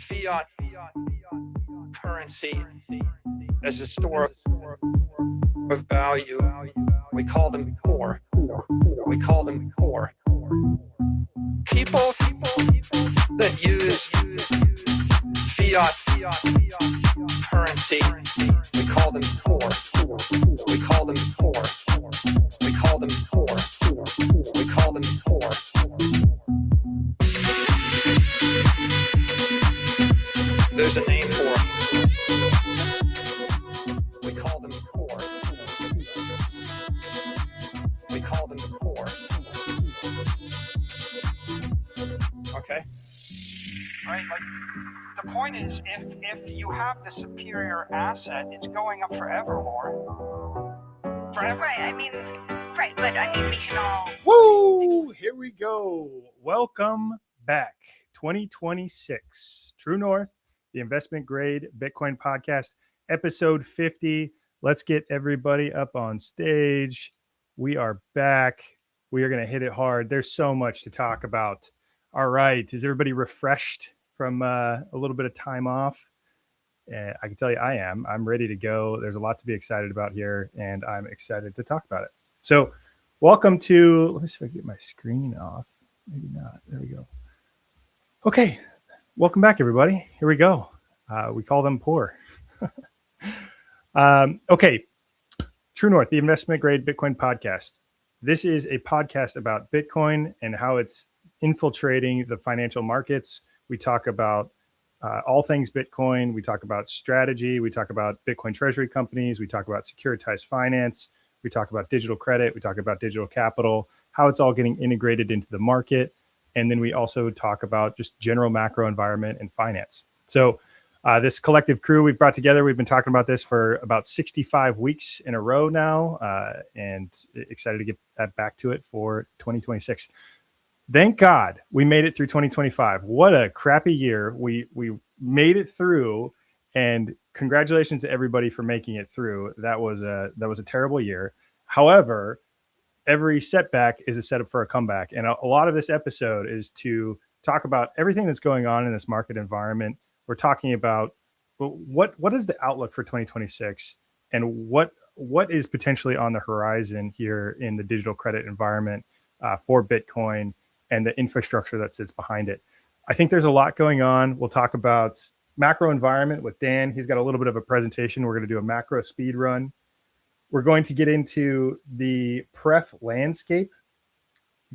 fiat currency as a store of value. We call them poor. We call them poor. People that use fiat currency, we call them poor. We call them poor. We call them poor. We call them poor. There's a name for it. We call them poor. We call them poor. Okay? Right? Like, the point is, if you have the superior asset, it's going up forevermore. Forever. Right, but we can all... Woo! Here we go. Welcome back. 2026. True North, the investment grade Bitcoin podcast, episode 50. Let's get everybody up on stage. We are back. We are going to hit it hard. There's so much to talk about. All right. Is everybody refreshed from a little bit of time off? I can tell you I am. I'm ready to go. There's a lot to be excited about here, and I'm excited to talk about it. So welcome to, let me see if I can get my screen off. Maybe not. There we go. Okay. Welcome back, everybody. Here we go. We call them poor. Okay. True North, the investment grade Bitcoin podcast. This is a podcast about Bitcoin and how it's infiltrating the financial markets. We talk about all things Bitcoin. We talk about strategy. We talk about Bitcoin treasury companies. We talk about securitized finance. We talk about digital credit. We talk about digital capital, how it's all getting integrated into the market. And then we also talk about just general macro environment and finance. So this collective crew we've brought together, we've been talking about this for about 65 weeks in a row now, and excited to get that back to it for 2026. Thank God we made it through 2025. What a crappy year. We made it through, and congratulations to everybody for making it through. That was a terrible year. However, every setback is a setup for a comeback. And a lot of this episode is to talk about everything that's going on in this market environment. We're talking about what is the outlook for 2026 and what is potentially on the horizon here in the digital credit environment for Bitcoin and the infrastructure that sits behind it. I think there's a lot going on. We'll talk about macro environment with Dan. He's got a little bit of a presentation. We're going to do a macro speed run. We're going to get into the pref landscape.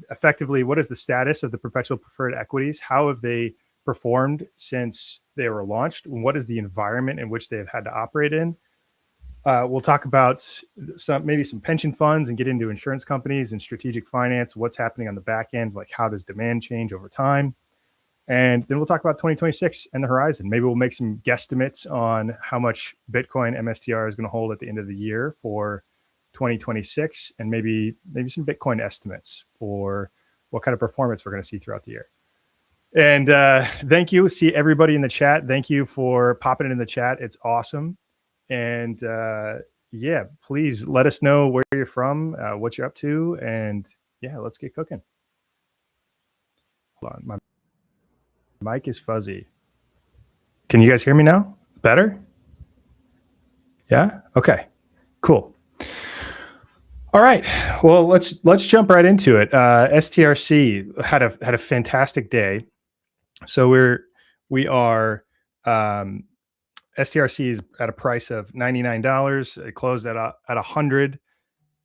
Effectively, what is the status of the perpetual preferred equities? How have they performed since they were launched? What is the environment in which they have had to operate in? We'll talk about maybe some pension funds and get into insurance companies and strategic finance. What's happening on the back end? Like, how does demand change over time? And then we'll talk about 2026 and the horizon. Maybe we'll make some guesstimates on how much Bitcoin MSTR is going to hold at the end of the year for 2026, and maybe some Bitcoin estimates for what kind of performance we're going to see throughout the year. And thank you. See everybody in the chat. Thank you for popping it in the chat. It's awesome. And yeah, please let us know where you're from, what you're up to, and yeah, let's get cooking. Hold on, my mic is fuzzy. Can you guys hear me now? Better? Yeah? Okay, cool. All right. Well, let's jump right into it. STRC had a fantastic day. So we are STRC is at a price of $99. It closed at $100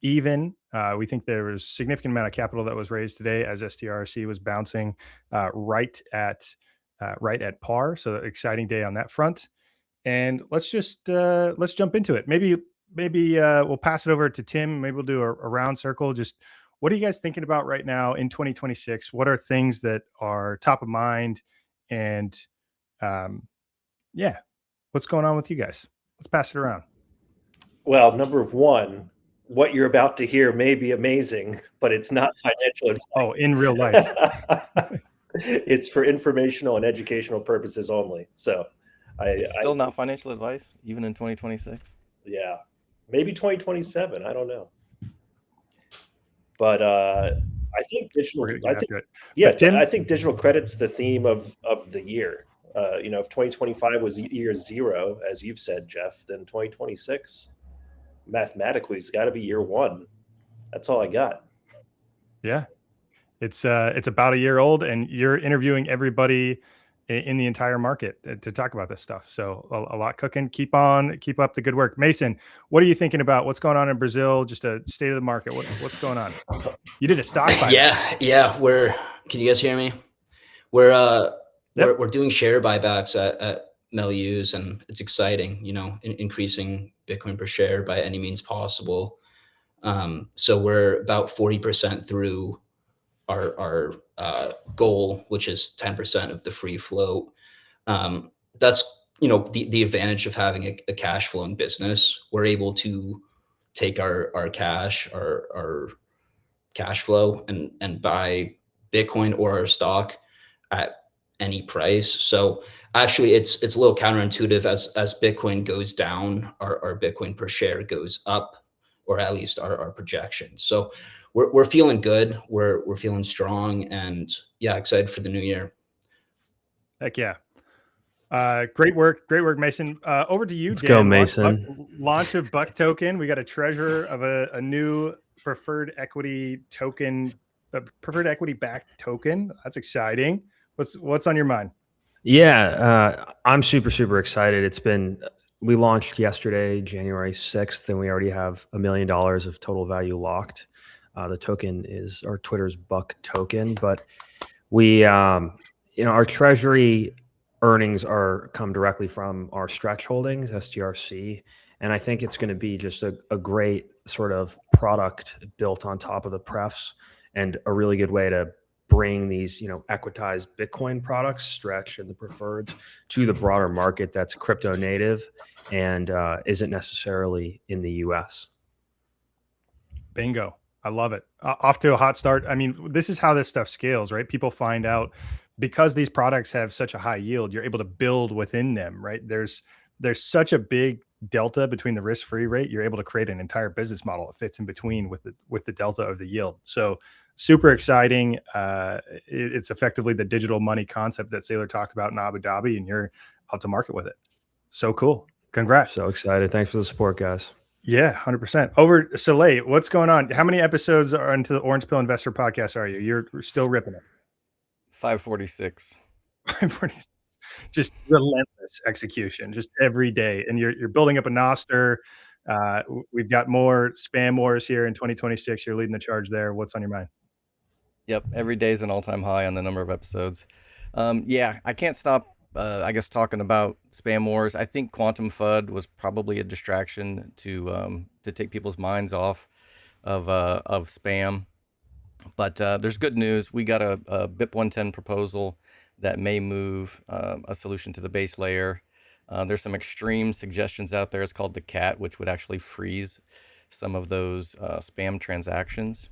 even. We think there was a significant amount of capital that was raised today as STRC was bouncing right at par. So exciting day on that front. And let's jump into it. Maybe we'll pass it over to Tim. Maybe we'll do a round circle. Just what are you guys thinking about right now in 2026? What are things that are top of mind? And yeah, what's going on with you guys? Let's pass it around. Well, number one, what you're about to hear may be amazing, but it's not financial advice. Oh, in real life. It's for informational and educational purposes only. So it's still not financial advice, even in 2026. Yeah, maybe 2027. I don't know. But I think digital. I think digital credit's the theme of the year. If 2025 was year zero, as you've said, Jeff, then 2026 mathematically has got to be year one. That's all I got. Yeah. It's about a year old, and you're interviewing everybody in the entire market to talk about this stuff. So a lot cooking. Keep up the good work. Mason, what are you thinking about? What's going on in Brazil? Just a state of the market. What's going on? You did a stock buyback. Yeah. Can you guys hear me? We're Yep. we're doing share buybacks at Melius, and it's exciting, increasing Bitcoin per share by any means possible. So we're about 40% through our goal, which is 10% of the free float. That's the advantage of having a cash flowing business. We're able to take our cash flow and buy Bitcoin or our stock at any price. So actually it's a little counterintuitive. As Bitcoin goes down, our Bitcoin per share goes up, or at least our projections. So we're feeling good. We're feeling strong, and yeah, excited for the new year. Heck yeah. Great work, Mason. Over to you, Let's Dan. go, Mason. Launch of Buck token. We got a treasurer of a new preferred equity token, preferred equity backed token. That's exciting. What's on your mind? Yeah, I'm super excited. We launched yesterday, January 6th, and we already have $1 million of total value locked. The token is our Twitter's Buck token, but we, our treasury earnings come directly from our stretch holdings, STRC. And I think it's going to be just a great sort of product built on top of the prefs, and a really good way to bring these, equitized Bitcoin products, stretch and the preferreds, to the broader market that's crypto native and isn't necessarily in the US. Bingo. I love it. Off to a hot start. I mean, this is how this stuff scales, right? People find out because these products have such a high yield, you're able to build within them, right? There's such a big delta between the risk-free rate. You're able to create an entire business model that fits in between with the delta of the yield. So super exciting. It's effectively the digital money concept that Saylor talked about in Abu Dhabi, and you're out to market with it. So cool. Congrats. So excited. Thanks for the support, guys. Yeah, 100%. Over Soleil, what's going on? How many episodes are into the Orange Pill Investor podcast are you? You're still ripping it. 546. 546. Just relentless execution, just every day. And you're building up a noster. We've got more spam wars here in 2026. You're leading the charge there. What's on your mind? Yep, every day is an all-time high on the number of episodes. Yeah, I can't stop talking about spam wars. I think quantum FUD was probably a distraction to take people's minds off of spam. But there's good news. We got a BIP 110 proposal that may move a solution to the base layer. There's some extreme suggestions out there. It's called the CAT, which would actually freeze some of those spam transactions.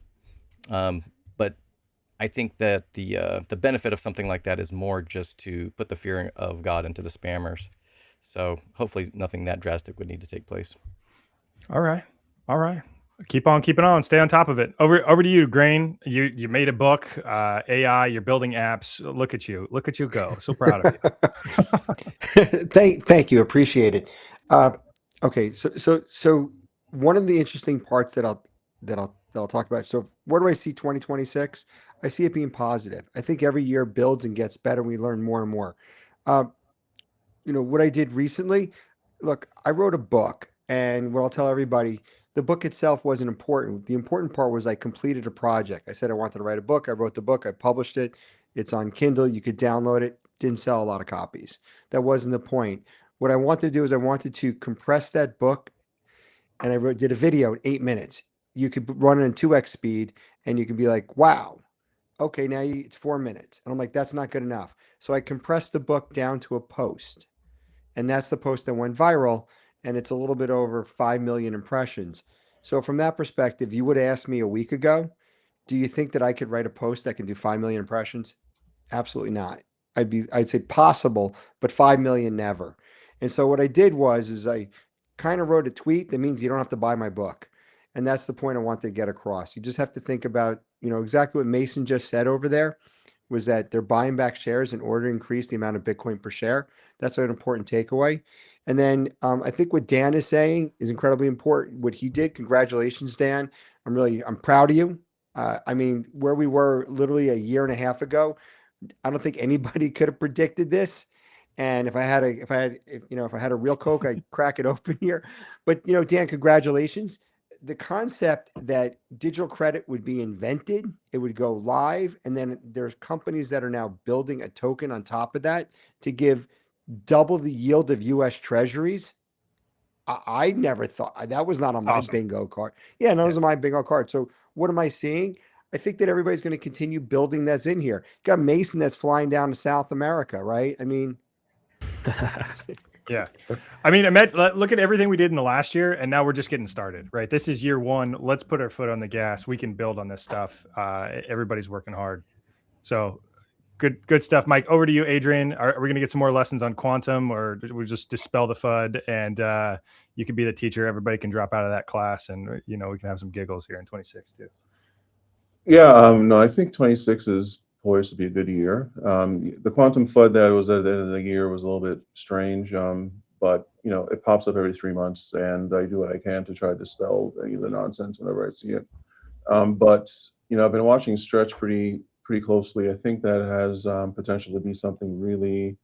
But I think that the benefit of something like that is more just to put the fear of God into the spammers. So hopefully nothing that drastic would need to take place. All right. Keep on keeping on. Stay on top of it. Over to you, Grain. You made a book, AI. You're building apps. Look at you go. So proud of you. Thank you. Appreciate it. Okay. So one of the interesting parts that I'll talk about. So where do I see 2026? I see it being positive. I think every year builds and gets better. We learn more and more. What I did recently, look, I wrote a book, and what I'll tell everybody, the book itself wasn't important. The important part was I completed a project. I said I wanted to write a book. I wrote the book. I published it. It's on Kindle. You could download it. Didn't sell a lot of copies. That wasn't the point. What I wanted to do is I wanted to compress that book, and I did a video in 8 minutes. You could run it in 2x speed, and you could be like, wow, okay, now it's 4 minutes. And I'm like, that's not good enough. So I compressed the book down to a post, and that's the post that went viral, and it's a little bit over 5 million impressions. So from that perspective, you would have asked me a week ago, do you think that I could write a post that can do 5 million impressions? Absolutely not. I'd say possible, but 5 million never. And so what I did is I kind of wrote a tweet that means you don't have to buy my book. And that's the point I want to get across. You just have to think about, exactly what Mason just said over there. was that they're buying back shares in order to increase the amount of Bitcoin per share. That's an important takeaway. And then I think what Dan is saying is incredibly important. What he did, congratulations, Dan. I'm proud of you. I mean, where we were literally a year and a half ago, I don't think anybody could have predicted this. And if I had a real Coke, I'd crack it open here. But Dan, congratulations. The concept that digital credit would be invented, it would go live, and then there's companies that are now building a token on top of that to give double the yield of U.S. Treasuries. I never thought that was not on my Awesome. bingo card. Yeah, no, it was on my bingo card. So what am I seeing? I think that everybody's going to continue building that's in here. Got Mason that's flying down to South America, right? I mean, Yeah. I mean, look at everything we did in the last year, and now we're just getting started, right? This is year one. Let's put our foot on the gas. We can build on this stuff. Everybody's working hard. So good stuff. Mike, over to you, Adrian. Are we going to get some more lessons on quantum, or do we just dispel the FUD and you can be the teacher? Everybody can drop out of that class, and we can have some giggles here in 26 too. Yeah, no, I think 26 is poised to be a good year. The quantum FUD that was at the end of the year was a little bit strange, but it pops up every 3 months, and I do what I can to try to dispel any of the nonsense whenever I see it. But I've been watching Stretch pretty closely. I think that has potential to be something really,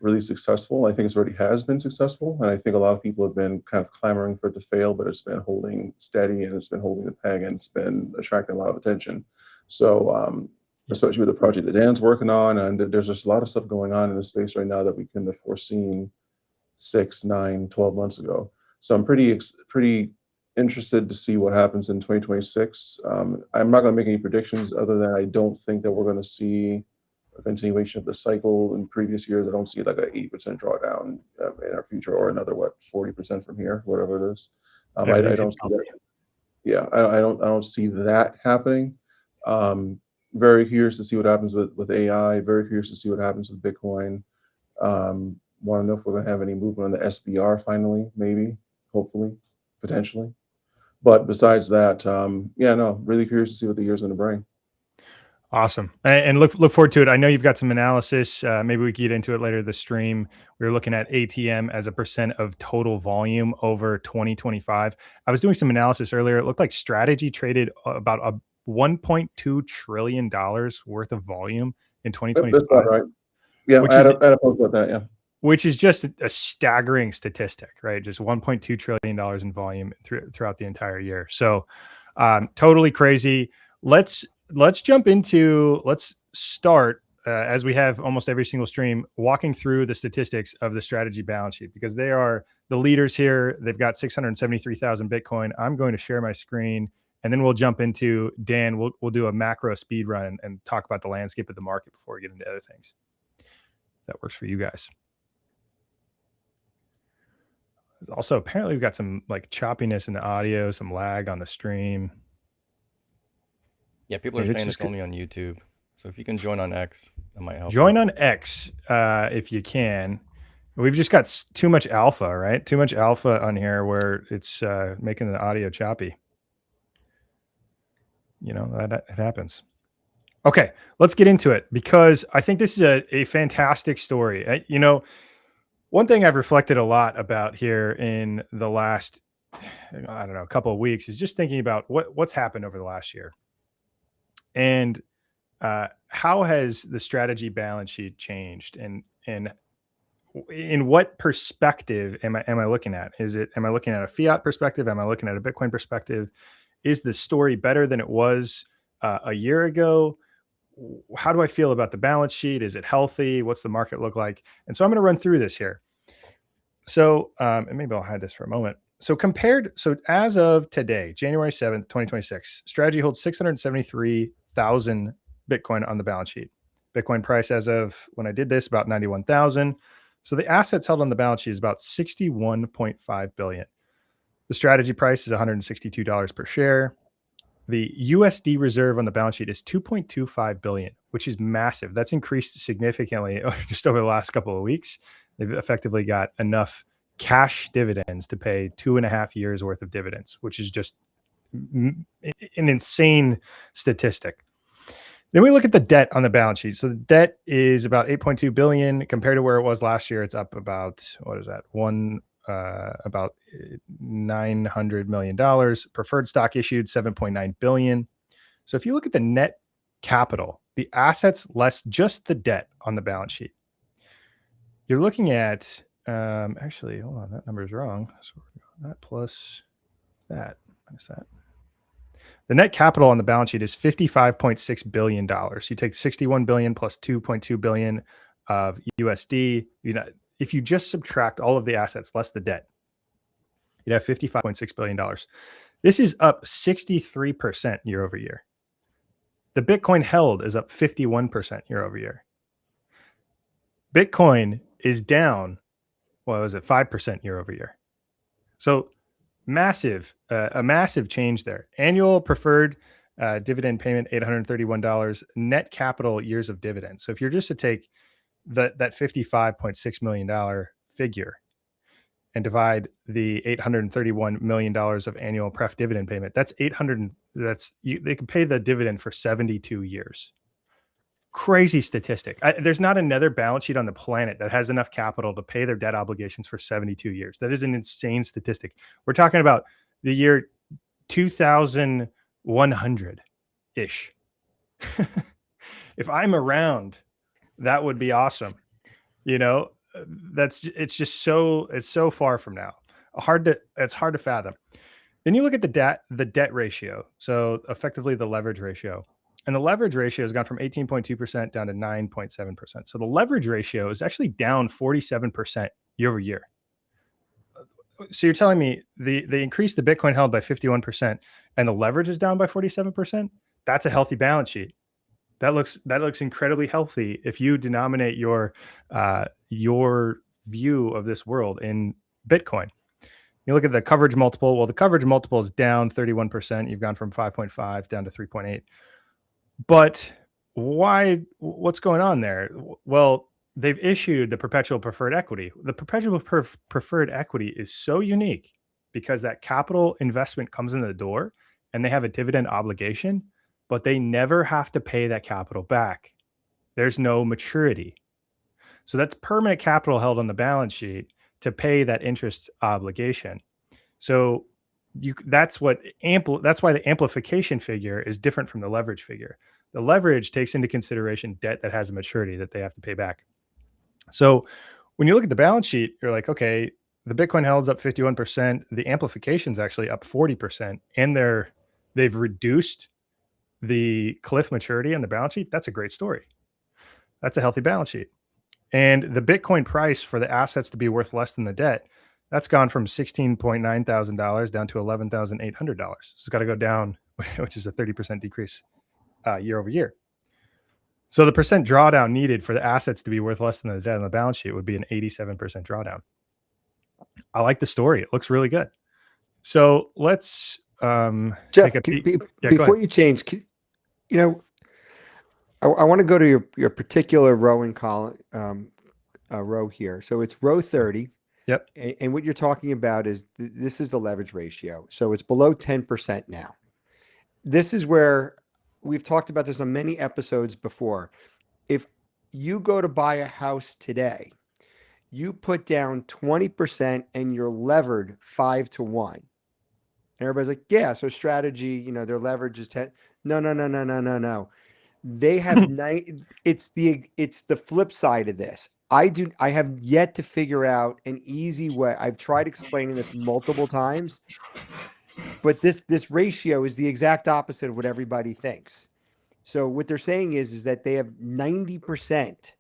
really successful. I think it already has been successful, and I think a lot of people have been kind of clamoring for it to fail, but it's been holding steady, and it's been holding the peg, and it's been attracting a lot of attention. So especially with the project that Dan's working on, and there's just a lot of stuff going on in the space right now that we couldn't have foreseen 6, 9, 12 months ago. So I'm pretty interested to see what happens in 2026. I'm not going to make any predictions other than I don't think that we're going to see a continuation of the cycle in previous years. I don't see like an 8% drawdown in our future, or another 40% from here, whatever it is. I don't see that. Yeah, I don't see that happening. Very curious to see what happens with AI. Very curious to see what happens with Bitcoin. Want to know if we're going to have any movement on the SBR finally, maybe, hopefully, potentially. But besides that, really curious to see what the year's going to bring. Awesome. And look forward to it. I know you've got some analysis. Maybe we can get into it later this stream. We were looking at ATM as a percent of total volume over 2025. I was doing some analysis earlier. It looked like Strategy traded about a $1.2 trillion worth of volume in 2025. That's about right. Yeah, I had a post about that, yeah. Which is just a staggering statistic, right? Just $1.2 trillion in volume throughout the entire year. So totally crazy. Let's start, as we have almost every single stream, walking through the statistics of the Strategy balance sheet, because they are the leaders here. They've got 673,000 Bitcoin. I'm going to share my screen, and then we'll jump into Dan. We'll do a macro speed run and talk about the landscape of the market before we get into other things. If that works for you guys. Also, apparently we've got some like choppiness in the audio, some lag on the stream. Yeah, people are saying it's only on YouTube. So if you can join on X, that might help. Join on X if you can. We've just got too much alpha, right? Too much alpha on here where it's making the audio choppy. That happens. Okay, let's get into it, because I think this is a fantastic story. One thing I've reflected a lot about here in the last, couple of weeks is just thinking about what's happened over the last year. And how has the Strategy balance sheet changed, and in what perspective am I looking at? Am I looking at a fiat perspective? Am I looking at a Bitcoin perspective? Is the story better than it was a year ago? How do I feel about the balance sheet? Is it healthy? What's the market look like? And so I'm going to run through this here. So, and maybe I'll hide this for a moment. So as of today, January 7th, 2026, Strategy holds 673,000 Bitcoin on the balance sheet. Bitcoin price as of when I did this, about 91,000. So the assets held on the balance sheet is about 61.5 billion. The Strategy price is $162 per share. The USD reserve on the balance sheet is 2.25 billion, which is massive. That's increased significantly just over the last couple of weeks. They've effectively got enough cash dividends to pay 2.5 years worth of dividends, which is just an insane statistic. Then we look at the debt on the balance sheet. So the debt is about 8.2 billion compared to where it was last year. It's up about, what is that? About $900 million. Preferred stock issued 7.9 billion. So if you look at the net capital, the assets less just the debt on the balance sheet, you're looking at, actually, hold on, that number is wrong. So that plus that, minus that. The net capital on the balance sheet is $55.6 billion. You take 61 billion plus 2.2 billion of USD. If you just subtract all of the assets less the debt, you'd have $55.6 billion. This is up 63% year over year. The Bitcoin held is up 51% year over year. Bitcoin is down, what was it, 5% year over year. So a massive change there. Annual preferred dividend payment, $831. Net capital years of dividends. So if you're just to take that $55.6 million figure and divide the $831 million of annual pref dividend payment, that's 800. They can pay the dividend for 72 years. Crazy statistic. There's not another balance sheet on the planet that has enough capital to pay their debt obligations for 72 years. That is an insane statistic. We're talking about the year 2100 ish. If I'm around, that would be awesome. It's so far from now. It's hard to fathom. Then you look at the debt ratio. So effectively the leverage ratio. And the leverage ratio has gone from 18.2% down to 9.7%. So the leverage ratio is actually down 47% year over year. So you're telling me they increased the Bitcoin held by 51% and the leverage is down by 47%? That's a healthy balance sheet. That looks incredibly healthy if you denominate your view of this world in Bitcoin. You look at the coverage multiple. Well, the coverage multiple is down 31%. You've gone from 5.5 down to 3.8. But why? What's going on there? Well, they've issued the perpetual preferred equity. The perpetual preferred equity is so unique because that capital investment comes into the door and they have a dividend obligation, but they never have to pay that capital back. There's no maturity. So that's permanent capital held on the balance sheet to pay that interest obligation. So that's why the amplification figure is different from the leverage figure. The leverage takes into consideration debt that has a maturity that they have to pay back. So when you look at the balance sheet, you're like, okay, the Bitcoin held's up 51%. The amplification's actually up 40%, and they've reduced the cliff maturity on the balance sheet. That's a great story. That's a healthy balance sheet. And the Bitcoin price for the assets to be worth less than the debt, that's gone from $16.9 thousand down to $11,800. So it's got to go down, which is a 30% decrease year over year. So the percent drawdown needed for the assets to be worth less than the debt on the balance sheet would be an 87% drawdown. I like the story. It looks really good. So let's Jeff, take a peek. Before you change, I want to go to your particular row and column row here. So it's row 30. Yep. And what you're talking about is this is the leverage ratio. So it's below 10% now. This is where we've talked about this on many episodes before. If you go to buy a house today, you put down 20% and you're levered 5-1. And everybody's like, yeah, so strategy, their leverage is 10. No. They have it's the flip side of this. I have yet to figure out an easy way. I've tried explaining this multiple times, but this ratio is the exact opposite of what everybody thinks. So what they're saying is that they have 90%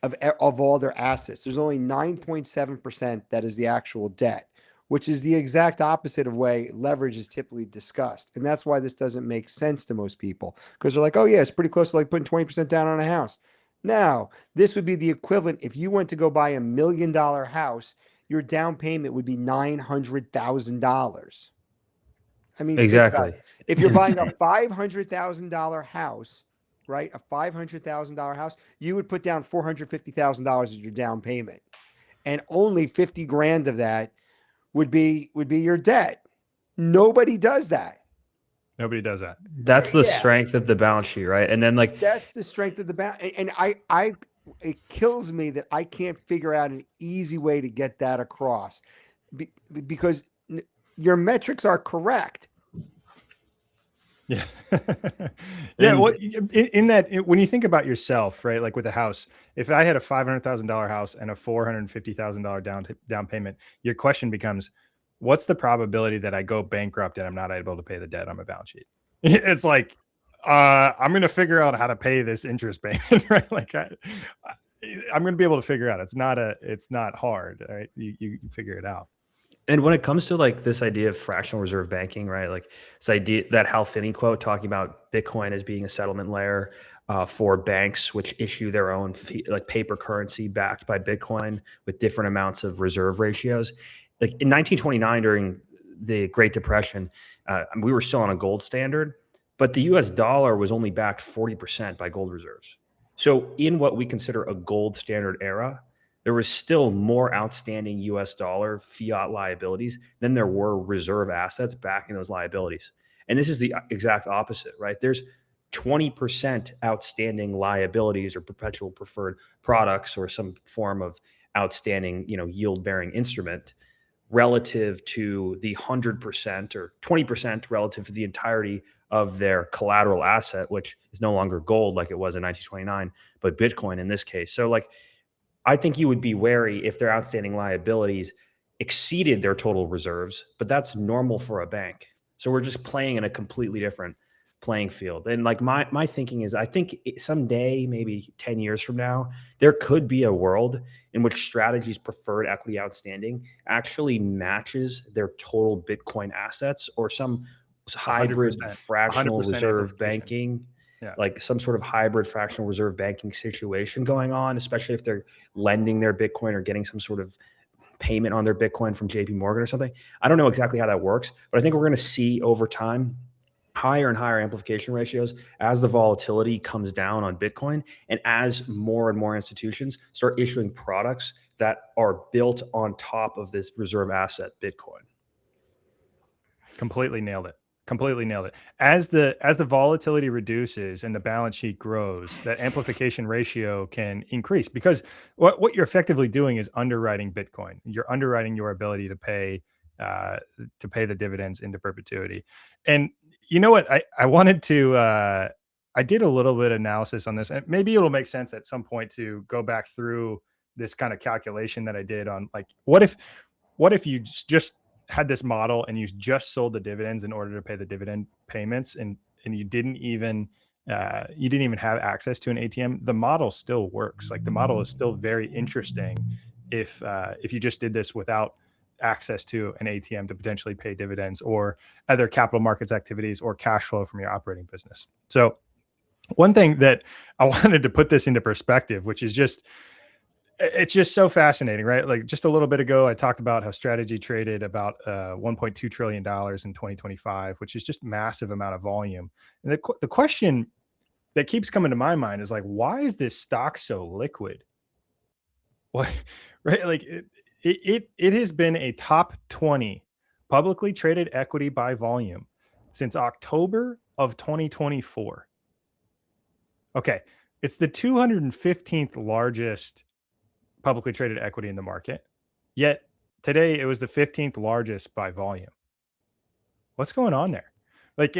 of all their assets. There's only 9.7% that is the actual debt, which is the exact opposite of way leverage is typically discussed. And that's why this doesn't make sense to most people, because they're like, oh yeah, it's pretty close to like putting 20% down on a house. Now, this would be the equivalent. If you went to go buy $1 million house, your down payment would be $900,000. I mean, Exactly. If you're buying a $500,000 house, right? A $500,000 house, you would put down $450,000 as your down payment. And only 50 grand of that would be your debt. Nobody does that. Nobody does that. That's the Yeah. strength of the balance sheet, right? And then like That's the strength of the balance. And it kills me that I can't figure out an easy way to get that across because your metrics are correct. Yeah. Yeah. And Well, in that, when you think about yourself, right? Like with a house, if I had a $500,000 house and a $450,000 down payment, your question becomes, what's the probability that I go bankrupt and I'm not able to pay the debt on my balance sheet? It's like, I'm going to figure out how to pay this interest payment, right? Like I'm going to be able to figure out. It's not hard, right? You figure it out. And when it comes to like this idea of fractional reserve banking, right? Like this idea, that Hal Finney quote talking about Bitcoin as being a settlement layer for banks, which issue their own like paper currency backed by Bitcoin with different amounts of reserve ratios. Like in 1929, during the Great Depression, we were still on a gold standard, but the US dollar was only backed 40% by gold reserves. So in what we consider a gold standard era, there was still more outstanding US dollar fiat liabilities than there were reserve assets backing those liabilities. And this is the exact opposite, right? There's 20% outstanding liabilities or perpetual preferred products or some form of outstanding, yield bearing instrument relative to the 100% or 20% relative to the entirety of their collateral asset, which is no longer gold like it was in 1929, but Bitcoin in this case. So like, I think you would be wary if their outstanding liabilities exceeded their total reserves, but that's normal for a bank. So we're just playing in a completely different playing field. And like my thinking is, I think someday, maybe 10 years from now, there could be a world in which Strategy's preferred equity outstanding actually matches their total Bitcoin assets or some hybrid 100%, fractional 100% reserve amplification. banking. Yeah. Like some sort of hybrid fractional reserve banking situation going on, especially if they're lending their Bitcoin or getting some sort of payment on their Bitcoin from JP Morgan or something. I don't know exactly how that works, but I think we're going to see over time higher and higher amplification ratios as the volatility comes down on Bitcoin and as more and more institutions start issuing products that are built on top of this reserve asset, Bitcoin. Completely nailed it. As the volatility reduces and the balance sheet grows, that amplification ratio can increase because what you're effectively doing is underwriting Bitcoin. You're underwriting your ability to pay the dividends into perpetuity. And you know what? I wanted to I did a little bit of analysis on this, and maybe it'll make sense at some point to go back through this kind of calculation that I did on like what if you just had this model and you just sold the dividends in order to pay the dividend payments and you didn't even have access to an ATM. The model still works. Like the model is still very interesting if you just did this without access to an ATM to potentially pay dividends or other capital markets activities or cash flow from your operating business. So one thing that I wanted to put this into perspective, which is it's just so fascinating, right? Like just a little bit ago, I talked about how Strategy traded about $1.2 trillion in 2025, which is just massive amount of volume. And the question that keeps coming to my mind is like, why is this stock so liquid? What, right? Like it has been a top 20 publicly traded equity by volume since October of 2024. Okay. It's the 215th largest publicly traded equity in the market. Yet today it was the 15th largest by volume. What's going on there? Like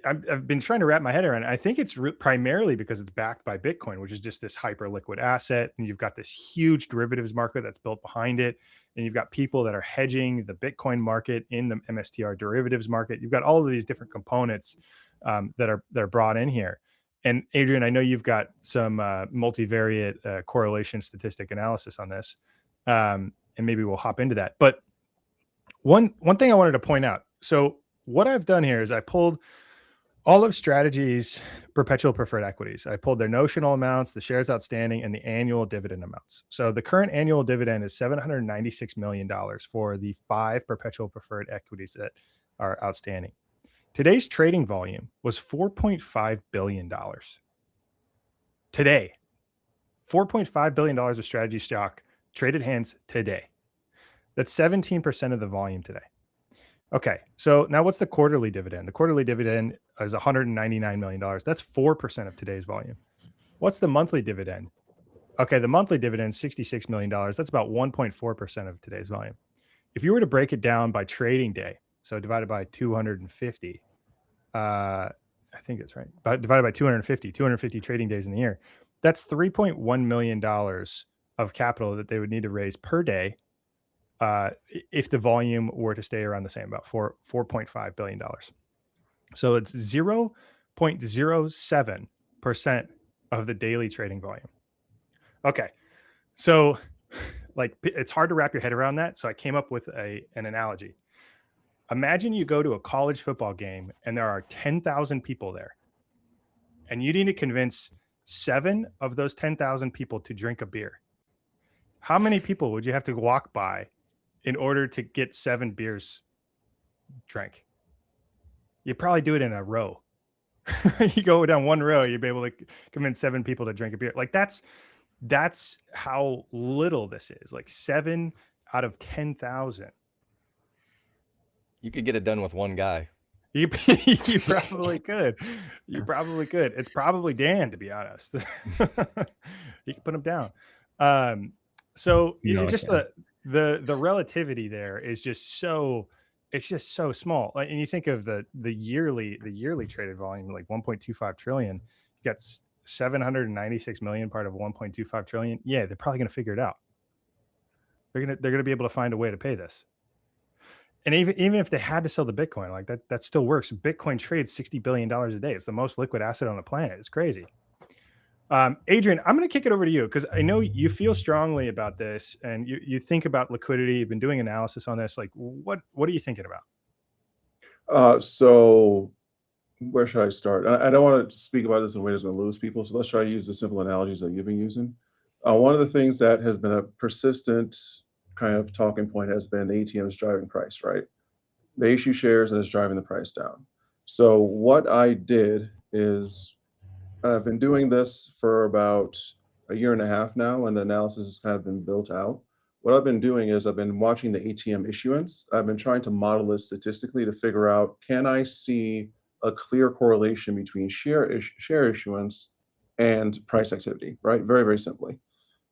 I've been trying to wrap my head around it. I think it's primarily because it's backed by Bitcoin, which is just this hyper liquid asset. And you've got this huge derivatives market that's built behind it. And you've got people that are hedging the Bitcoin market in the MSTR derivatives market. You've got all of these different components that are brought in here. And Adrian, I know you've got some multivariate correlation statistic analysis on this, and maybe we'll hop into that. But one thing I wanted to point out. So what I've done here is I pulled all of Strategy's perpetual preferred equities. I pulled their notional amounts, the shares outstanding, and the annual dividend amounts. So the current annual dividend is $796 million for the 5 perpetual preferred equities that are outstanding. Today's trading volume was $4.5 billion. Today, $4.5 billion of Strategy stock traded hands today. That's 17% of the volume today. Okay, so now what's the quarterly dividend? The quarterly dividend is $199 million. That's 4% of today's volume. What's the monthly dividend? Okay, the monthly dividend is $66 million. That's about 1.4% of today's volume. If you were to break it down by trading day, so divided by 250, I think that's right, but divided by 250 trading days in the year, that's $3.1 million of capital that they would need to raise per day if the volume were to stay around the same, about $4.5 billion. So it's 0.07% of the daily trading volume. Okay, so like it's hard to wrap your head around that. So I came up with an analogy. Imagine you go to a college football game and there are 10,000 people there, and you need to convince 7 of those 10,000 people to drink a beer. How many people would you have to walk by in order to get 7 beers drank? You probably do it in a row. You go down one row, you'd be able to convince 7 people to drink a beer. Like that's how little this is. Like 7 out of 10,000. You could get it done with one guy. You probably could. You probably could. It's probably Dan, to be honest. You can put him down. So just the relativity there is just so, it's just so small. Like, and you think of the yearly traded volume, like 1.25 trillion. You got 796 million part of 1.25 trillion. Yeah, they're probably going to figure it out. They're gonna be able to find a way to pay this. And even if they had to sell the Bitcoin, like that still works. Bitcoin trades $60 billion a day. It's the most liquid asset on the planet. It's crazy. Adrian, I'm going to kick it over to you because I know you feel strongly about this and you think about liquidity. You've been doing analysis on this. Like, what are you thinking about? So where should I start? I don't want to speak about this in a way that's going to lose people. So let's try to use the simple analogies that you've been using. One of the things that has been a persistent kind of talking point has been the ATM is driving price, right? They issue shares and it's driving the price down. So what I did is I've been doing this for about a year and a half now, and the analysis has kind of been built out. What I've been doing is I've been watching the ATM issuance. I've been trying to model it statistically to figure out, can I see a clear correlation between share issuance and price activity, right? Very, very simply.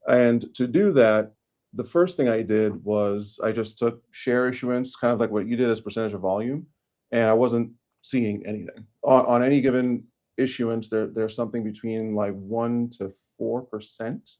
And to do that, the first thing I did was I just took share issuance, kind of like what you did as percentage of volume, and I wasn't seeing anything. On any given issuance, there's something between like 1 to 4%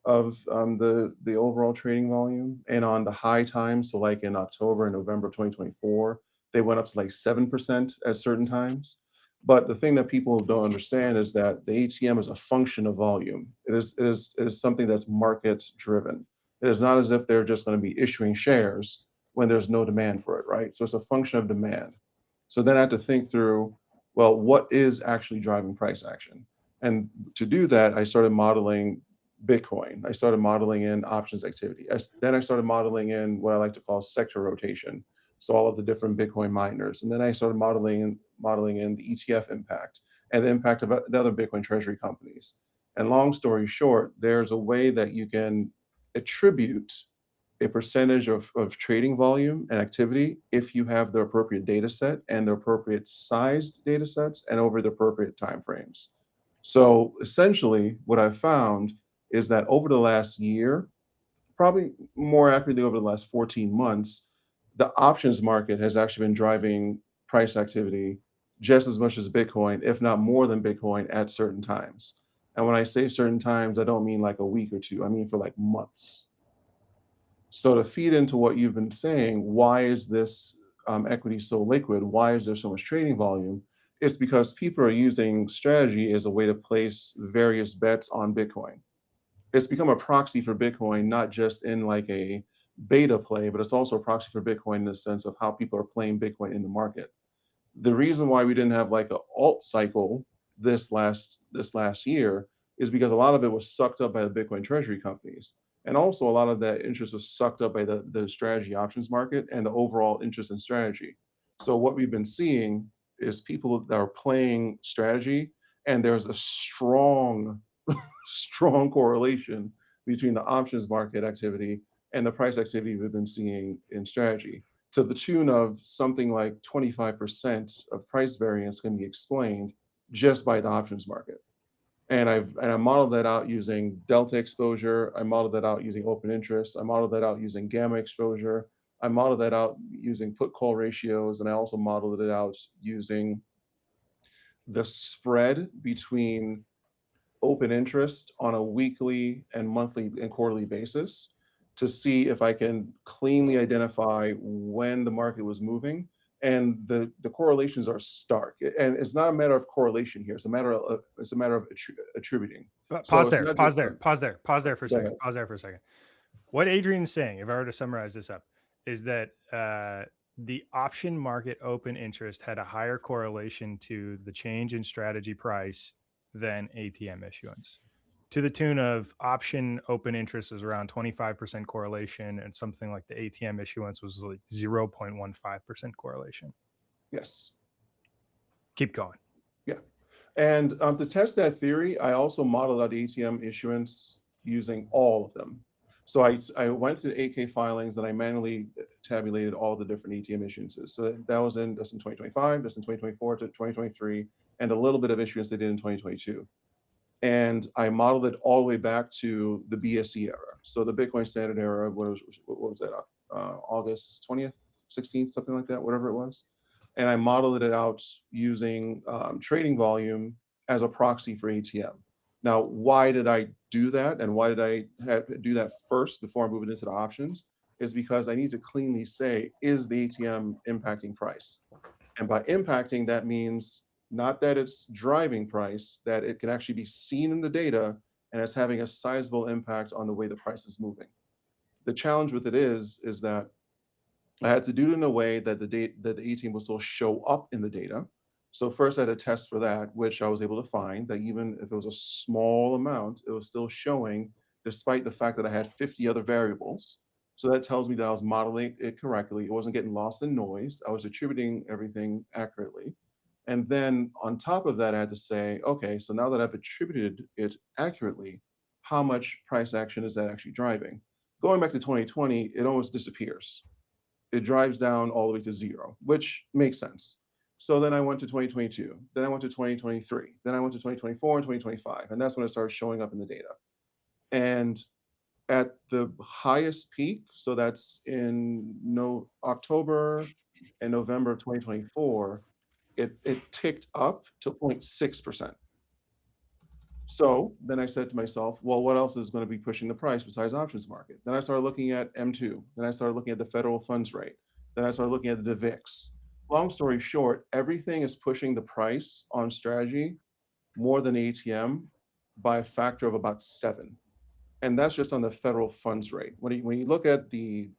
of the overall trading volume. And on the high times, so like in October and November of 2024, they went up to like 7% at certain times. But the thing that people don't understand is that the ATM is a function of volume. It is something that's market driven. It is not as if they're just going to be issuing shares when there's no demand for it, right? So it's a function of demand. So then I had to think through, well, what is actually driving price action? And to do that, I started modeling Bitcoin. I started modeling in options activity. Then I started modeling in what I like to call sector rotation. So all of the different Bitcoin miners. And then I started modeling in the ETF impact and the impact of other Bitcoin treasury companies. And long story short, there's a way that you can attribute a percentage of trading volume and activity if you have the appropriate data set and the appropriate sized data sets and over the appropriate timeframes. So essentially what I've found is that over the last year, probably more accurately over the last 14 months, the options market has actually been driving price activity just as much as Bitcoin, if not more than Bitcoin at certain times. And when I say certain times, I don't mean like a week or two, I mean for like months. So to feed into what you've been saying, why is this equity so liquid? Why is there so much trading volume? It's because people are using strategy as a way to place various bets on Bitcoin. It's become a proxy for Bitcoin, not just in like a beta play, but it's also a proxy for Bitcoin in the sense of how people are playing Bitcoin in the market. The reason why we didn't have like an alt cycle this last year is because a lot of it was sucked up by the Bitcoin treasury companies. And also a lot of that interest was sucked up by the strategy options market and the overall interest in strategy. So what we've been seeing is people that are playing strategy, and there's a strong correlation between the options market activity and the price activity we've been seeing in strategy. to the tune of something like 25% of price variance can be explained just by the options market. And I modeled that out using delta exposure. I modeled that out using open interest. I modeled that out using gamma exposure. I modeled that out using put call ratios, and I also modeled it out using the spread between open interest on a weekly and monthly and quarterly basis to see if I can cleanly identify when the market was moving. And the correlations are stark. And it's not a matter of correlation here. It's a matter of attributing. Pause So there. it's not Pause just there. a- Pause there. Pause there for a Go second. ahead. Pause there for a second. What Adrian's saying, if I were to summarize this up, is that the option market open interest had a higher correlation to the change in strategy price than ATM issuance, to the tune of option open interest was around 25% correlation, and something like the ATM issuance was like 0.15% correlation. Yes. Keep going. Yeah. And to test that theory, I also modeled out ATM issuance using all of them. So I went to the 8K filings and I manually tabulated all the different ATM issuances. So that's in 2025, that's in 2024 to 2023, and a little bit of issuance they did in 2022. And I modeled it all the way back to the BSE era. So the Bitcoin Standard era, what was that? August 20th, 16th, something like that, whatever it was. And I modeled it out using trading volume as a proxy for ATM. Now, why did I do that? And why did I do that first before I move it into the options? Is because I need to cleanly say, is the ATM impacting price? And by impacting, that means not that it's driving price, that it can actually be seen in the data and it's having a sizable impact on the way the price is moving. The challenge with it is that I had to do it in a way that the ATM will still show up in the data. So first I had a test for that, which I was able to find that even if it was a small amount, it was still showing despite the fact that I had 50 other variables. So that tells me that I was modeling it correctly. It wasn't getting lost in noise. I was attributing everything accurately. And then on top of that, I had to say, okay, so now that I've attributed it accurately, how much price action is that actually driving? Going back to 2020, it almost disappears. It drives down all the way to zero, which makes sense. So then I went to 2022, then I went to 2023, then I went to 2024 and 2025, and that's when it started showing up in the data. And at the highest peak, so that's in October and November of 2024, it ticked up to 0.6%. So then I said to myself, well, what else is going to be pushing the price besides options market? Then I started looking at M2. Then I started looking at the federal funds rate. Then I started looking at the VIX. Long story short, everything is pushing the price on strategy more than ATM by a factor of about 7. And that's just on the federal funds rate. When you look at the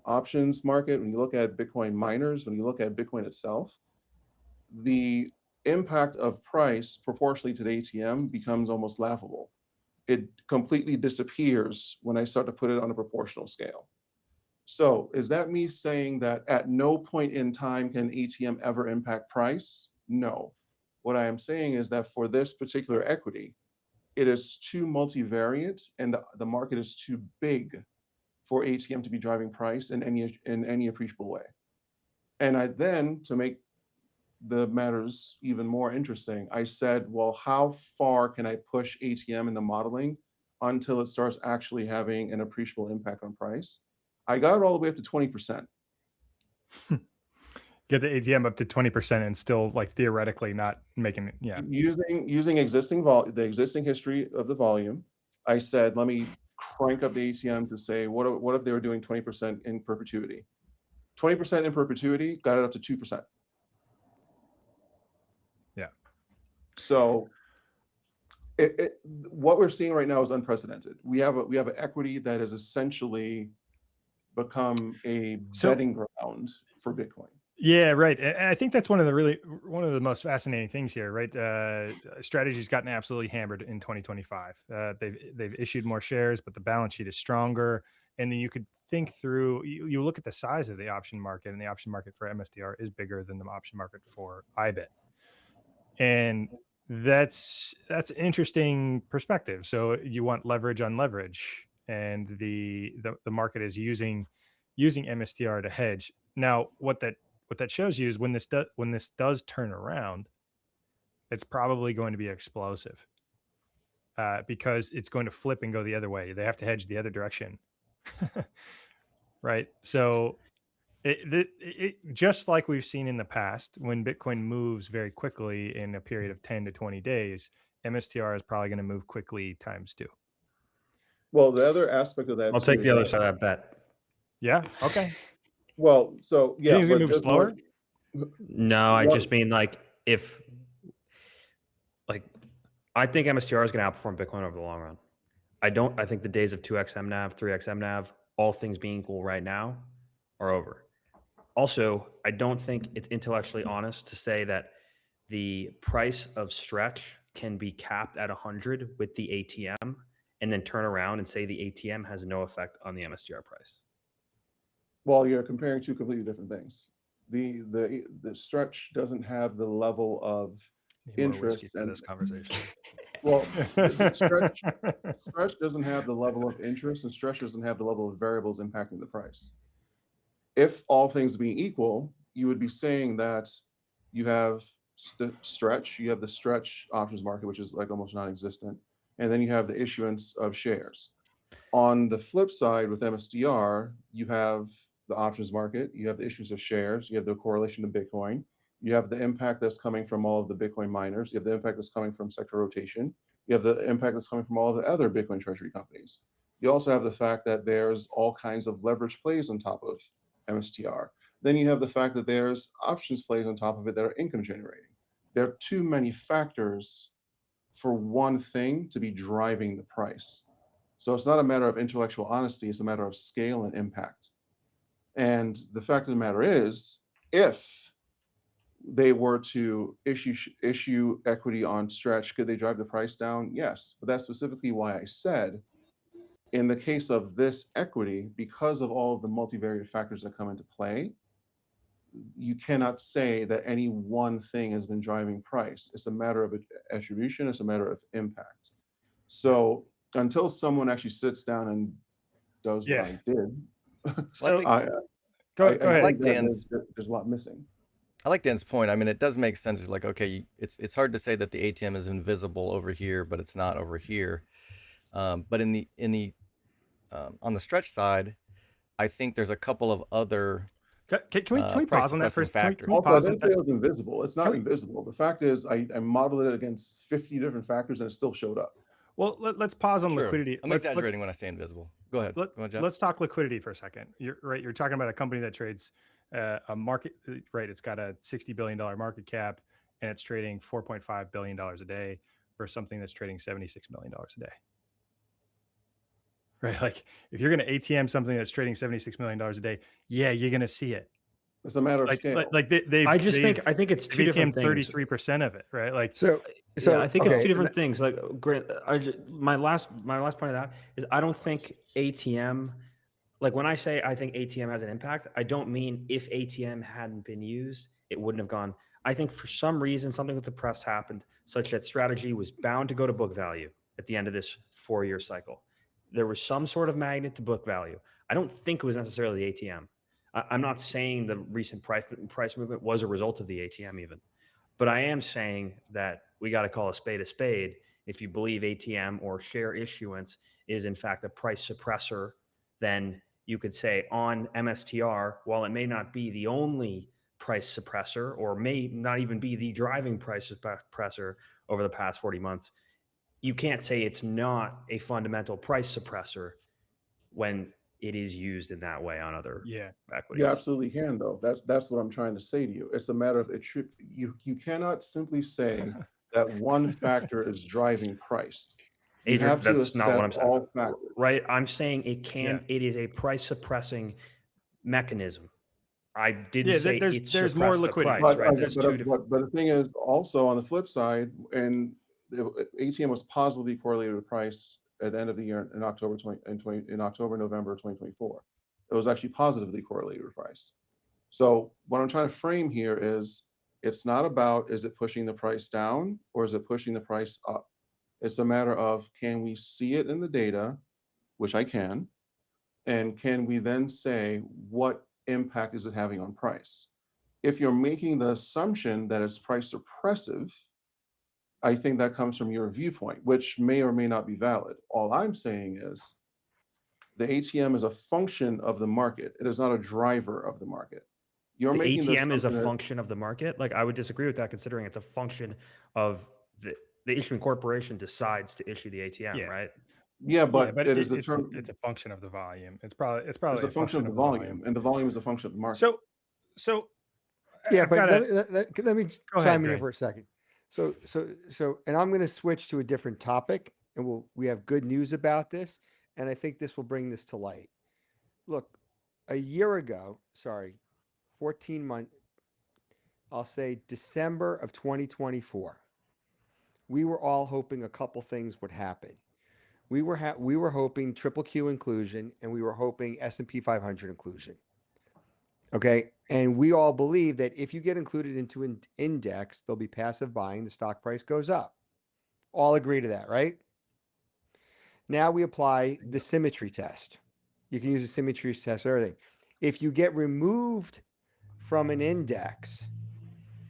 options market, when you look at Bitcoin miners, when you look at Bitcoin itself, the impact of price proportionally to the ATM becomes almost laughable. It completely disappears when I start to put it on a proportional scale. So is that me saying that at no point in time can ATM ever impact price? No. What I am saying is that for this particular equity, it is too multivariate and the market is too big for ATM to be driving price in any appreciable way. And I then, to make the matters even more interesting, I said, well, how far can I push ATM in the modeling until it starts actually having an appreciable impact on price? I got it all the way up to 20%. Get the ATM up to 20% and still like theoretically not making it. Yeah. Using the existing history of the volume, I said, let me crank up the ATM to say, what if they were doing 20% in perpetuity? 20% in perpetuity got it up to 2%. Yeah. So what we're seeing right now is unprecedented. We have an equity that has essentially become a betting ground for Bitcoin. Yeah, right. And I think that's one of the most fascinating things here, right? Strategy's gotten absolutely hammered in 2025. They've issued more shares, but the balance sheet is stronger. And then you could think through. You look at the size of the option market, and the option market for MSTR is bigger than the option market for IBIT. And that's an interesting perspective. So you want leverage on leverage, and the market is using MSTR to hedge. Now, what that shows you is when this does turn around, it's probably going to be explosive because it's going to flip and go the other way. They have to hedge the other direction, right? So it just like we've seen in the past, when Bitcoin moves very quickly in a period of 10 to 20 days, MSTR is probably going to move quickly times 2. Well, the other aspect of that I'll too take is the other that- side of that bet. Yeah. Okay. Well, so You yeah, think it's going to but move slower? No, I What- just mean like I think MSTR is going to outperform Bitcoin over the long run. I think the days of 2x MNAV, 3x MNAV, all things being equal right now, are over. Also, I don't think it's intellectually honest to say that the price of stretch can be capped at 100 with the ATM and then turn around and say the ATM has no effect on the MSTR price. Well, you're comparing two completely different things. The stretch doesn't have the level of Need more whiskey interest for and this conversation. well, the stretch doesn't have the level of interest, and stretch doesn't have the level of variables impacting the price. If all things being equal, you would be saying that you have stretch, you have the stretch options market, which is like almost non-existent, and then you have the issuance of shares. On the flip side, with MSTR, you have the options market, you have the issuance of shares, you have the correlation to Bitcoin, you have the impact that's coming from all of the Bitcoin miners, you have the impact that's coming from sector rotation, you have the impact that's coming from all of the other Bitcoin treasury companies. You also have the fact that there's all kinds of leverage plays on top of MSTR. Then you have the fact that there's options plays on top of it that are income generating. There are too many factors for one thing to be driving the price. So it's not a matter of intellectual honesty, it's a matter of scale and impact. And the fact of the matter is, if they were to issue equity on stretch, could they drive the price down? Yes, but that's specifically why I said, in the case of this equity, because of all of the multivariate factors that come into play, you cannot say that any one thing has been driving price. It's a matter of attribution, it's a matter of impact. So until someone actually sits down and does what I did, So I go ahead. think that there's a lot missing. I like Dan's point. I mean, it does make sense. It's like, okay, it's hard to say that the ATM is invisible over here, but it's not over here. But in the on the stretch side, I think there's a couple of other Can we pause on that first? factors. Also, I didn't say it was invisible. It's not invisible. The fact is, I modeled it against 50 different factors and it still showed up. Well, let's pause on liquidity. I'm exaggerating when I say invisible. Go ahead. Go on, Jeff. Let's talk liquidity for a second. You're right. You're talking about a company that trades a market, right? It's got a $60 billion market cap and it's trading $4.5 billion a day versus something that's trading $76 million a day. Right? Like if you're going to ATM something that's trading $76 million a day, yeah, you're going to see it. It's a matter of scale. I think it's two different things. 33% of it, right? Like So yeah, I think it's two different things. Like, my last point of that is I don't think ATM. Like when I say I think ATM has an impact, I don't mean if ATM hadn't been used, it wouldn't have gone. I think for some reason, something with the press happened such that strategy was bound to go to book value at the end of this 4-year cycle. There was some sort of magnet to book value. I don't think it was necessarily the ATM. I'm not saying the recent price movement was a result of the ATM even, but I am saying that we got to call a spade a spade. If you believe ATM or share issuance is in fact a price suppressor, then you could say on MSTR, while it may not be the only price suppressor or may not even be the driving price suppressor over the past 40 months, you can't say it's not a fundamental price suppressor when it is used in that way on other equities. You absolutely can, though. That's what I'm trying to say to you. It's a matter of you cannot simply say that one factor is driving price. You Adrian, have to that's not what I'm saying. all factors. Right? I'm saying it can. It is a price suppressing mechanism. I didn't say there's more liquidity. But, Right? but the thing is, also on the flip side, and the ATM was positively correlated with price at the end of the year in October, November 2024. It was actually positively correlated with price. So what I'm trying to frame here is, it's not about is it pushing the price down or is it pushing the price up? It's a matter of, can we see it in the data, which I can, and can we then say what impact is it having on price? If you're making the assumption that it's price suppressive, I think that comes from your viewpoint, which may or may not be valid. All I'm saying is the ATM is a function of the market. It is not a driver of the market. You're The making the ATM is a assumption that function of the market. Like I would disagree with that, considering it's a function of the issuing corporation decides to issue the ATM, Yeah. right? yeah, Yeah, but but it is it's determined. a function of the volume. It's It's probably a a function of function the of the volume, and the volume is a function of the market. So Yeah, I've but got let me go ahead, chime in here Dre. for a second. And I'm going to switch to a different topic, and we have good news about this, and I think this will bring this to light. Look, a year ago, 14 months, I'll say December of 2024, we were all hoping a couple things would happen. We were hoping triple Q inclusion, and we were hoping S&P 500 inclusion. Okay. And we all believe that if you get included into an index, there'll be passive buying, the stock price goes up. All agree to that, right? Now we apply the symmetry test. You can use the symmetry test for everything. If you get removed from an index,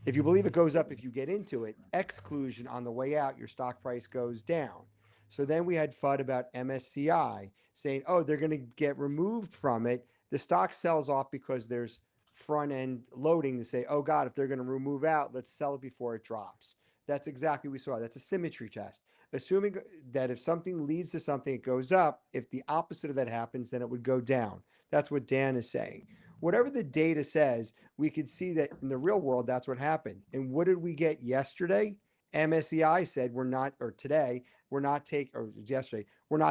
if you believe it goes up if you get into it, exclusion on the way out, your stock price goes down. So then we had FUD about MSCI saying, oh, they're going to get removed from it. The stock sells off because there's front end loading to say, oh God, if they're going to remove out, let's sell it before it drops. That's exactly what we saw. That's a symmetry test. Assuming that if something leads to something, it goes up. If the opposite of that happens, then it would go down. That's what Dan is saying. Whatever the data says, we could see that in the real world, that's what happened. And what did we get yesterday? MSCI said today, we're not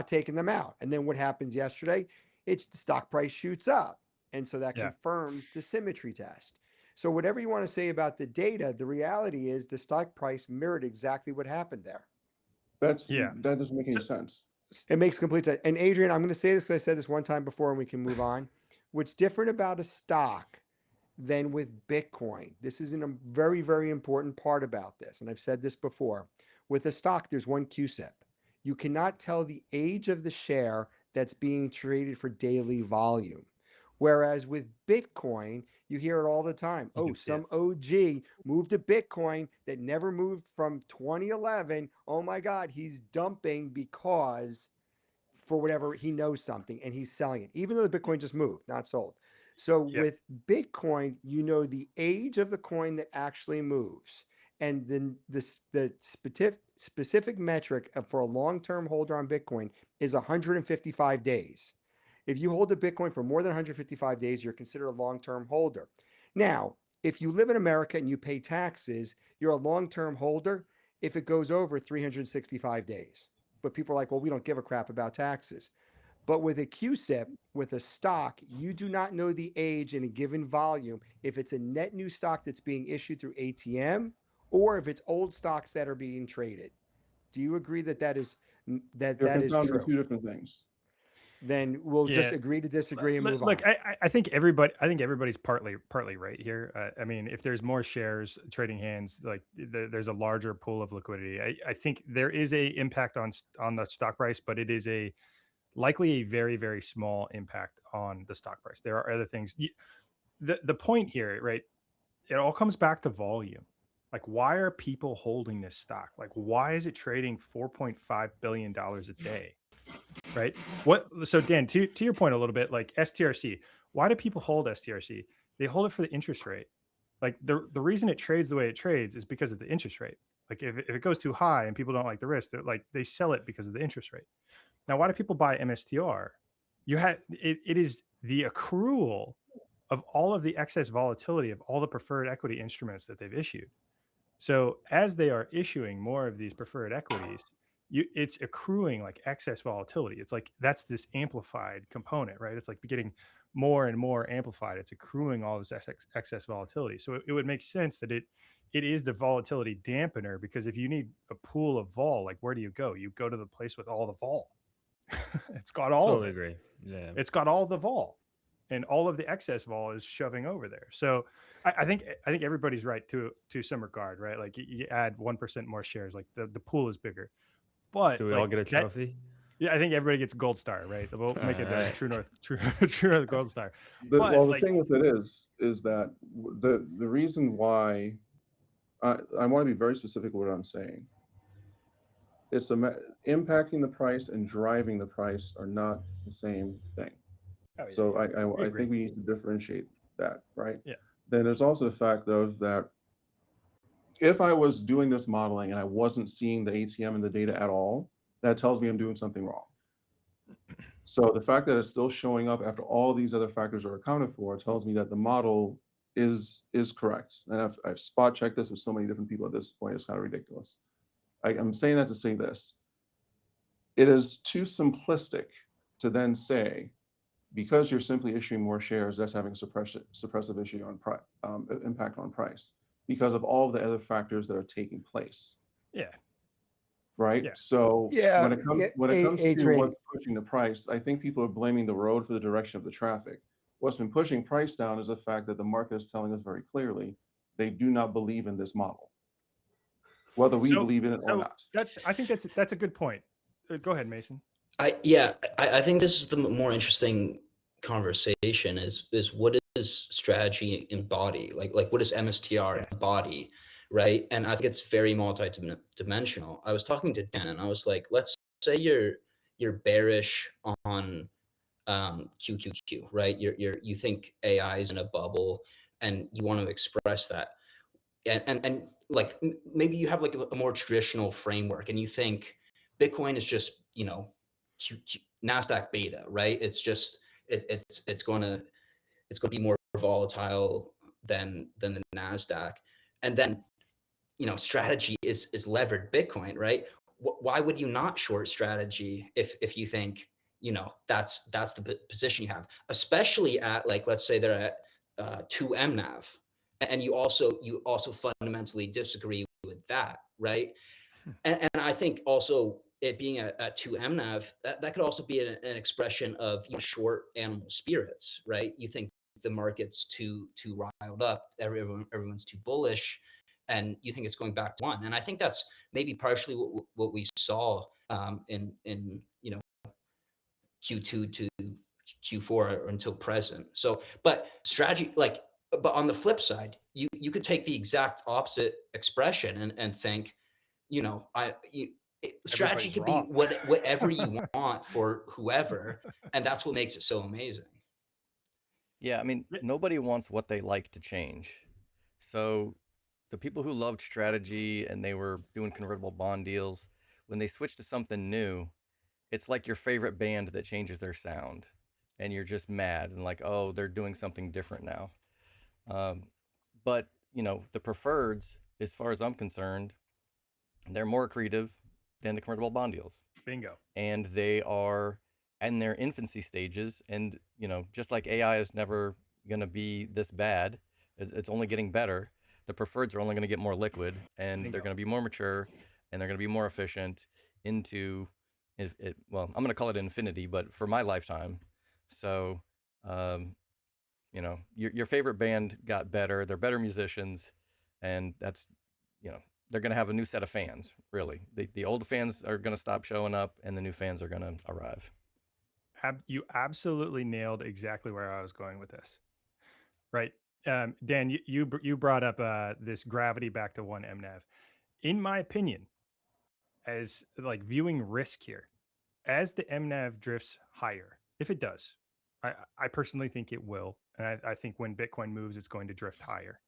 taking them out. And then what happens yesterday? It's the stock price shoots up. And so that confirms the symmetry test. So whatever you want to say about the data, the reality is the stock price mirrored exactly what happened there. That doesn't make any sense. It makes complete sense. And Adrian, I'm going to say this because I said this one time before and we can move on. What's different about a stock than with Bitcoin, this is a very, very important part about this. And I've said this before. With a stock, there's one QSIP. You cannot tell the age of the share that's being traded for daily volume. Whereas with Bitcoin, you hear it all the time. Oh, some OG moved to Bitcoin that never moved from 2011. Oh my God, he's dumping because for whatever he knows something and he's selling it, even though the Bitcoin just moved, not sold. So with Bitcoin, you know the age of the coin that actually moves. And then the specific metric for a long-term holder on Bitcoin is 155 days. If you hold a Bitcoin for more than 155 days, you're considered a long-term holder. Now, if you live in America and you pay taxes, you're a long-term holder if it goes over 365 days. But people are like, well, we don't give a crap about taxes. But with a QSIP, with a stock, you do not know the age in a given volume if it's a net new stock that's being issued through ATM or if it's old stocks that are being traded. Do you agree that that is You're true? two different things. Then we'll just agree to disagree and move on. Look, I think everybody's partly right here. I mean, if there's more shares trading hands, like there's a larger pool of liquidity. I think there is a impact on the stock price, but it is likely a very, very small impact on the stock price. There are other things. The point here, right? It all comes back to volume. Like, why are people holding this stock? Like, why is it trading $4.5 billion a day? Right. So Dan, to your point a little bit, like STRC, why do people hold STRC? They hold it for the interest rate. Like the reason it trades the way it trades is because of the interest rate. Like if it goes too high and people don't like the risk, they sell it because of the interest rate. Now, why do people buy MSTR? It is the accrual of all of the excess volatility of all the preferred equity instruments that they've issued. So as they are issuing more of these preferred equities, it's accruing like excess volatility. It's like that's this amplified component, right? It's like getting more and more amplified. It's accruing all this excess volatility. So it would make sense that it is the volatility dampener, because if you need a pool of vol, like where do you go? You go to the place with all the vol. It's got all Totally of it. agree. Yeah. It's got all the vol, and all of the excess vol is shoving over there. So I think everybody's right to some regard, right? Like you add 1% more shares, like the pool is bigger. But Do we all get a trophy? Yeah, I think everybody gets gold star, right? We'll make it a Alright. True North gold star. But Well, the like, thing with it is that the reason why I want to be very specific with what I'm saying. It's impacting the price and driving the price are not the same thing. oh yeah, So we I agree. think we need to differentiate that, right? Yeah. Then there's also the fact of that if I was doing this modeling and I wasn't seeing the ATM and the data at all, that tells me I'm doing something wrong. So the fact that it's still showing up after all these other factors are accounted for tells me that the model is correct. And I've spot checked this with so many different people at this point, it's kind of ridiculous. I'm saying that to say this. It is too simplistic to then say, because you're simply issuing more shares, that's having a suppressive issue on impact on price because of all the other factors that are taking place. Yeah. Right. Yeah. So Yeah, when it comes to Adrian. what's pushing the price, I think people are blaming the road for the direction of the traffic. What's been pushing price down is the fact that the market is telling us very clearly they do not believe in this model, whether we believe in it or not. I think that's a good point. Go ahead, Mason. I think this is the more interesting conversation is what does strategy embody? Like what does MSTR Yes. embody, right? And I think it's very multi-dimensional. I was talking to Dan and I was like, let's say you're bearish on QQQ, right? You think AI is in a bubble and you want to express that. And like maybe you have like a more traditional framework and you think Bitcoin is just, NASDAQ beta, right? It's just it's going to be more volatile than the NASDAQ. And then, strategy is levered Bitcoin, right? Why would you not short strategy if you think, that's the position you have, especially at like, let's say they're at 2 MNAV and you also fundamentally disagree with that, right? And I think also it being at 2 MNAV, that could also be an expression of short animal spirits, right? You think the market's too riled up, everyone's too bullish, and you think it's going back to 1. And I think that's maybe partially what we saw in Q2 to Q4 or until present. So, but strategy, but on the flip side, you could take the exact opposite expression and think, strategy could be whatever you want for whoever, and that's what makes it so amazing. Yeah, I mean, nobody wants what they like to change. So the people who loved strategy and they were doing convertible bond deals, when they switch to something new, it's like your favorite band that changes their sound and you're just mad and like, oh, they're doing something different now. But, the preferreds, as far as I'm concerned, they're more accretive than the convertible bond deals. Bingo. And they are in their infancy stages. And, just like AI is never going to be this bad, it's only getting better. The preferreds are only going to get more liquid and Bingo. they're going to be more mature and they're going to be more efficient into well, I'm going to call it infinity, but for my lifetime. So, your favorite band got better. They're better musicians. And that's, they're going to have a new set of fans, really. The old fans are going to stop showing up and the new fans are going to arrive. You absolutely nailed exactly where I was going with this. Right. Dan, you brought up this gravity back to 1 MNAV. In my opinion, as like viewing risk here, as the MNAV drifts higher, if it does, I personally think it will. And I think when Bitcoin moves, it's going to drift higher.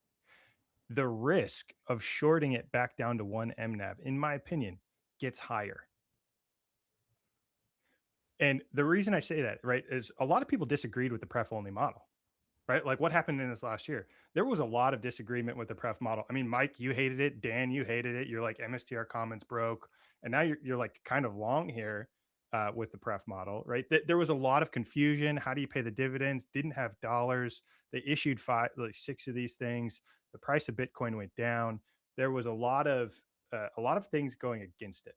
The risk of shorting it back down to 1 MNAV, in my opinion, gets higher. And the reason I say that, right, is a lot of people disagreed with the pref only model, right? Like what happened in this last year? There was a lot of disagreement with the pref model. I mean, Mike, you hated it. Dan, you hated it. You're like MSTR comments broke. And now you're like kind of long here with the pref model, right? There was a lot of confusion. How do you pay the dividends? Didn't have dollars. They issued 6 of these things. The price of Bitcoin went down. There was a lot of things going against it.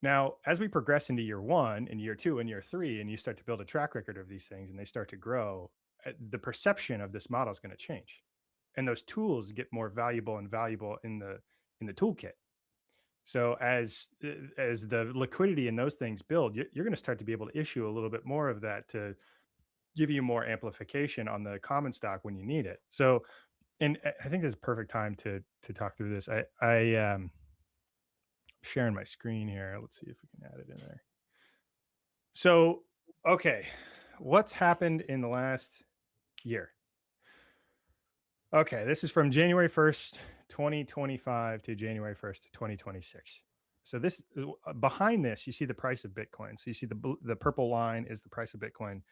Now, as we progress into year 1 and year 2 and year 3, and you start to build a track record of these things and they start to grow, the perception of this model is going to change. And those tools get more valuable and valuable in the toolkit. So as the liquidity in those things build, you're going to start to be able to issue a little bit more of that to give you more amplification on the common stock when you need it. So, and I think this is a perfect time to talk through this. I sharing my screen here. Let's see if we can add it in there. So, okay, what's happened in the last year? Okay, this is from January 1st, 2025 to January 1st, 2026. So this behind this, you see the price of Bitcoin. So you see the purple line is the price of Bitcoin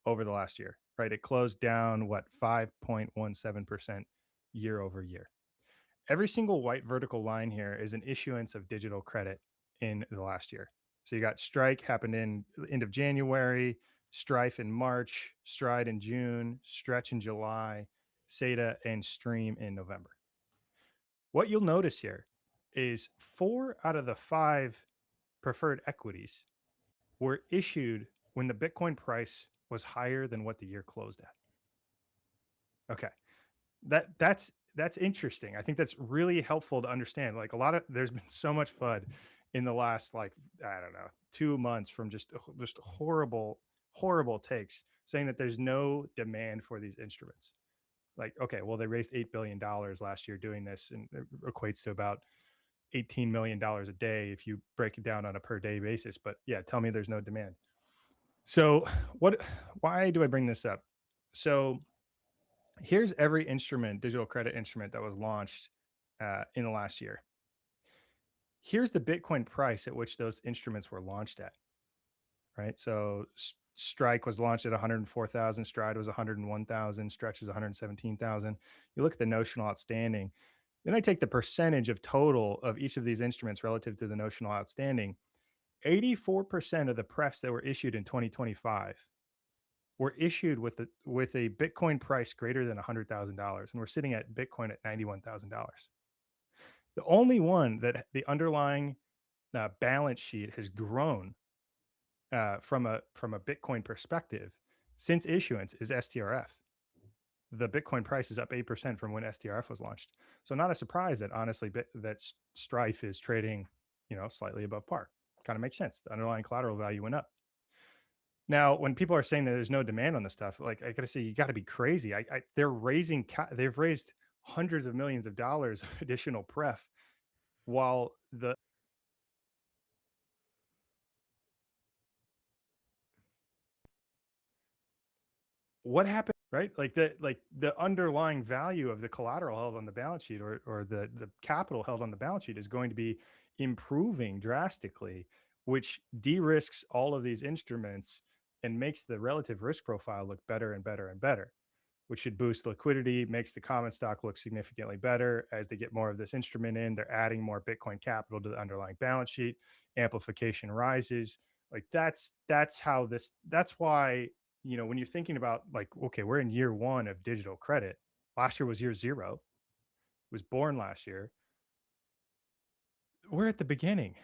over the last year, right? It closed down 5.17% year over year. Every single white vertical line here is an issuance of digital credit in the last year. So you got Strike happened in end of January, Strife in March, Stride in June, Stretch in July, SATA and Stream in November. What you'll notice here is 4 out of the 5 preferred equities were issued when the Bitcoin price was higher than what the year closed at. Okay. That's interesting. I think that's really helpful to understand. Like there's been so much FUD in the last, I don't know, 2 months from just horrible takes saying that there's no demand for these instruments. Like, okay, well, they raised $8 billion last year doing this, and it equates to about $18 million a day if you break it down on a per day basis. But yeah, tell me there's no demand. So why do I bring this up? So here's every digital credit instrument that was launched in the last year. Here's the Bitcoin price at which those instruments were launched at, right? So Strike was launched at 104,000, Stride was 101,000, Stretch was 117,000. You look at the notional outstanding. Then I take the percentage of total of each of these instruments relative to the notional outstanding. 84% of the prefs that were issued in 2025 were issued with a Bitcoin price greater than $100,000, and we're sitting at Bitcoin at $91,000. The only one that the underlying balance sheet has grown from a Bitcoin perspective since issuance is STRF. The Bitcoin price is up 8% from when STRF was launched. So not a surprise that honestly that Strife is trading, slightly above par. Kind of makes sense. The underlying collateral value went up. Now, when people are saying that there's no demand on this stuff, I gotta say, you got to be crazy. They've raised hundreds of millions of dollars of additional pref, while what happened, right? The underlying value of the collateral held on the balance sheet or the capital held on the balance sheet is going to be improving drastically, which de-risks all of these instruments and makes the relative risk profile look better and better and better, which should boost liquidity, makes the common stock look significantly better. As they get more of this instrument in, they're adding more Bitcoin capital to the underlying balance sheet, amplification rises. That's why, when you're thinking about okay, we're in year 1 of digital credit. Last year was year 0. It was born last year. We're at the beginning.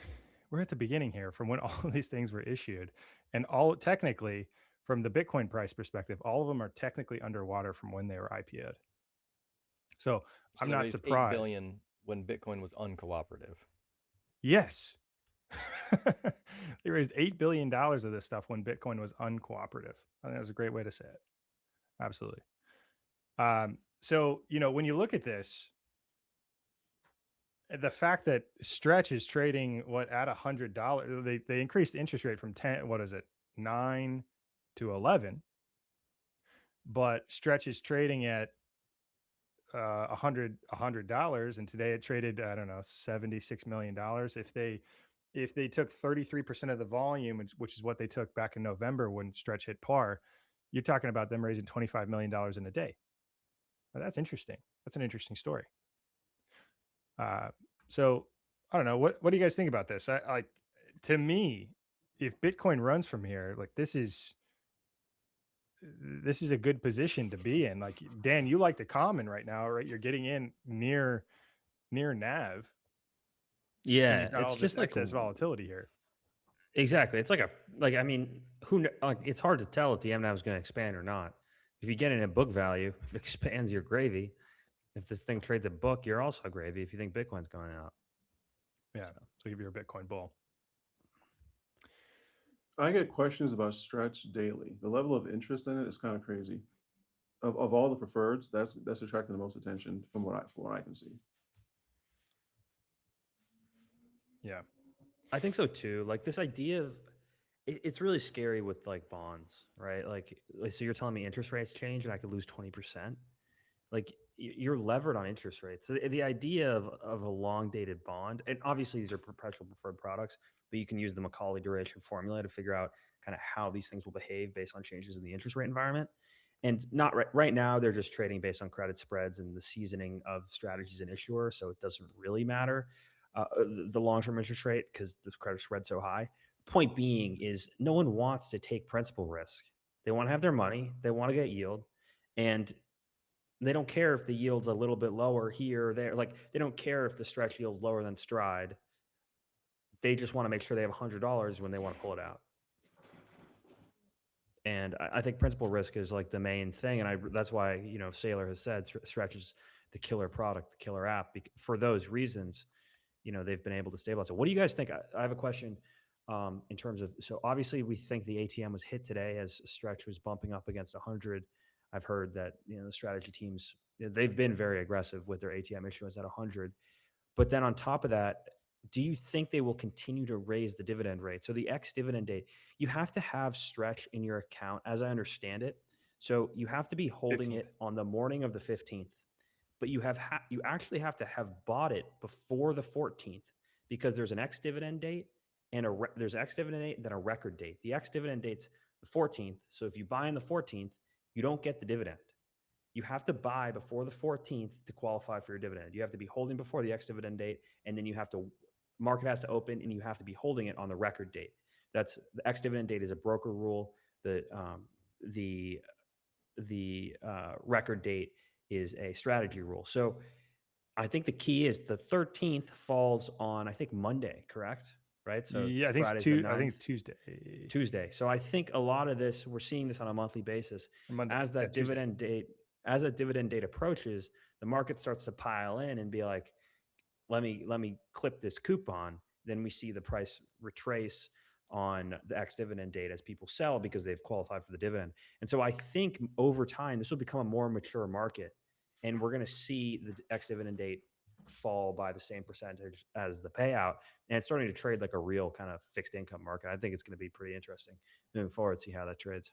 We're at the beginning here from when all of these things were issued, and all technically from the Bitcoin price perspective, all of them are technically underwater from when they were IPO'd. So I'm not surprised. $8 billion when Bitcoin was uncooperative. Yes. They raised $8 billion of this stuff when Bitcoin was uncooperative. I think that was a great way to say it. Absolutely. So, when you look at this, the fact that Stretch is trading at $100, they increased the interest rate from 9 to 11, but Stretch is trading at $100, and today it traded, I don't know, $76 million. If they took 33% of the volume, which is what they took back in November when Stretch hit par, you're talking about them raising $25 million in a day. Now, that's interesting. That's an interesting story. So I don't know. What do you guys think about this? To me, if Bitcoin runs from here, this is a good position to be in. Dan, you like the common right now, right? You're getting in near NAV. Yeah, got all this excess volatility here. Exactly. It's it's hard to tell if the MNAV is going to expand or not. If you get in at book value, if it expands, you're gravy. If this thing trades at book, you're also gravy if you think Bitcoin's going out. Yeah. So if you're a Bitcoin bull. I get questions about Stretch daily. The level of interest in it is kind of crazy. Of all the preferreds, that's attracting the most attention from what I can see. Yeah. I think so too. Like this idea of it's really scary with like bonds, right? Like so you're telling me interest rates change and I could lose 20%. Like you're levered on interest rates. So the idea of a long dated bond, and obviously these are perpetual preferred products, but you can use the Macaulay duration formula to figure out kind of how these things will behave based on changes in the interest rate environment. And not right now, they're just trading based on credit spreads and the seasoning of strategies and issuer. So it doesn't really matter the long term interest rate because the credit spread's so high. Point being is no one wants to take principal risk. They want to have their money, they want to get yield. And they don't care if the yield's a little bit lower here or there. Like they don't care if the stretch yield's lower than stride. They just want to make sure they have $100 when they want to pull it out. And I think principal risk is like the main thing. And that's why, Saylor has said Stretch is the killer product, the killer app. For those reasons, they've been able to stabilize. So what do you guys think? I have a question in terms of, so obviously we think the ATM was hit today as Stretch was bumping up against 100. I've heard that, the strategy teams, they've been very aggressive with their ATM issuance at 100. But then on top of that, do you think they will continue to raise the dividend rate? So the ex-dividend date, you have to have Stretch in your account, as I understand it. So you have to be holding 15th. it on the morning of the 15th, but you actually have to have bought it before the 14th because there's an ex-dividend date and there's ex-dividend date, then a record date. The ex-dividend date's the 14th. So if you buy on the 14th, you don't get the dividend. You have to buy before the 14th to qualify for your dividend. You have to be holding before the ex-dividend date, and then market has to open, and you have to be holding it on the record date. That's the ex-dividend date is a broker rule. The record date is a strategy rule. So I think the key is the 13th falls on, I think, Monday, correct? Right? So yeah, I think Friday's it's the I think 9th. Tuesday. Tuesday. So I think a lot of this, we're seeing this on a monthly basis. Monday. As that Tuesday. dividend date approaches, the market starts to pile in and be like, let me clip this coupon. Then we see the price retrace on the ex-dividend date as people sell because they've qualified for the dividend. And so I think over time, this will become a more mature market, and we're going to see the ex-dividend date fall by the same percentage as the payout. And it's starting to trade like a real kind of fixed income market. I think it's going to be pretty interesting moving forward, see how that trades.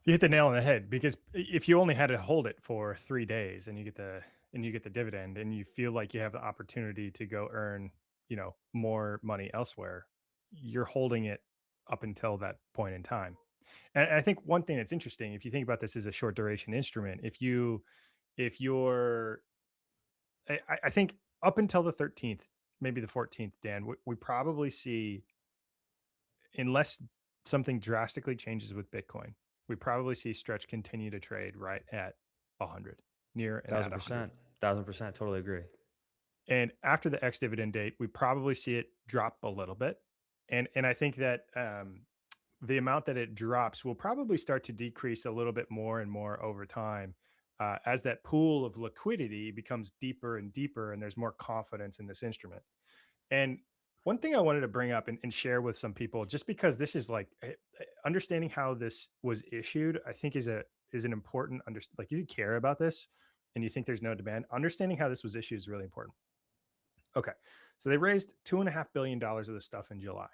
You hit the nail on the head, because if you only had to hold it for 3 days and you get the dividend and you feel like you have the opportunity to go earn, more money elsewhere, you're holding it up until that point in time. And I think one thing that's interesting, if you think about this as a short duration instrument, if you're, I think up until the 13th, maybe the 14th, Dan, we probably see, unless something drastically changes with Bitcoin, we probably see Stretch continue to trade right at 100, near and at 100. 1,000%. Totally agree. And after the ex-dividend date, we probably see it drop a little bit. And I think that the amount that it drops will probably start to decrease a little bit more and more over time as that pool of liquidity becomes deeper and deeper, and there's more confidence in this instrument. And one thing I wanted to bring up and share with some people, just because this is like understanding how this was issued, I think is an important like if you care about this and you think there's no demand, understanding how this was issued is really important. Okay, so they raised $2.5 billion of this stuff in July.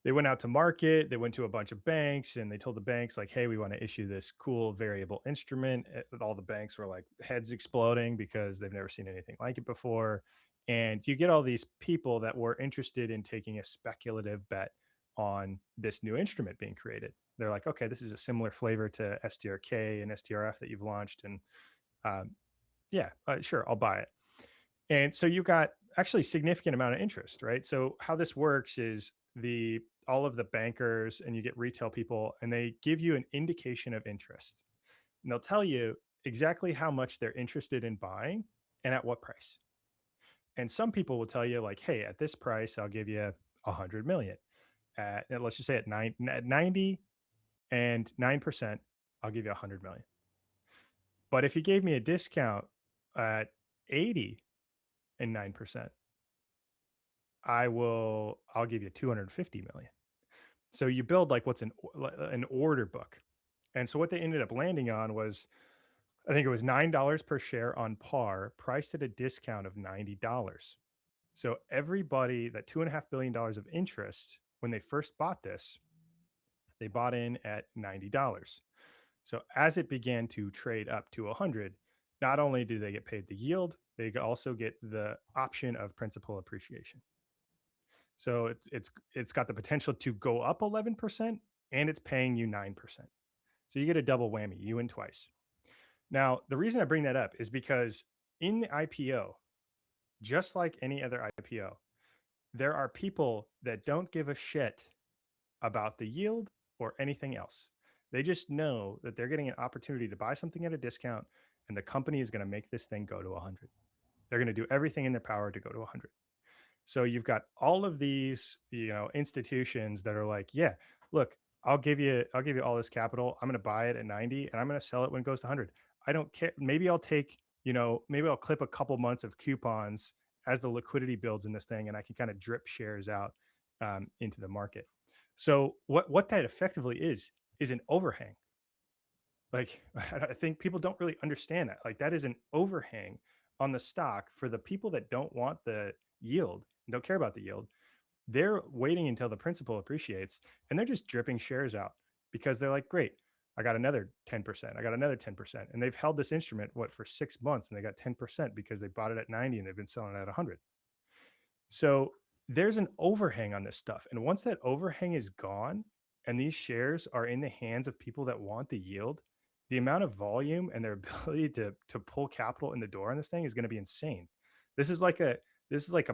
They went out to market, they went to a bunch of banks, and they told the banks like, hey, we want to issue this cool variable instrument. All the banks were like heads exploding because they've never seen anything like it before. And you get all these people that were interested in taking a speculative bet on this new instrument being created. They're like, okay, this is a similar flavor to STRK and STRF that you've launched. And sure, I'll buy it. And so you got actually significant amount of interest, right? So how this works is all of the bankers, and you get retail people, and they give you an indication of interest. And they'll tell you exactly how much they're interested in buying and at what price. And some people will tell you like, hey, at this price, I'll give you 100 million. Let's just say at 90 and 9%, I'll give you 100 million. But if you gave me a discount at 80, and 9%. I'll give you 250 million. So you build like what's an order book. And so what they ended up landing on was, I think it was $9 per share on par, priced at a discount of $90. So everybody, that $2.5 billion of interest, when they first bought this, they bought in at $90. So as it began to trade up to 100, not only do they get paid the yield, they also get the option of principal appreciation. So it's got the potential to go up 11%, and it's paying you 9%. So you get a double whammy, you win twice. Now, the reason I bring that up is because in the IPO, just like any other IPO, there are people that don't give a shit about the yield or anything else. They just know that they're getting an opportunity to buy something at a discount, and the company is going to make this thing go to 100. They're going to do everything in their power to go to 100. So you've got all of these, institutions that are like, yeah, look, I'll give you all this capital. I'm going to buy it at 90 and I'm going to sell it when it goes to 100. I don't care. Maybe I'll take, maybe I'll clip a couple months of coupons as the liquidity builds in this thing, and I can kind of drip shares out into the market. So what that effectively is an overhang. Like, I think people don't really understand that. Like, that is an overhang on the stock for the people that don't want the yield and don't care about the yield. They're waiting until the principal appreciates, and they're just dripping shares out because they're like, great, I got another 10%. I got another 10%. And they've held this instrument, for 6 months, and they got 10% because they bought it at 90 and they've been selling it at 100. So there's an overhang on this stuff. And once that overhang is gone and these shares are in the hands of people that want the yield, the amount of volume and their ability to pull capital in the door on this thing is going to be insane. This is like a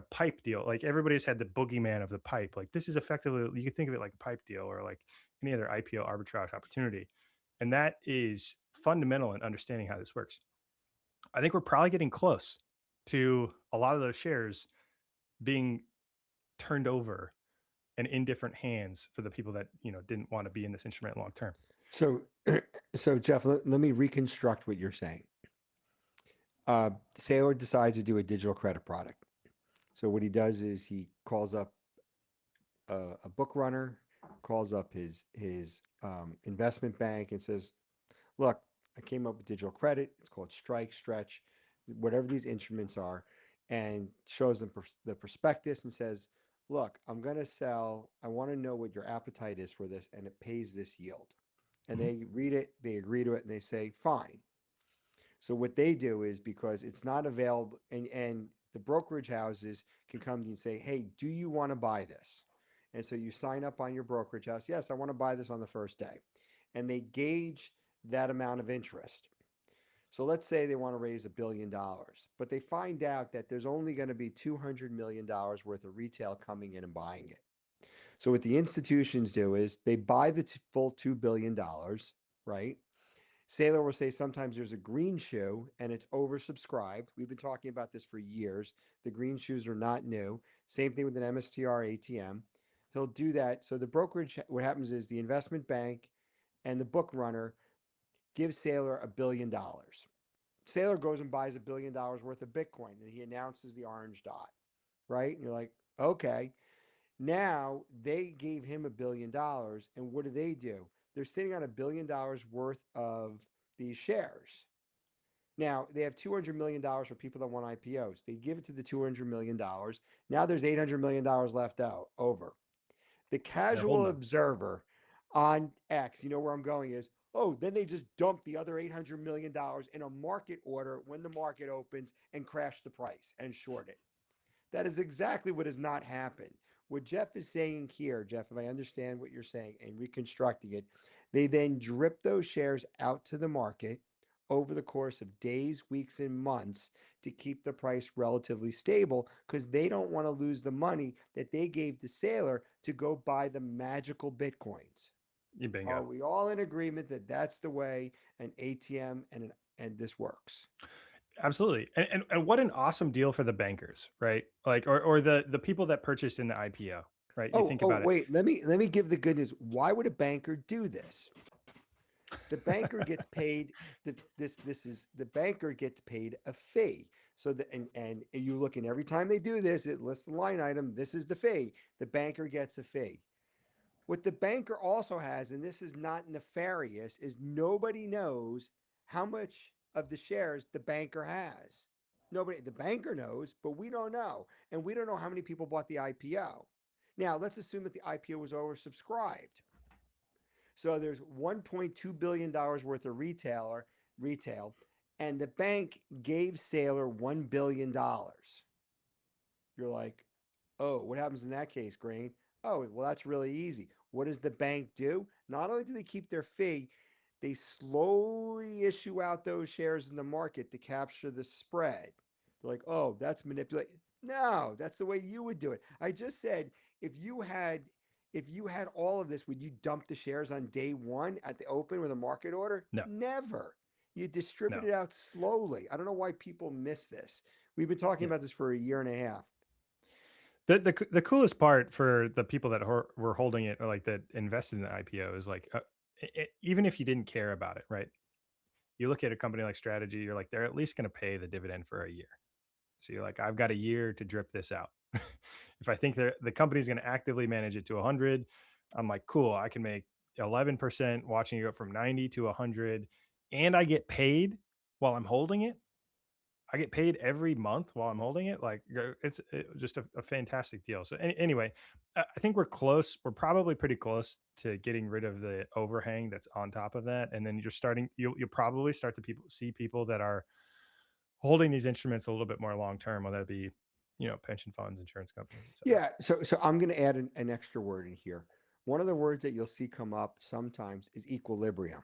pipe deal. Like, everybody's had the boogeyman of the pipe. Like, this is effectively, you can think of it like a pipe deal or like any other IPO arbitrage opportunity. And that is fundamental in understanding how this works. I think we're probably getting close to a lot of those shares being turned over and in different hands for the people that, didn't want to be in this instrument long term. So, Jeff, let me reconstruct what you're saying. Saylor decides to do a digital credit product. So what he does is he calls up a book runner, calls up his investment bank, and says, "Look, I came up with digital credit. It's called Strike, Stretch, whatever these instruments are," and shows them the prospectus and says, "Look, I'm going to sell. I want to know what your appetite is for this, and it pays this yield." And they read it, they agree to it, and they say, "Fine." So what they do is, because it's not available, and the brokerage houses can come to you and say, "Hey, do you want to buy this?" And so you sign up on your brokerage house. "Yes, I want to buy this on the first day." And they gauge that amount of interest. So let's say they want to raise $1 billion, but they find out that there's only going to be $200 million worth of retail coming in and buying it. So what the institutions do is they buy the full $2 billion, right? Saylor will say sometimes there's a green shoe and it's oversubscribed. We've been talking about this for years. The green shoes are not new. Same thing with an MSTR ATM. He'll do that. So the brokerage, what happens is the investment bank and the book runner gives Saylor $1 billion. Saylor goes and buys $1 billion worth of Bitcoin, and he announces the orange dot, right? And you're like, okay. Now they gave him $1 billion, and what do? They're sitting on $1 billion worth of these shares. Now they have $200 million for people that want IPOs. They give it to the $200 million. Now there's $800 million left over. The casual observer on X, you know where I'm going is, oh, then they just dump the other $800 million in a market order when the market opens and crash the price and short it. That is exactly what has not happened. What Jeff is saying here, Jeff, if I understand what you're saying and reconstructing it, they then drip those shares out to the market over the course of days, weeks, and months to keep the price relatively stable, because they don't want to lose the money that they gave to Saylor to go buy the magical Bitcoins. Bingo. Are we all in agreement that that's the way an ATM and this works? Absolutely. And what an awesome deal for the bankers, right? Like, or the people that purchased in the IPO, right? You think about it. Let me give the good news. Why would a banker do this? The banker gets paid. The banker gets paid a fee. So and you look, and every time they do this, it lists the line item. This is the fee. The banker gets a fee. What the banker also has, and this is not nefarious, is nobody knows how much of the shares the banker has. Nobody, the banker knows, but we don't know. And we don't know how many people bought the IPO. Now, let's assume that the IPO was oversubscribed. So there's $1.2 billion worth of retail, and the bank gave Saylor $1 billion. You're like, oh, what happens in that case, Grain? Oh, well, that's really easy. What does the bank do? Not only do they keep their fee, they slowly issue out those shares in the market to capture the spread. They're like, oh, that's manipulated. No, that's the way you would do it. I just said if you had all of this, would you dump the shares on day one at the open with a market order? No. Never. You distribute No. it out slowly. I don't know why people miss this. We've been talking about this for a year and a half. The coolest part for the people that were holding it, or like that invested in the IPO, is like even if you didn't care about it, right? You look at a company like Strategy, you're like, they're at least going to pay the dividend for a year. So you're like, I've got a year to drip this out. If I think the company's going to actively manage it to 100, I'm like, cool, I can make 11% watching it go from 90 to 100, and I get paid while I'm holding it. I get paid every month while I'm holding it. Like it's just a fantastic deal. So anyway, I think we're close. We're probably pretty close to getting rid of the overhang that's on top of that. And then you'll probably start to see people that are holding these instruments a little bit more long term, whether that be, pension funds, insurance companies, etc. Yeah. So I'm going to add an extra word in here. One of the words that you'll see come up sometimes is equilibrium.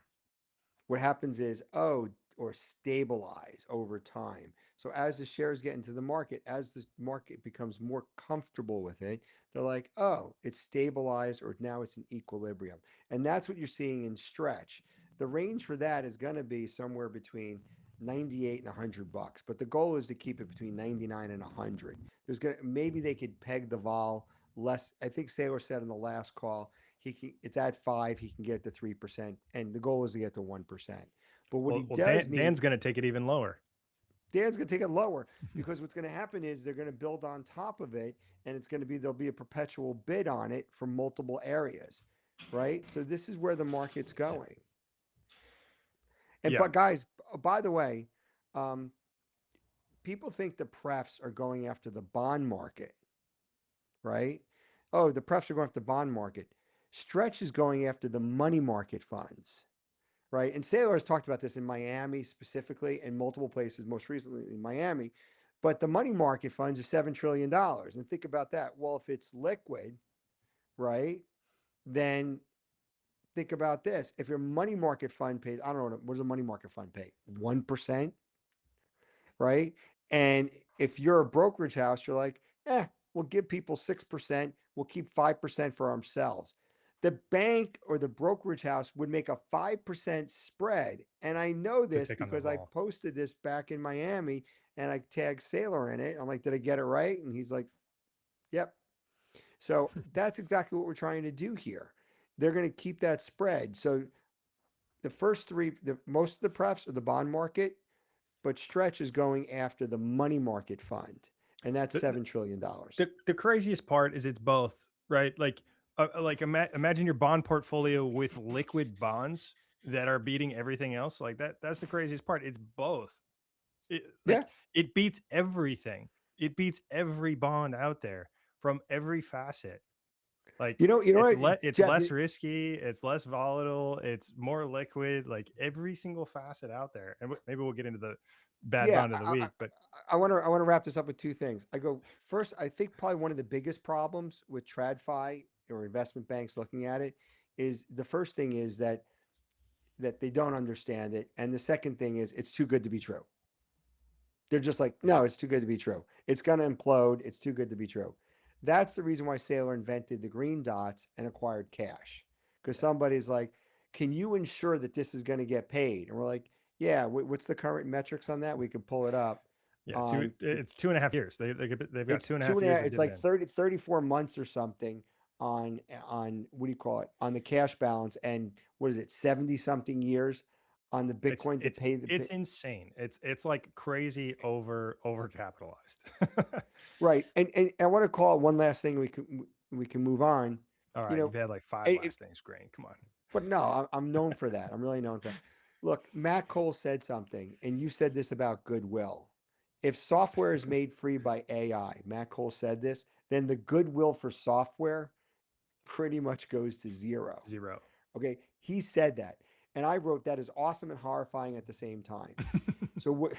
What happens is, or stabilize over time. So as the shares get into the market, as the market becomes more comfortable with it, they're like, oh, it's stabilized, or now it's in equilibrium. And that's what you're seeing in Stretch. The range for that is going to be somewhere between 98 and $100, but the goal is to keep it between 99 and 100. Maybe they could peg the vol less. I think Saylor said in the last call, it's at 5, he can get it to 3%, and the goal is to get to 1%. But what Dan's going to take it even lower. Dan's going to take it lower, because what's going to happen is they're going to build on top of it, and there'll be a perpetual bid on it from multiple areas, right? So this is where the market's going. And But guys, by the way, people think the prefs are going after the bond market, right? Oh, the prefs are going after the bond market. Stretch is going after the money market funds, right? And Saylor has talked about this in Miami specifically, and multiple places, most recently in Miami. But the money market funds is $7 trillion. And think about that. Well, if it's liquid, right, then think about this. If your money market fund pays, I don't know, what does a money market fund pay? 1%, right? And if you're a brokerage house, you're like, we'll give people 6%. We'll keep 5% for ourselves. The bank or the brokerage house would make a 5% spread. And I know this because I posted this back in Miami, and I tagged Saylor in it. I'm like, did I get it right? And he's like, yep. So that's exactly what we're trying to do here. They're going to keep that spread. So the first three, most of the prefs are the bond market, but Stretch is going after the money market fund, and that's $7 trillion. The craziest part is it's both, right? Like imagine your bond portfolio with liquid bonds that are beating everything else. Like that's the craziest part. It's both. It beats everything. It beats every bond out there from every facet. Like, it's less risky, it's less volatile, it's more liquid, like every single facet out there. And maybe we'll get into the bad bond of the week, but I want to wrap this up with two things. First, I think probably one of the biggest problems with TradFi or investment banks looking at it is, the first thing is that they don't understand it. And the second thing is, it's too good to be true. They're just like, no, it's too good to be true. It's going to implode. It's too good to be true. That's the reason why Saylor invented the green dots and acquired cash. Because somebody's like, can you ensure that this is going to get paid? And we're like, yeah, what's the current metrics on that? We can pull it up. Yeah, it's 2.5 years. They've got 2.5 years. It's like 34 months or something on what do you call it? On the cash balance. And what is it? 70 something years on the Bitcoin to pay the it's insane. It's like crazy overcapitalized. right. And I want to call one last thing we can move on. All right, You know, you've had like 5 it- last things, Green. Come on. but no, I'm known for that. I'm really known for that. Look, Matt Cole said something, and you said this about goodwill. If software is made free by AI, Matt Cole said this, then the goodwill for software pretty much goes to zero. Zero. Okay. He said that. And I wrote that is awesome and horrifying at the same time. So what,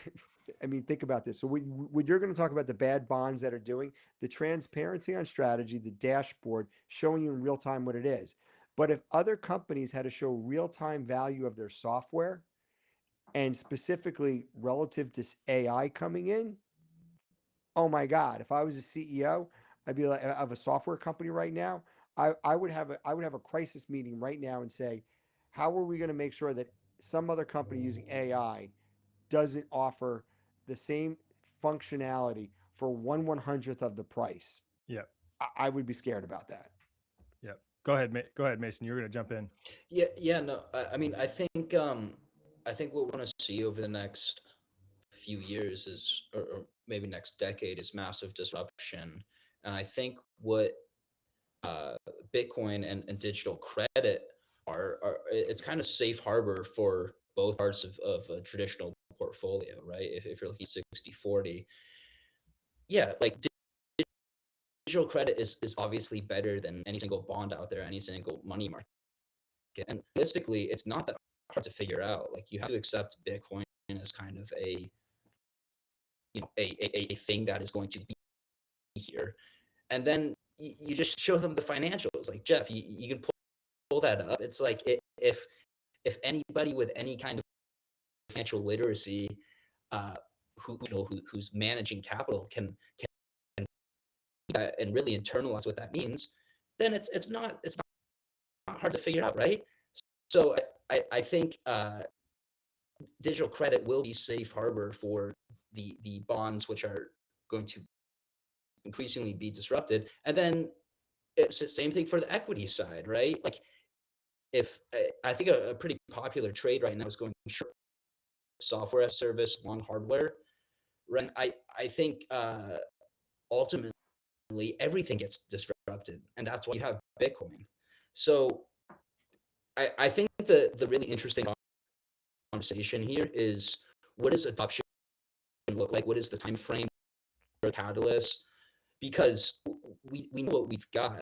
I mean, think about this. So what you're going to talk about the bad bonds that are doing, the transparency on strategy, the dashboard showing you in real time what it is. But if other companies had to show real time value of their software and specifically relative to AI coming in, oh my God, if I was a CEO, I'd be like of a software company right now, I would have a crisis meeting right now and say, how are we going to make sure that some other company using AI doesn't offer the same functionality for 1/100th of the price? Yeah. I would be scared about that. Yeah. Go ahead, Mason. You were going to jump in. Yeah, no. I mean, I think what we're going to see over the next few years is, or maybe next decade, is massive disruption. And I think what Bitcoin and digital credit are it's kind of safe harbor for both parts of a traditional portfolio, right? If you're looking 60/40, yeah, like digital credit is obviously better than any single bond out there, any single money market. And realistically, it's not that hard to figure out. Like, you have to accept Bitcoin as kind of a, you know, a thing that is going to be here, and then you just show them the financials. Like, Jeff, you can pull that up. It's like, if anybody with any kind of financial literacy, who's managing capital can and really internalize what that means, then it's not hard to figure out, right? So I think digital credit will be safe harbor for the bonds which are going to increasingly be disrupted. And then it's the same thing for the equity side, right? Like, if I think a pretty popular trade right now is going short software as a service, long hardware, right? I think ultimately everything gets disrupted, and that's why you have Bitcoin. So I think the really interesting conversation here is, what does adoption look like? What is the time frame for catalyst? Because we know what we've got,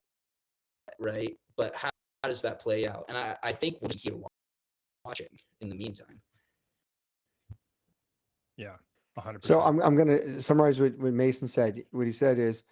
right? But how does that play out? And I think we'll be here watching in the meantime. Yeah, 100%. So I'm going to summarize what Mason said. What he said is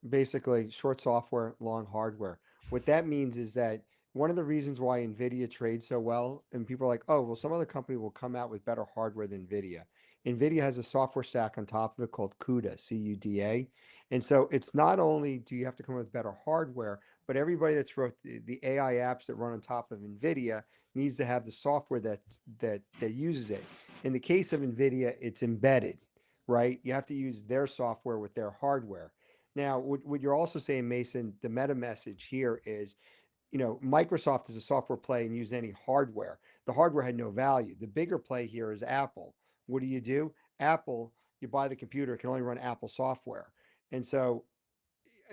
basically short software, long hardware. What that means is that one of the reasons why NVIDIA trades so well, and people are like, oh, well, some other company will come out with better hardware than NVIDIA. NVIDIA has a software stack on top of it called CUDA, CUDA. And so it's not only do you have to come up with better hardware, but everybody that's wrote the AI apps that run on top of NVIDIA needs to have the software that uses it. In the case of NVIDIA, it's embedded, right? You have to use their software with their hardware. Now, what you're also saying, Mason, the meta message here is, Microsoft is a software play and use any hardware. The hardware had no value. The bigger play here is Apple. What do? Apple, you buy the computer, it can only run Apple software. And so,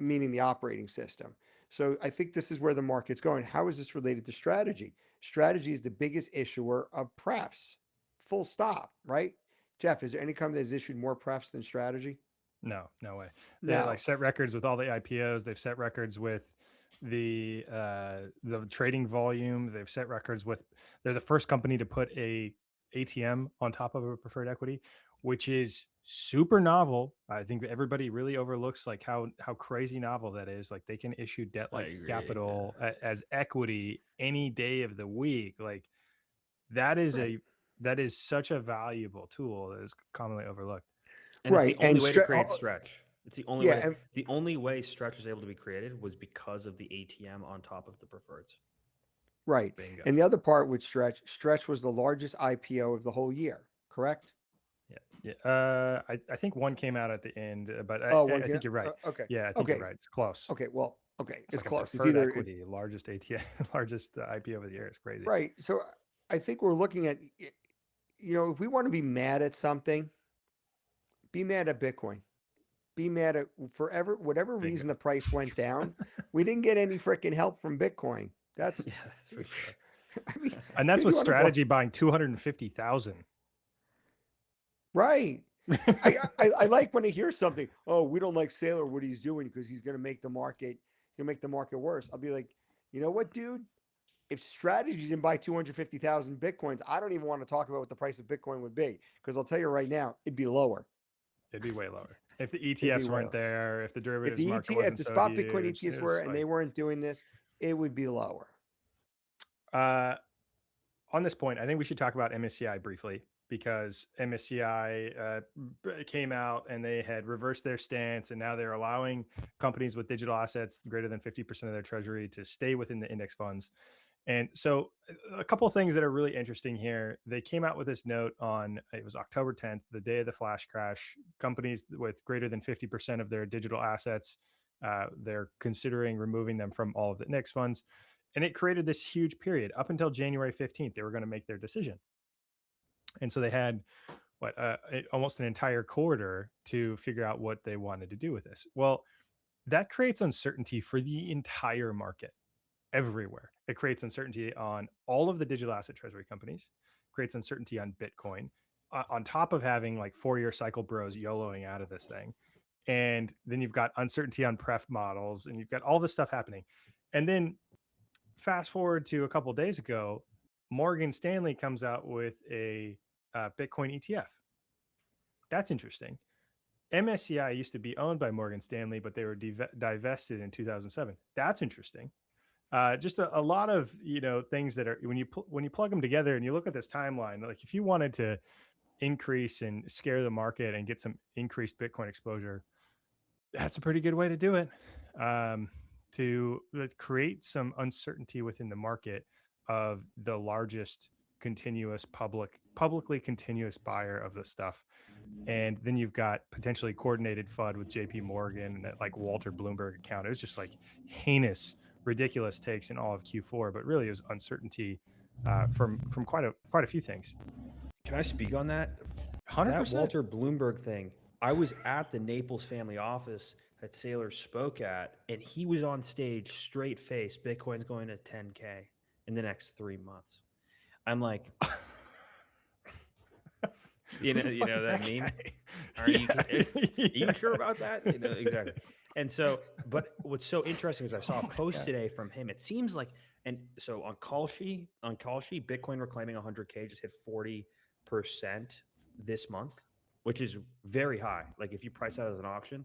meaning the operating system. So I think this is where the market's going. How is this related to strategy? Strategy is the biggest issuer of prefs. Full stop, right? Jeff, is there any company that's issued more prefs than strategy? No way. They No. like set records with all the IPOs. They've set records with the trading volume. They've set records with. They're the first company to put a ATM on top of a preferred equity, which is super novel. I think everybody really overlooks like how crazy novel that is. Like, they can issue debt like capital as equity any day of the week. Like, that is that is such a valuable tool that is commonly overlooked. And right. it's the only And way to create stretch. It's the only way. and The only way stretch was able to be created was because of the ATM on top of the preferreds. right. Bingo. And the other part with Stretch was the largest IPO of the whole year, correct? Yeah. I think one came out at the end, but One I think you're right. okay. Yeah, I think you're right. It's close. Okay. Well, okay. It's like close. It's preferred either equity, largest ATM, largest IPO of the year. It's crazy. right. So I think we're looking at, if we want to be mad at something, be mad at Bitcoin. Be mad at whatever Bingo. reason the price went down. We didn't get any freaking help from Bitcoin. That's Yeah, that's for sure. I mean, And that's dude, with you wanna go- strategy buying 250,000. right. I like when I hear something. Oh, we don't like Saylor what he's doing because he's going to make the market. He'll make the market worse. I'll be like, you know what, dude? If strategy didn't buy 250,000 Bitcoins, I don't even want to talk about what the price of Bitcoin would be because I'll tell you right now, it'd be lower. It'd be way lower. If the be ETFs way weren't lower. there, if the If derivatives the market ETF, wasn't if the so spot Bitcoin huge, ETFs it were was and they weren't doing this, it would be lower. On this point, I think we should talk about MSCI briefly because MSCI came out and they had reversed their stance, and now they're allowing companies with digital assets greater than 50% of their treasury to stay within the index funds. And so a couple of things that are really interesting here. They came out with this note on, it was October 10th, the day of the flash crash. Companies with greater than 50% of their digital assets, they're considering removing them from all of the index funds. And it created this huge period up until January 15th. They were going to make their decision. And so they had almost an entire quarter to figure out what they wanted to do with this. Well, that creates uncertainty for the entire market everywhere. It creates uncertainty on all of the digital asset treasury companies, creates uncertainty on Bitcoin, on top of having like 4-year cycle bros YOLOing out of this thing. And then you've got uncertainty on pref models, and you've got all this stuff happening. And then fast forward to a couple of days ago, Morgan Stanley comes out with a Bitcoin ETF. That's interesting. MSCI used to be owned by Morgan Stanley, but they were divested in 2007. That's interesting. Just a lot of things that are when you plug them together and you look at this timeline. Like if you wanted to increase and scare the market and get some increased Bitcoin exposure, that's a pretty good way to do it. To create some uncertainty within the market of the largest publicly continuous buyer of the stuff. And then you've got potentially coordinated FUD with JP Morgan and that like Walter Bloomberg account. It was just like heinous, ridiculous takes in all of Q4, but really it was uncertainty from quite a few things. Can I speak on that? 100%. That Walter Bloomberg thing. I was at the Naples family office that Saylor spoke at, and he was on stage, straight face. Bitcoin's going to 10K in the next 3 months. I'm like, you know that meme. Are you sure about that? Exactly. And so, but what's so interesting is I saw a post today from him. It seems like, and so on Kalshi, Bitcoin reclaiming 100K just hit 40% this month, which is very high. Like if you price that as an option,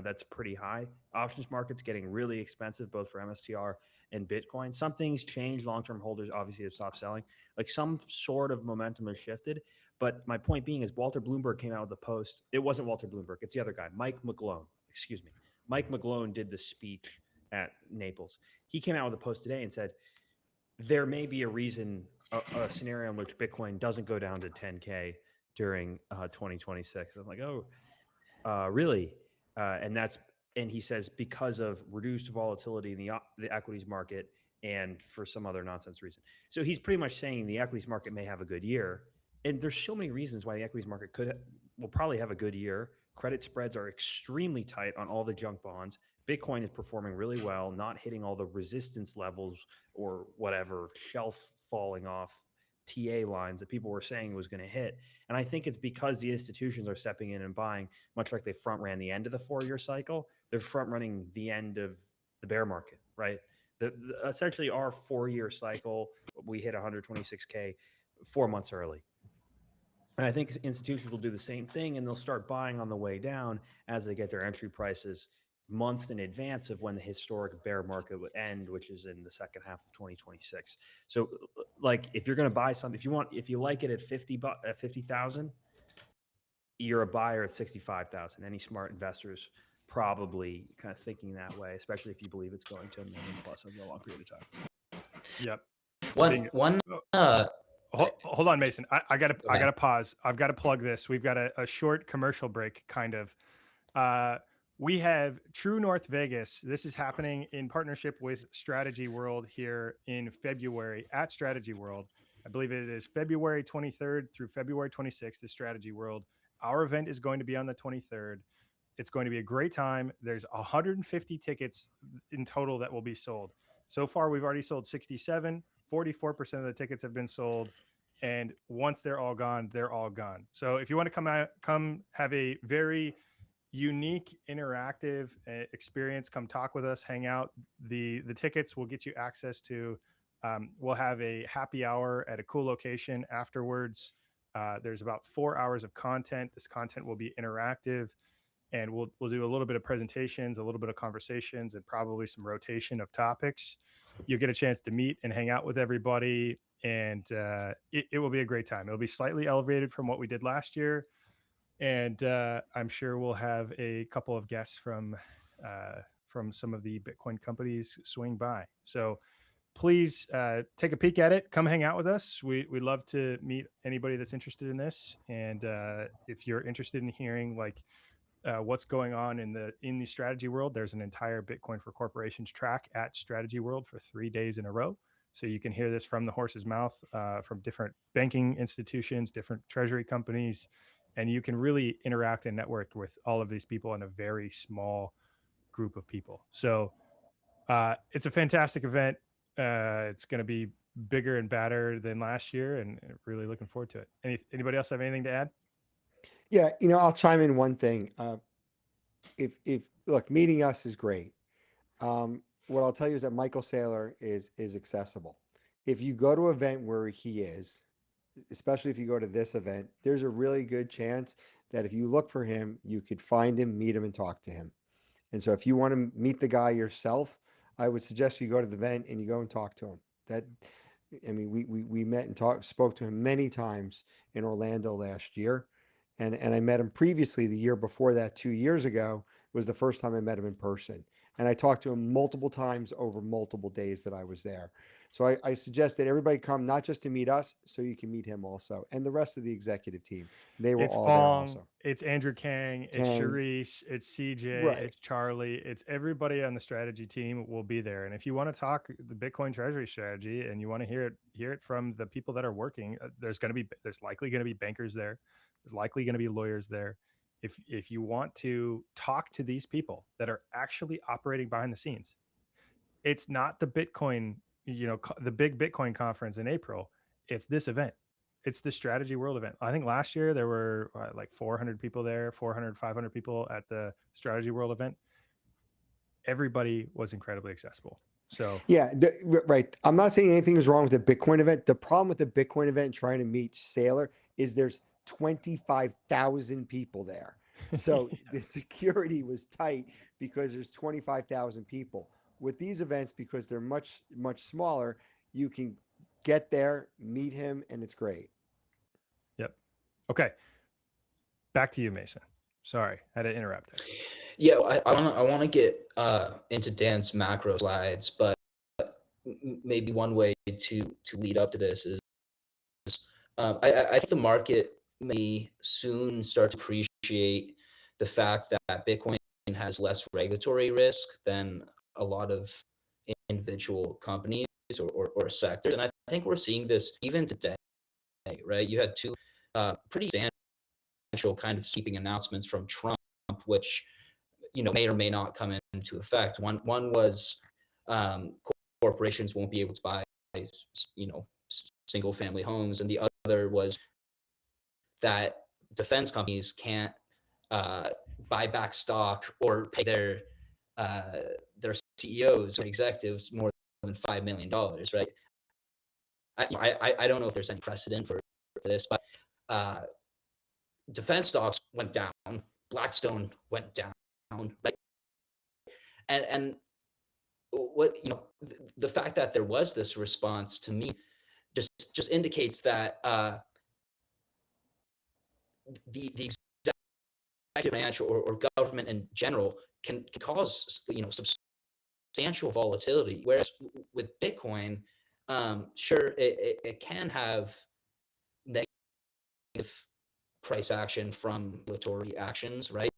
that's pretty high. Options market's getting really expensive, both for MSTR and Bitcoin. Some things change. Long-term holders obviously have stopped selling. Like some sort of momentum has shifted. But my point being is Walter Bloomberg came out with a post. It wasn't Walter Bloomberg. It's the other guy, Mike McGlone. Excuse me. Mike McGlone did the speech at Naples. He came out with a post today and said, there may be a reason, a scenario in which Bitcoin doesn't go down to 10K during 2026. I'm like, oh, really? And he says because of reduced volatility in the equities market and for some other nonsense reason. So he's pretty much saying the equities market may have a good year. And there's so many reasons why the equities market will probably have a good year. Credit spreads are extremely tight on all the junk bonds. Bitcoin is performing really well, not hitting all the resistance levels or whatever shelf falling off TA lines that people were saying was going to hit. And I think it's because the institutions are stepping in and buying, much like they front ran the end of the 4-year cycle. They're front running the end of the bear market, right? Essentially our 4-year cycle, we hit 126K 4 months early. And I think institutions will do the same thing, and they'll start buying on the way down as they get their entry prices months in advance of when the historic bear market would end, which is in the second half of 2026. So like if you're going to buy something, if you like it at 50,000, you're a buyer at 65,000. Any smart investors probably kind of thinking that way, especially if you believe it's going to $1 million plus over a long period of time. Yep. Hold on, Mason. I gotta pause. I've got to plug this. We've got a short commercial break, kind of. We have True North Vegas. This is happening in partnership with Strategy World here in February at Strategy World. I believe it is February 23rd through February 26th, the Strategy World. Our event is going to be on the 23rd. It's going to be a great time. There's 150 tickets in total that will be sold. So far, we've already sold 67. 44% of the tickets have been sold. And once they're all gone, they're all gone. So if you want to come have a very unique, interactive experience, come talk with us, hang out. The tickets will get you access to. We'll have a happy hour at a cool location afterwards. There's about 4 hours of content. This content will be interactive, and we'll do a little bit of presentations, a little bit of conversations, and probably some rotation of topics. You'll get a chance to meet and hang out with everybody, and it will be a great time. It'll be slightly elevated from what we did last year, and I'm sure we'll have a couple of guests from some of the Bitcoin companies swing by. So please take a peek at it. Come hang out with us. We'd love to meet anybody that's interested in this. And if you're interested in hearing like what's going on in the strategy world, there's an entire Bitcoin for Corporations track at Strategy World for 3 days in a row. So you can hear this from the horse's mouth from different banking institutions, different treasury companies, and you can really interact and network with all of these people in a very small group of people. So it's a fantastic event. It's going to be bigger and badder than last year, and really looking forward to it. Anybody else have anything to add? Yeah, I'll chime in one thing. If look, meeting us is great. What I'll tell you is that Michael Saylor is accessible. If you go to an event where he is, especially if you go to this event, there's a really good chance that if you look for him, you could find him, meet him, and talk to him. And so if you want to meet the guy yourself, I would suggest you go to the event and you go and talk to him. We met and spoke to him many times in Orlando last year. And I met him previously the year before that, 2 years ago, was the first time I met him in person. And I talked to him multiple times over multiple days that I was there. So I suggest that everybody come, not just to meet us, so you can meet him also, and the rest of the executive team. They were It's all Fong, there also. it's Andrew Kang, it's Kang. Sharice, it's CJ, Right. it's Charlie, it's everybody on the strategy team will be there. And if you want to talk the Bitcoin treasury strategy and you want to hear it from the people that are working, there's likely going to be bankers there. There's likely going to be lawyers there. If you want to talk to these people that are actually operating behind the scenes, it's not the Bitcoin, the big Bitcoin conference in April. It's this event. It's the Strategy World event. I think last year there were like 400 people there, 400, 500 people at the Strategy World event. Everybody was incredibly accessible. So yeah, right. I'm not saying anything is wrong with the Bitcoin event. The problem with the Bitcoin event trying to meet Saylor is there's 25,000 people there. So the security was tight because there's 25,000 people. With these events, because they're much, much smaller, you can get there, meet him, and it's great. Yep. Okay. Back to you, Mason. Sorry, I had to interrupt. Yeah, I want to get into Dan's macro slides, but maybe one way to lead up to this is I think the market may soon start to appreciate the fact that Bitcoin has less regulatory risk than a lot of individual companies or sectors. And I think we're seeing this even today, right? You had two pretty substantial kind of sweeping announcements from Trump, which may or may not come into effect. One was corporations won't be able to buy single family homes, and the other was that defense companies can't buy back stock or pay their CEOs or executives more than $5 million, right? I don't know if there's any precedent for this, but defense stocks went down, Blackstone went down, right? And what the fact that there was this response, to me, just indicates that the executive branch or government in general can cause substantial volatility. Whereas with Bitcoin, sure, it can have negative price action from regulatory actions, right?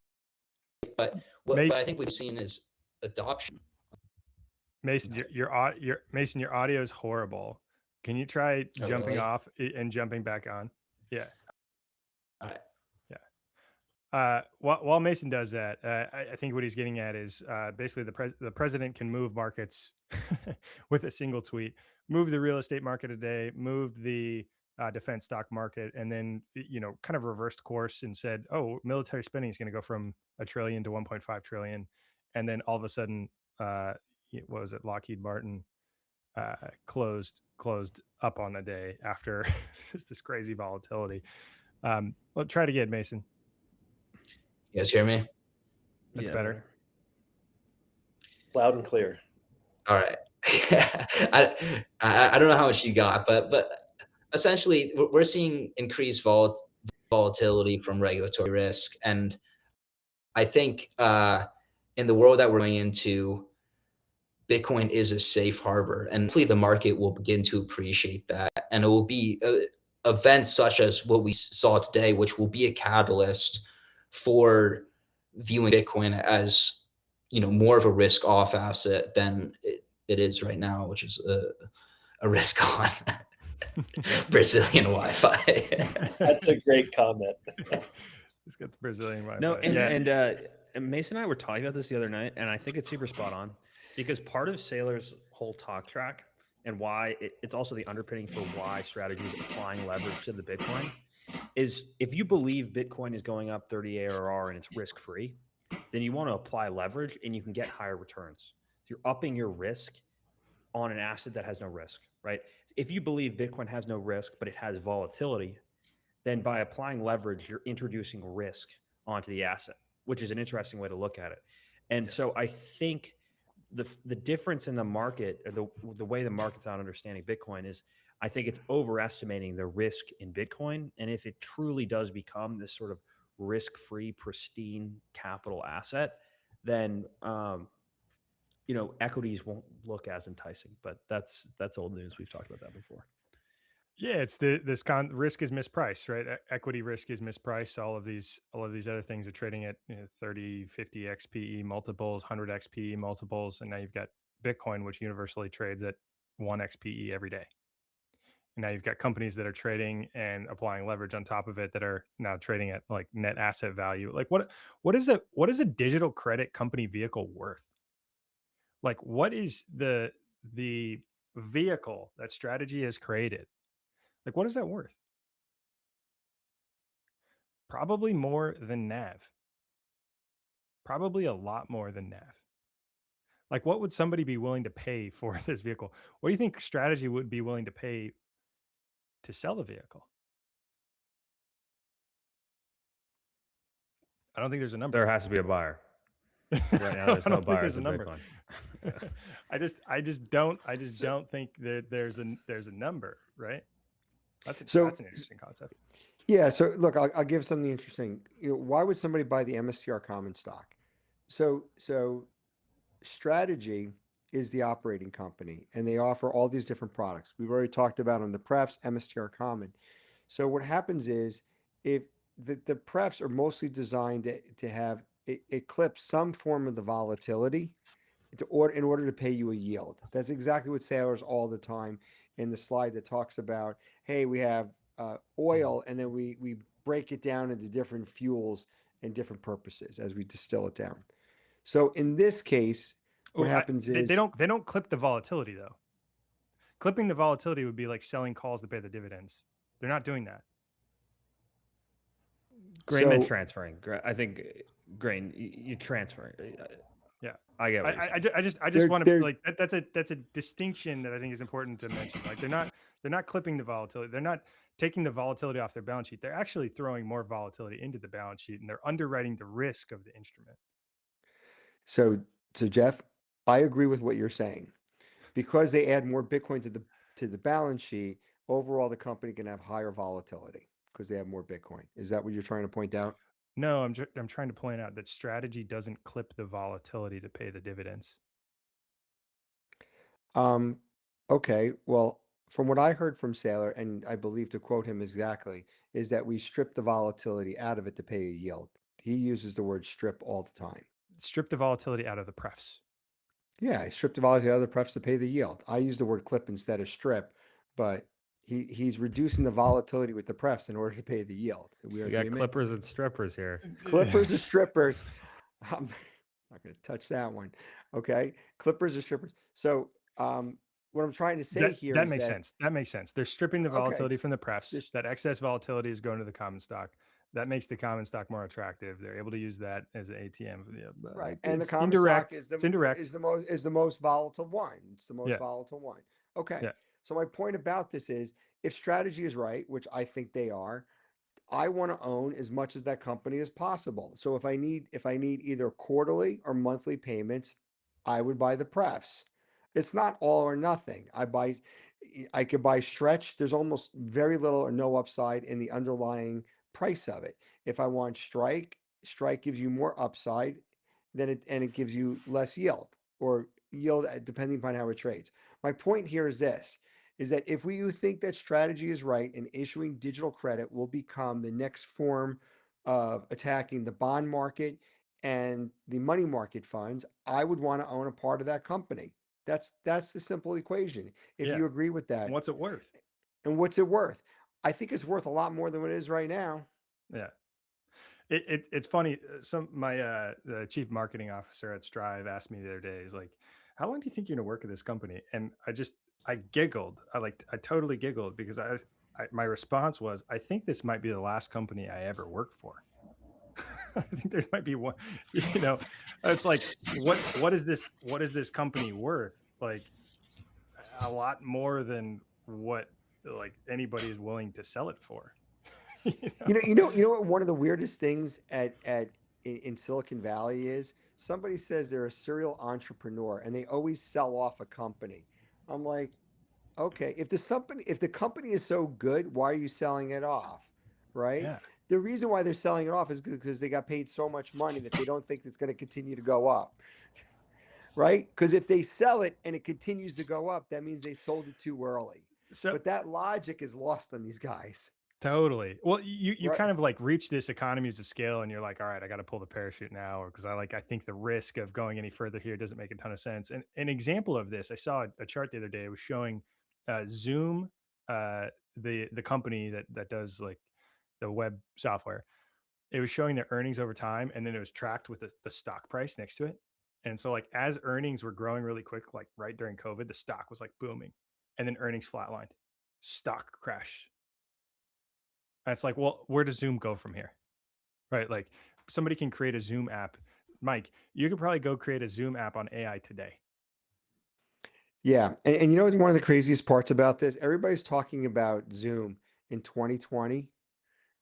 But what I think we've seen is adoption. Mason, your audio is horrible. Can you try Oh, jumping really? off and jumping back on? Yeah. All right. While Mason does that, I think what he's getting at is basically the president can move markets with a single tweet, move the real estate market today, moved the defense stock market, and then kind of reversed course and said, "Oh, military spending is going to go from $1 trillion to 1.5 trillion," and then all of a sudden, what was it? Lockheed Martin closed up on the day after just this crazy volatility. Well, try it again, Mason. You guys hear me? That's better. Loud and clear. All right. I don't know how much you got, but essentially we're seeing increased volatility from regulatory risk, and I think in the world that we're going into, Bitcoin is a safe harbor, and hopefully the market will begin to appreciate that, and it will be events such as what we saw today, which will be a catalyst for viewing Bitcoin as more of a risk off asset than it is right now, which is a risk on Brazilian Wi-Fi. That's a great comment. Just got the Brazilian Wi-Fi. No, and Mason and I were talking about this the other night, and I think it's super spot on because part of Saylor's whole talk track and why it's also the underpinning for why strategies applying leverage to the Bitcoin is if you believe Bitcoin is going up 30 ARR and it's risk free, then you want to apply leverage and you can get higher returns. So you're upping your risk on an asset that has no risk, right? If you believe Bitcoin has no risk, but it has volatility, then by applying leverage, you're introducing risk onto the asset, which is an interesting way to look at it. And so I think the difference in the market, or the way the market's not understanding Bitcoin is, I think it's overestimating the risk in Bitcoin. And if it truly does become this sort of risk-free, pristine capital asset, then equities won't look as enticing. But that's old news. We've talked about that before. Yeah, it's risk is mispriced, right? Equity risk is mispriced. All of these other things are trading at 30, 50 XPE multiples, 100 XPE multiples, and now you've got Bitcoin, which universally trades at 1 XPE every day. And now you've got companies that are trading and applying leverage on top of it that are now trading at like net asset value. Like what is a digital credit company vehicle worth? Like what is the vehicle that strategy has created? Like, what is that worth? Probably more than NAV. Probably a lot more than NAV. Like, what would somebody be willing to pay for this vehicle? What do you think strategy would be willing to pay to sell the vehicle? I don't think there's a number. There has to be a buyer. Right now, there's no buyers in Bitcoin. I just don't think that there's a number, right? That's an interesting concept. Yeah. So look, I'll give something interesting. Why would somebody buy the MSTR common stock? So Strategy is the operating company, and they offer all these different products. We've already talked about on the prefs, MSTR common. So what happens is, if the prefs are mostly designed to have eclipse some form of the volatility in order to pay you a yield. That's exactly what sailors all the time in the slide that talks about, hey, we have oil, and then we break it down into different fuels and different purposes as we distill it down. So in this case, what happens is they don't clip the volatility though. Clipping the volatility would be like selling calls to pay the dividends. They're not doing that. Grain meant transferring. I think grain you transfer. Yeah, I get what I just want to like that's a distinction that I think is important to mention. Like they're not clipping the volatility. They're not taking the volatility off their balance sheet. They're actually throwing more volatility into the balance sheet, and they're underwriting the risk of the instrument. So Jeff, I agree with what you're saying. Because they add more Bitcoin to the balance sheet, overall the company can have higher volatility because they have more Bitcoin. Is that what you're trying to point out? No, I'm trying to point out that strategy doesn't clip the volatility to pay the dividends. Okay. Well, from what I heard from Saylor, and I believe to quote him exactly, is that we strip the volatility out of it to pay a yield. He uses the word strip all the time. Strip the volatility out of the prefs. Yeah, I stripped the volatility out of the prefs to pay the yield. I use the word clip instead of strip but he's reducing the volatility with the prefs in order to pay the yield. We are We got agreement? clippers and strippers here. Clippers or strippers. I'm not going to touch that one. Okay. Clippers or strippers. So, what I'm trying to say here that is makes that, sense. That makes sense. They're stripping the okay, volatility from the prefs. this, That excess volatility is going to the common stock. That makes the common stock more attractive. They're able to use that as an ATM. right. And the It's common indirect. stock It's indirect. is the most volatile one. It's the most Yeah. volatile one. Okay. Yeah. So my point about this is, if strategy is right, which I think they are, I want to own as much of that company as possible. So if I need either quarterly or monthly payments, I would buy the prefs. It's not all or nothing. I could buy stretch. There's almost very little or no upside in the underlying price of it. If I want strike gives you more upside than it gives you less yield, or yield depending upon how it trades. My point here is this, is that if you think that strategy is right and issuing digital credit will become the next form of attacking the bond market and the money market funds, I would want to own a part of that company. That's the simple equation. If Yeah. you agree with that. And what's it worth? And what's it worth? I think it's worth a lot more than what it is right now. Yeah. It's funny. The chief marketing officer at Strive asked me the other day, he's like, how long do you think you're going to work at this company? And I giggled. I totally giggled because my response was, I think this might be the last company I ever worked for. I think there might be one, it's like, what is this company worth? Like a lot more than what like anybody is willing to sell it for. You know what one of the weirdest things in Silicon Valley is? Somebody says they're a serial entrepreneur and they always sell off a company. I'm like, okay, if the company is so good, why are you selling it off? Right? Yeah. The reason why they're selling it off is because they got paid so much money that they don't think it's going to continue to go up. Right? Because if they sell it and it continues to go up, that means they sold it too early. But that logic is lost on these guys. Totally. Well, you Right. kind of like reach this economies of scale and you're like, all right, I got to pull the parachute now, or because I think the risk of going any further here doesn't make a ton of sense. And an example of this, I saw a chart the other day. It was showing Zoom, the company that does like the web software. It was showing their earnings over time, and then it was tracked with the stock price next to it. And so like as earnings were growing really quick, like right during COVID, the stock was like booming, and then earnings flatlined, stock crashed. And it's like, well, where does Zoom go from here? Right? Like somebody can create a Zoom app. Mike, you could probably go create a Zoom app on AI today. Yeah. And you know what's one of the craziest parts about this? Everybody's talking about Zoom in 2020,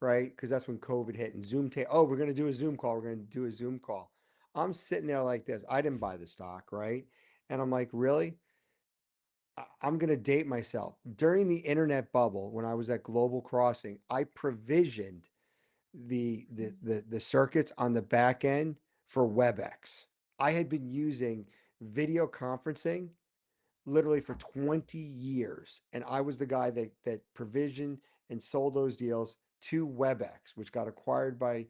right? Because that's when COVID hit and we're going to do a Zoom call. We're going to do a Zoom call. I'm sitting there like this. I didn't buy the stock, right? And I'm like, really? I'm going to date myself. During the internet bubble, when I was at Global Crossing, I provisioned the circuits on the back end for WebEx. I had been using video conferencing literally for 20 years, and I was the guy that provisioned and sold those deals to WebEx, which got acquired by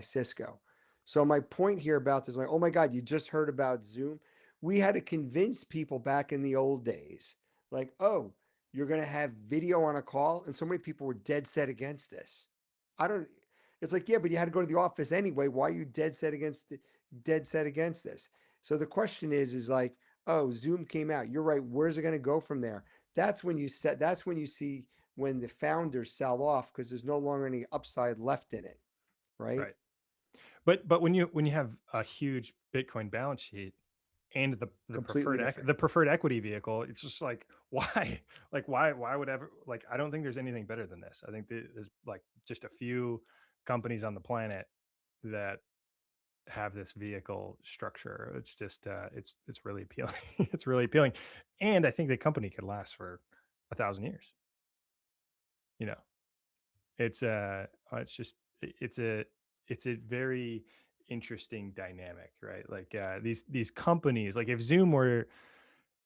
Cisco. So my point here about this, like, oh my God, you just heard about Zoom? We had to convince people back in the old days, like, oh, you're going to have video on a call, and so many people were dead set against this. It's like, yeah, but you had to go to the office anyway. Why are you dead set against this? So the question is like, oh, Zoom came out. You're right. Where's it going to go from there? That's when you see when the founders sell off because there's no longer any upside left in it. Right. Right. But when you have a huge Bitcoin balance sheet and the preferred equity vehicle, it's just like, why? Like why would ever, like, I don't think there's anything better than this. I think there's like just a few companies on the planet that have this vehicle structure. It's just it's really appealing. It's really appealing. And I think the company could last for 1,000 years. It's a very interesting dynamic, right? Like these companies, like if Zoom were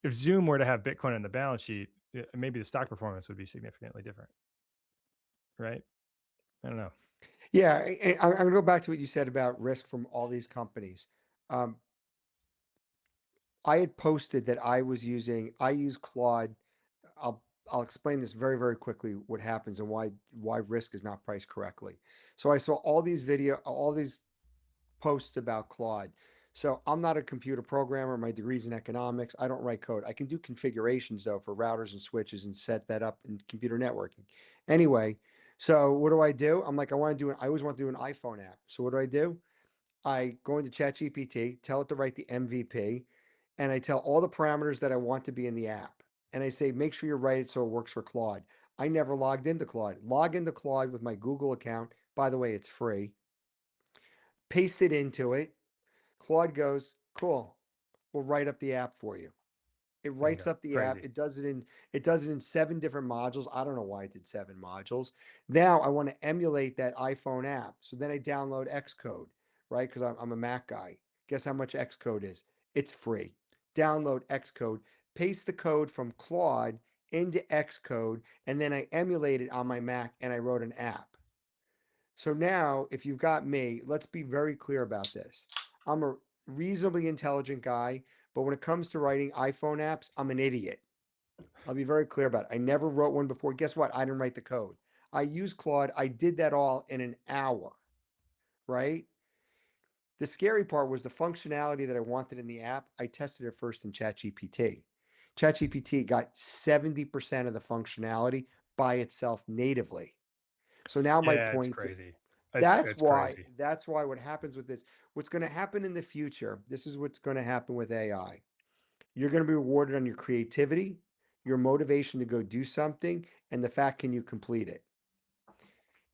to have Bitcoin on the balance sheet, maybe the stock performance would be significantly different, right? I don't know. Yeah, I'm going to go back to what you said about risk from all these companies. I had posted that I use Claude. I'll I'll explain this very, very quickly, what happens and why risk is not priced correctly. So I saw all these posts about Claude. So I'm not a computer programmer. My degree's in economics. I don't write code. I can do configurations though for routers and switches and set that up in computer networking. Anyway, so what do? I'm like, I always want to do an iPhone app. So what do? I go into ChatGPT, tell it to write the MVP, and I tell all the parameters that I want to be in the app. And I say, make sure you write it so it works for Claude. I never logged into Claude. Log into Claude with my Google account. By the way, it's free. Paste it into it. Claude goes, cool. We'll write up the app for you. It writes Bingo. up the app. Crazy. It does it in 7 different modules. I don't know why it did 7 modules. Now I want to emulate that iPhone app. So then I download Xcode, right? Because I'm a Mac guy. Guess how much Xcode is? It's free. Download Xcode, paste the code from Claude into Xcode, and then I emulate it on my Mac and I wrote an app. So now, if you've got me, let's be very clear about this. I'm a reasonably intelligent guy, but when it comes to writing iPhone apps, I'm an idiot. I'll be very clear about it. I never wrote one before. Guess what? I didn't write the code. I used Claude. I did that all in an hour, right? The scary part was the functionality that I wanted in the app. I tested it first in ChatGPT. ChatGPT got 70% of the functionality by itself natively. So now my Yeah, it's point, crazy. It's crazy. that's why what happens with this, what's going to happen in the future, this is what's going to happen with AI. You're going to be rewarded on your creativity, your motivation to go do something, and the fact can you complete it.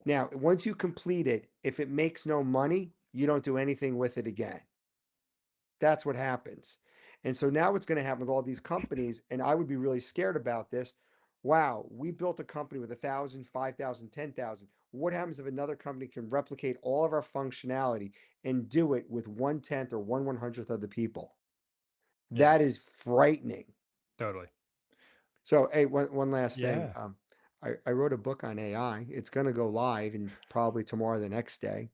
Now, once you complete it, if it makes no money, you don't do anything with it again. That's what happens. And so now what's going to happen with all these companies, and I would be really scared about this. Wow, we built a company with 1,000, 5,000, 10,000. What happens if another company can replicate all of our functionality and do it with 1/10 or 1/100th of the people? Yeah, That is frightening. totally. So, hey, one last thing. Yeah. I wrote a book on AI. It's going to go live and probably tomorrow, or the next day.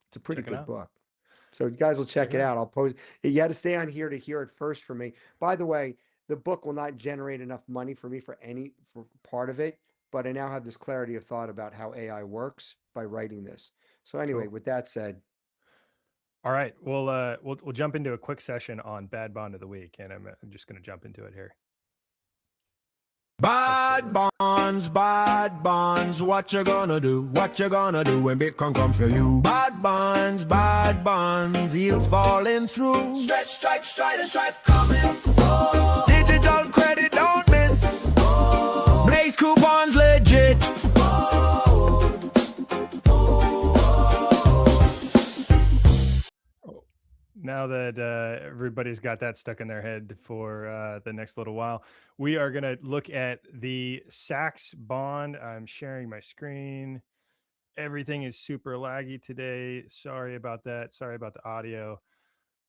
It's a pretty Check it good out. book. So you guys will check Check it it out. out. I'll post. You had to stay on here to hear it first from me. By the way, the book will not generate enough money for me for part of it, but I now have this clarity of thought about how AI works by writing this. So anyway, Cool. with that said, All right. We'll jump into a quick session on bad bond of the week, and I'm just going to jump into it here. Bad bonds, what you gonna do? What you gonna do when Bitcoin come for you? Bad bonds, yields falling through. Stretch, strike, stride, and strife coming. Oh. Digital credit, don't miss. Oh. Blaze coupons legit. Now that everybody's got that stuck in their head for the next little while, we are going to look at the Saks bond. I'm sharing my screen. Everything is super laggy today. Sorry about that. Sorry about the audio.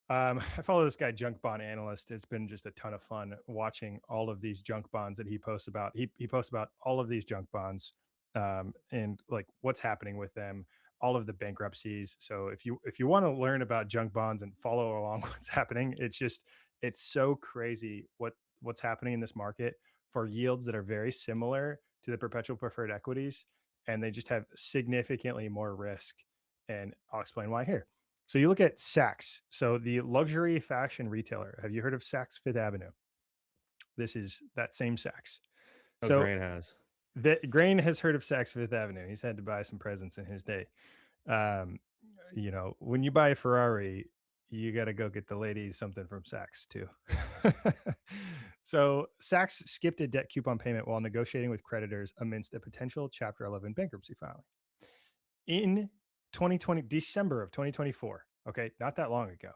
I follow this guy, Junk Bond Analyst. It's been just a ton of fun watching all of these junk bonds that he posts about. He posts about all of these junk bonds and like what's happening with them, all of the bankruptcies. So if you want to learn about junk bonds and follow along what's happening, it's so crazy what's happening in this market for yields that are very similar to the perpetual preferred equities, and they just have significantly more risk. And I'll explain why here. So you look at Saks, so the luxury fashion retailer. Have you heard of Saks Fifth Avenue? This is that same Saks. Oh, So Grain has. Grain has heard of Saks Fifth Avenue. He's had to buy some presents in his day. Um, when you buy a Ferrari, you got to go get the ladies something from Saks too. So Saks skipped a debt coupon payment while negotiating with creditors amidst a potential Chapter 11 bankruptcy filing. In December of 2024, okay, not that long ago,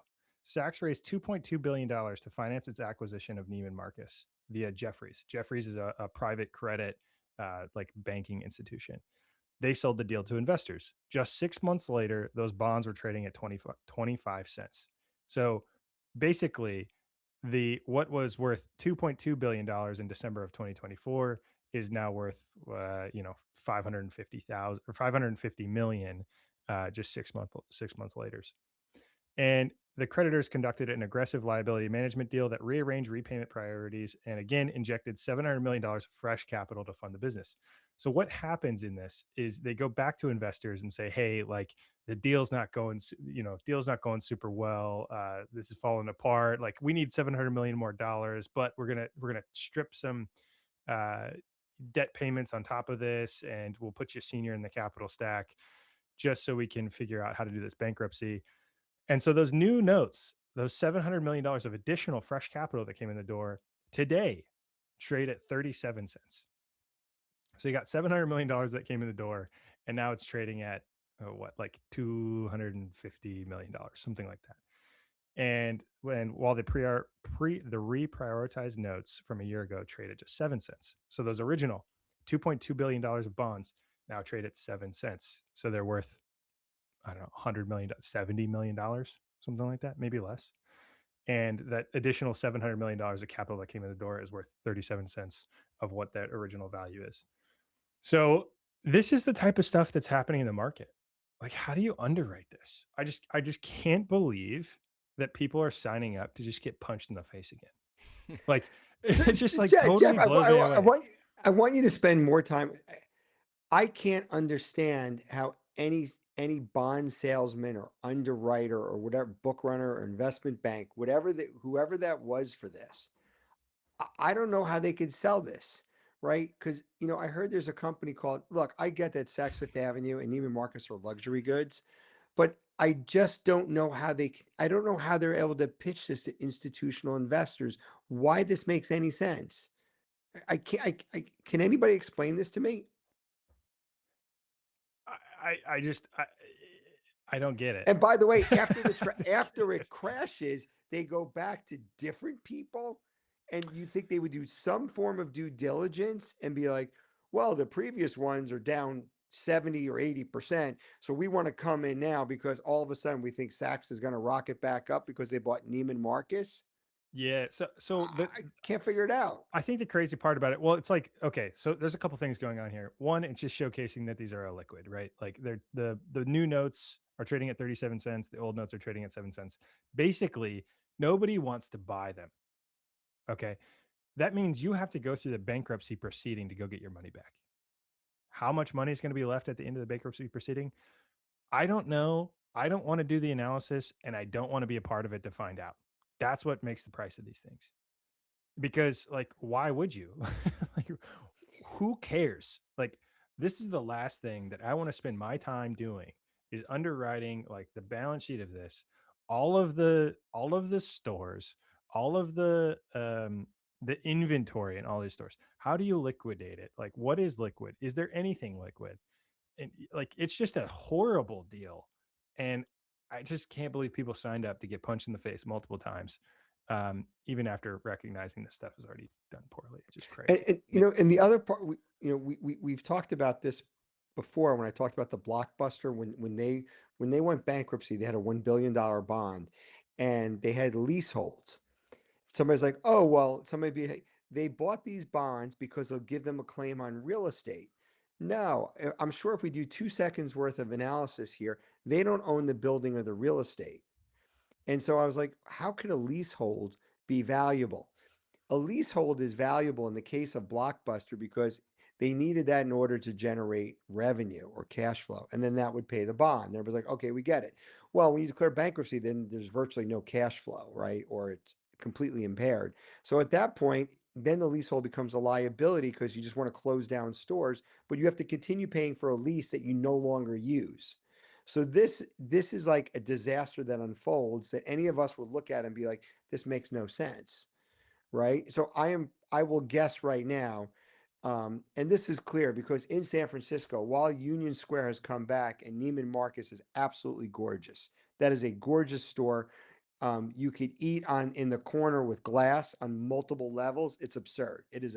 Saks raised $2.2 billion to finance its acquisition of Neiman Marcus via Jefferies. Jefferies is a private credit, like banking institution. They sold the deal to investors. Just 6 months later, those bonds were trading at 25 cents. So basically, what was worth $2.2 billion in December of 2024 is now worth 550 million just 6 months later. And The creditors conducted an aggressive liability management deal that rearranged repayment priorities and again injected $700 million of fresh capital to fund the business. So what happens in this is they go back to investors and say, "Hey, like the deal's not going, deal's not going super well. This is falling apart. Like we need 700 million more dollars, but we're gonna strip some uh, debt payments on top of this, and we'll put you senior in the capital stack just so we can figure out how to do this bankruptcy." And so those new notes, those $700 million of additional fresh capital that came in the door today trade at 37 cents. So you got $700 million that came in the door, and now it's trading at like $250 million, something like that. And while the reprioritized notes from a year ago trade at just 7 cents. So those original $2.2 billion of bonds now trade at 7 cents. So they're worth, I don't know, $100 million, $70 million, something like that, maybe less. And that additional $700 million of capital that came in the door is worth 37 cents of what that original value is. So this is the type of stuff that's happening in the market. Like, how do you underwrite this? I just can't believe that people are signing up to just get punched in the face again. Like, it's just like totally Jeff, blows me away. I want you to spend more time. I can't understand how any bond salesman or underwriter or whatever, book runner or investment bank, whoever that was for this, I don't know how they could sell this, right? Because I heard there's a company called. Look, I get that Saks Fifth Avenue and Neiman Marcus are luxury goods, but I just don't know how I don't know how they're able to pitch this to institutional investors. Why this makes any sense? I can't. Can anybody explain this to me? I don't get it. And by the way, after it crashes, they go back to different people, and you think they would do some form of due diligence and be like, "Well, the previous ones are down 70 or 80%, so we want to come in now because all of a sudden we think Saks is going to rocket back up because they bought Neiman Marcus." Yeah. So I can't figure it out. I think the crazy part about it, well, it's like, okay, so there's a couple things going on here. One, it's just showcasing that these are illiquid, right? Like the new notes are trading at 37 cents, the old notes are trading at 7 cents. Basically, nobody wants to buy them. Okay. That means you have to go through the bankruptcy proceeding to go get your money back. How much money is going to be left at the end of the bankruptcy proceeding? I don't know. I don't want to do the analysis, and I don't want to be a part of it to find out. That's what makes the price of these things. Because like, why would you? Like, who cares? Like, this is the last thing that I want to spend my time doing is underwriting like the balance sheet of this, all of the stores, all of the inventory in all these stores. How do you liquidate it? Like, what is liquid? Is there anything liquid? And like, it's just a horrible deal. And I just can't believe people signed up to get punched in the face multiple times, even after recognizing this stuff is already done poorly. It's just crazy. And the other part, we've talked about this before when I talked about the Blockbuster when they went bankruptcy, they had a $1 billion bond, and they had leaseholds. Somebody's like, oh well, they bought these bonds because they'll give them a claim on real estate. No, I'm sure if we do 2 seconds worth of analysis here, they don't own the building or the real estate. And so I was like, how can a leasehold be valuable? A leasehold is valuable in the case of Blockbuster because they needed that in order to generate revenue or cash flow. And then that would pay the bond. Everybody's like, okay, we get it. Well, when you declare bankruptcy, then there's virtually no cash flow, right? Or it's completely impaired. So at that point, then the leasehold becomes a liability because you just want to close down stores, but you have to continue paying for a lease that you no longer use. So this is like a disaster that unfolds that any of us would look at and be like, this makes no sense, right? So I will guess right now, and this is clear because in San Francisco, while Union Square has come back and Neiman Marcus is absolutely gorgeous, that is a gorgeous store. You could eat in the corner with glass on multiple levels. It's absurd. It is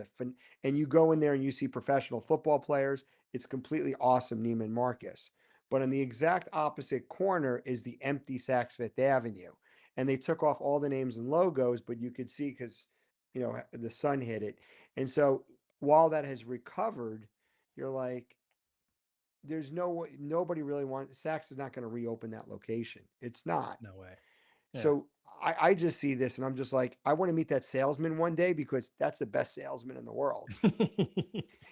and you go in there and you see professional football players. It's completely awesome, Neiman Marcus. But on the exact opposite corner is the empty Saks Fifth Avenue. And they took off all the names and logos, but you could see because, the sun hit it. And so while that has recovered, you're like, there's nobody really Saks is not going to reopen that location. It's not. No way. Yeah. So I just see this and I'm just like, I want to meet that salesman one day because that's the best salesman in the world.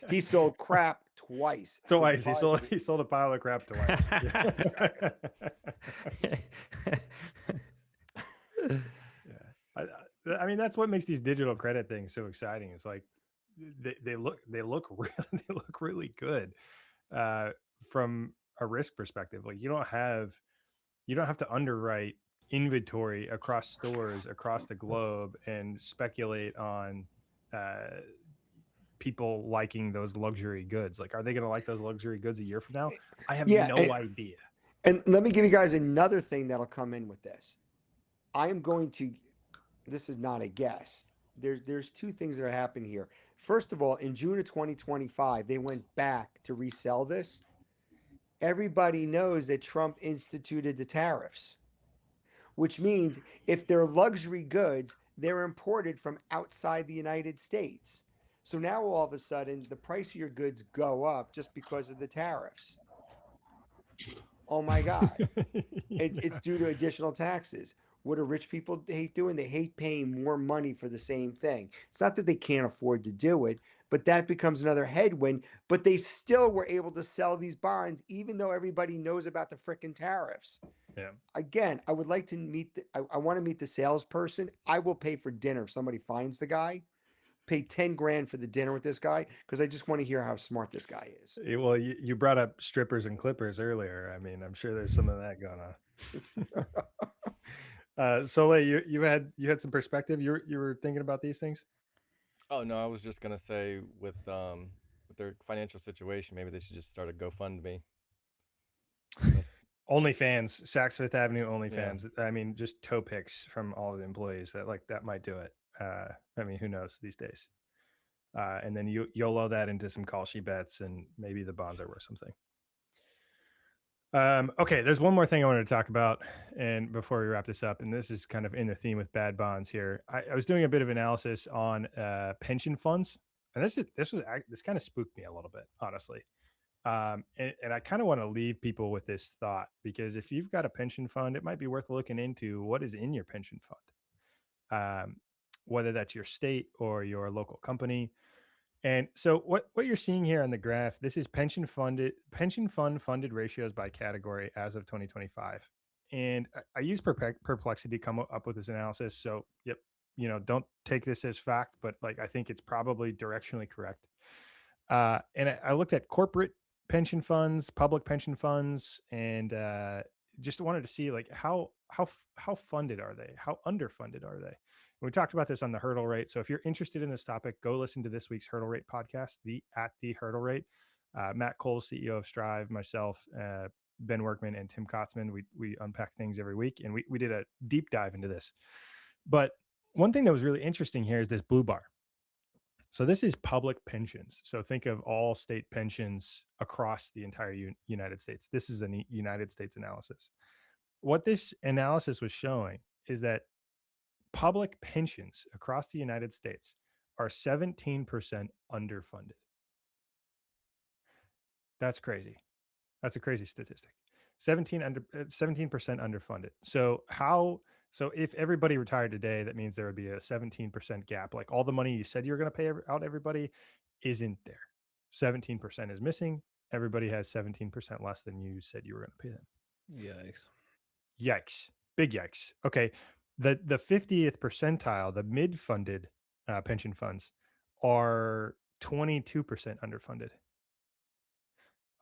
He sold crap twice. to Twice. He sold positive- a pile of crap twice. Yeah. I mean, that's what makes these digital credit things so exciting. It's like they look really good from a risk perspective. Like you don't have to underwrite inventory across stores across the globe and speculate on people liking those luxury goods. Like, are they going to like those luxury goods a year from now? I have Yeah, no idea. And let me give you guys another thing that'll come in with this. I am going to. This is not a guess. There's two things that are happening here. First of all, in June of 2025, they went back to resell this. Everybody knows that Trump instituted the tariffs, which means if they're luxury goods, they're imported from outside the United States. So now all of a sudden, the price of your goods go up just because of the tariffs. Oh my God. It's due to additional taxes. What do rich people hate doing? They hate paying more money for the same thing. It's not that they can't afford to do it, but that becomes another headwind. But they still were able to sell these bonds, even though everybody knows about the frickin' tariffs. Yeah. Again, I would like to meet. I want to meet the salesperson. I will pay for dinner if somebody finds the guy. Pay 10 grand for the dinner with this guy because I just want to hear how smart this guy is. Well, you brought up strippers and clippers earlier. I mean, I'm sure there's some of that going on. Soleil, you had some perspective. You were thinking about these things. Oh no, I was just gonna say with their financial situation, maybe they should just start a GoFundMe. OnlyFans, Saks Fifth Avenue OnlyFans. Yeah. I mean, just toe picks from all of the employees that might do it. I mean, who knows these days? And then you YOLO that into some call sheet bets, and maybe the bonds are worth something. Okay, there's one more thing I wanted to talk about, and before we wrap this up, and this is kind of in the theme with bad bonds here. I was doing a bit of analysis on pension funds, and this kind of spooked me a little bit, honestly. And I kind of want to leave people with this thought, because if you've got a pension fund, it might be worth looking into what is in your pension fund, whether that's your state or your local company. And so what you're seeing here on the graph, this is pension fund funded ratios by category as of 2025. And I use Perplexity to come up with this analysis. So, yep, don't take this as fact, but like, I think it's probably directionally correct. And I looked at corporate pension funds, public pension funds, and just wanted to see like how funded are they? How underfunded are they? We talked about this on the hurdle rate. So if you're interested in this topic, go listen to this week's hurdle rate podcast, the hurdle rate. Matt Cole, CEO of Strive, myself, Ben Workman, and Tim Kotzman, we unpack things every week, and we did a deep dive into this. But one thing that was really interesting here is this blue bar. So this is public pensions. So think of all state pensions across the entire United States. This is a United States analysis. What this analysis was showing is that public pensions across the United States are 17% underfunded. That's crazy. That's a crazy statistic. 17% underfunded. So if everybody retired today, that means there would be a 17% gap. Like all the money you said you were going to pay out everybody isn't there. 17% is missing. Everybody has 17% less than you said you were going to pay them. Yikes. Big yikes. Okay. The 50th percentile, the mid-funded pension funds, are 22% underfunded.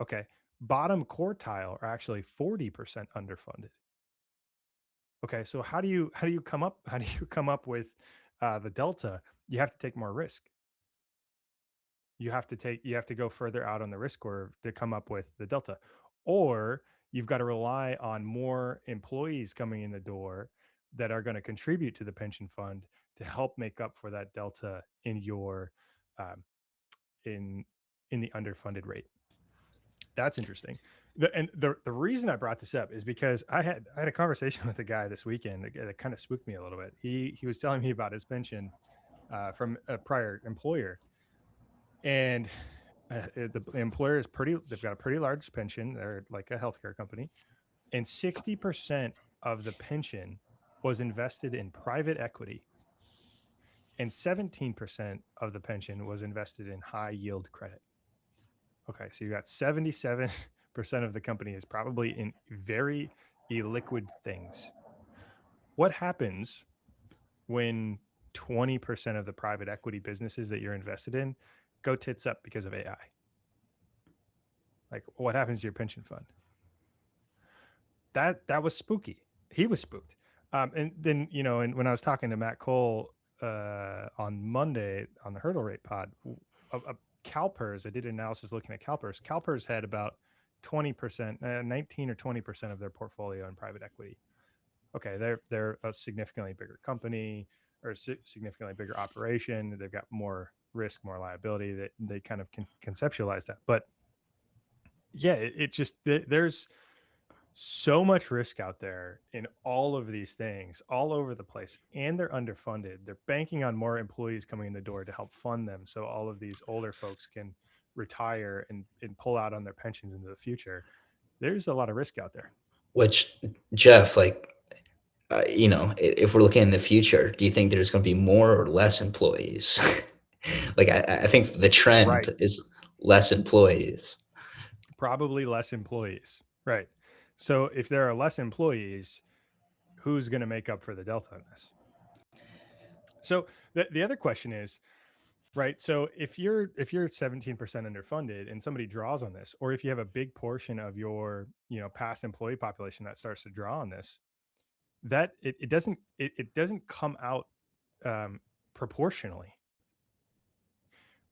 Okay. Bottom quartile are actually 40% underfunded. Okay, so how do you come up with the delta? You have to take more risk. You have to go further out on the risk curve to come up with the delta, or you've got to rely on more employees coming in the door that are going to contribute to the pension fund to help make up for that delta in your in the underfunded rate. That's interesting. The reason I brought this up is because I had a conversation with a guy this weekend that kind of spooked me a little bit. He was telling me about his pension from a prior employer, and the employer is they've got a pretty large pension. They're like a healthcare company, and 60% of the pension was invested in private equity, and 17% of the pension was invested in high yield credit. Okay, so you got 77% of the company is probably in very illiquid things. What happens when 20% of the private equity businesses that you're invested in go tits up because of AI? Like, what happens to your pension fund? That was spooky. He was spooked. And then, and when I was talking to Matt Cole on Monday on the Hurdle Rate Pod, CalPERS, I did an analysis looking at CalPERS. CalPERS had about 20%, 19 or 20% of their portfolio in private equity. Okay, they're a significantly bigger company or significantly bigger operation. They've got more risk, more liability. That they kind of can conceptualize that. But yeah, it just there's so much risk out there in all of these things all over the place, and they're underfunded. They're banking on more employees coming in the door to help fund them, so all of these older folks can retire and pull out on their pensions into the future. There's a lot of risk out there. Which, Jeff, like, if we're looking in the future, do you think there's going to be more or less employees? Like, I think the trend Right. is less employees. Probably less employees. Right. So if there are less employees, who's going to make up for the delta in this? So the other question is, right, so if you're 17% underfunded and somebody draws on this, or if you have a big portion of your past employee population that starts to draw on this, that it doesn't come out proportionally,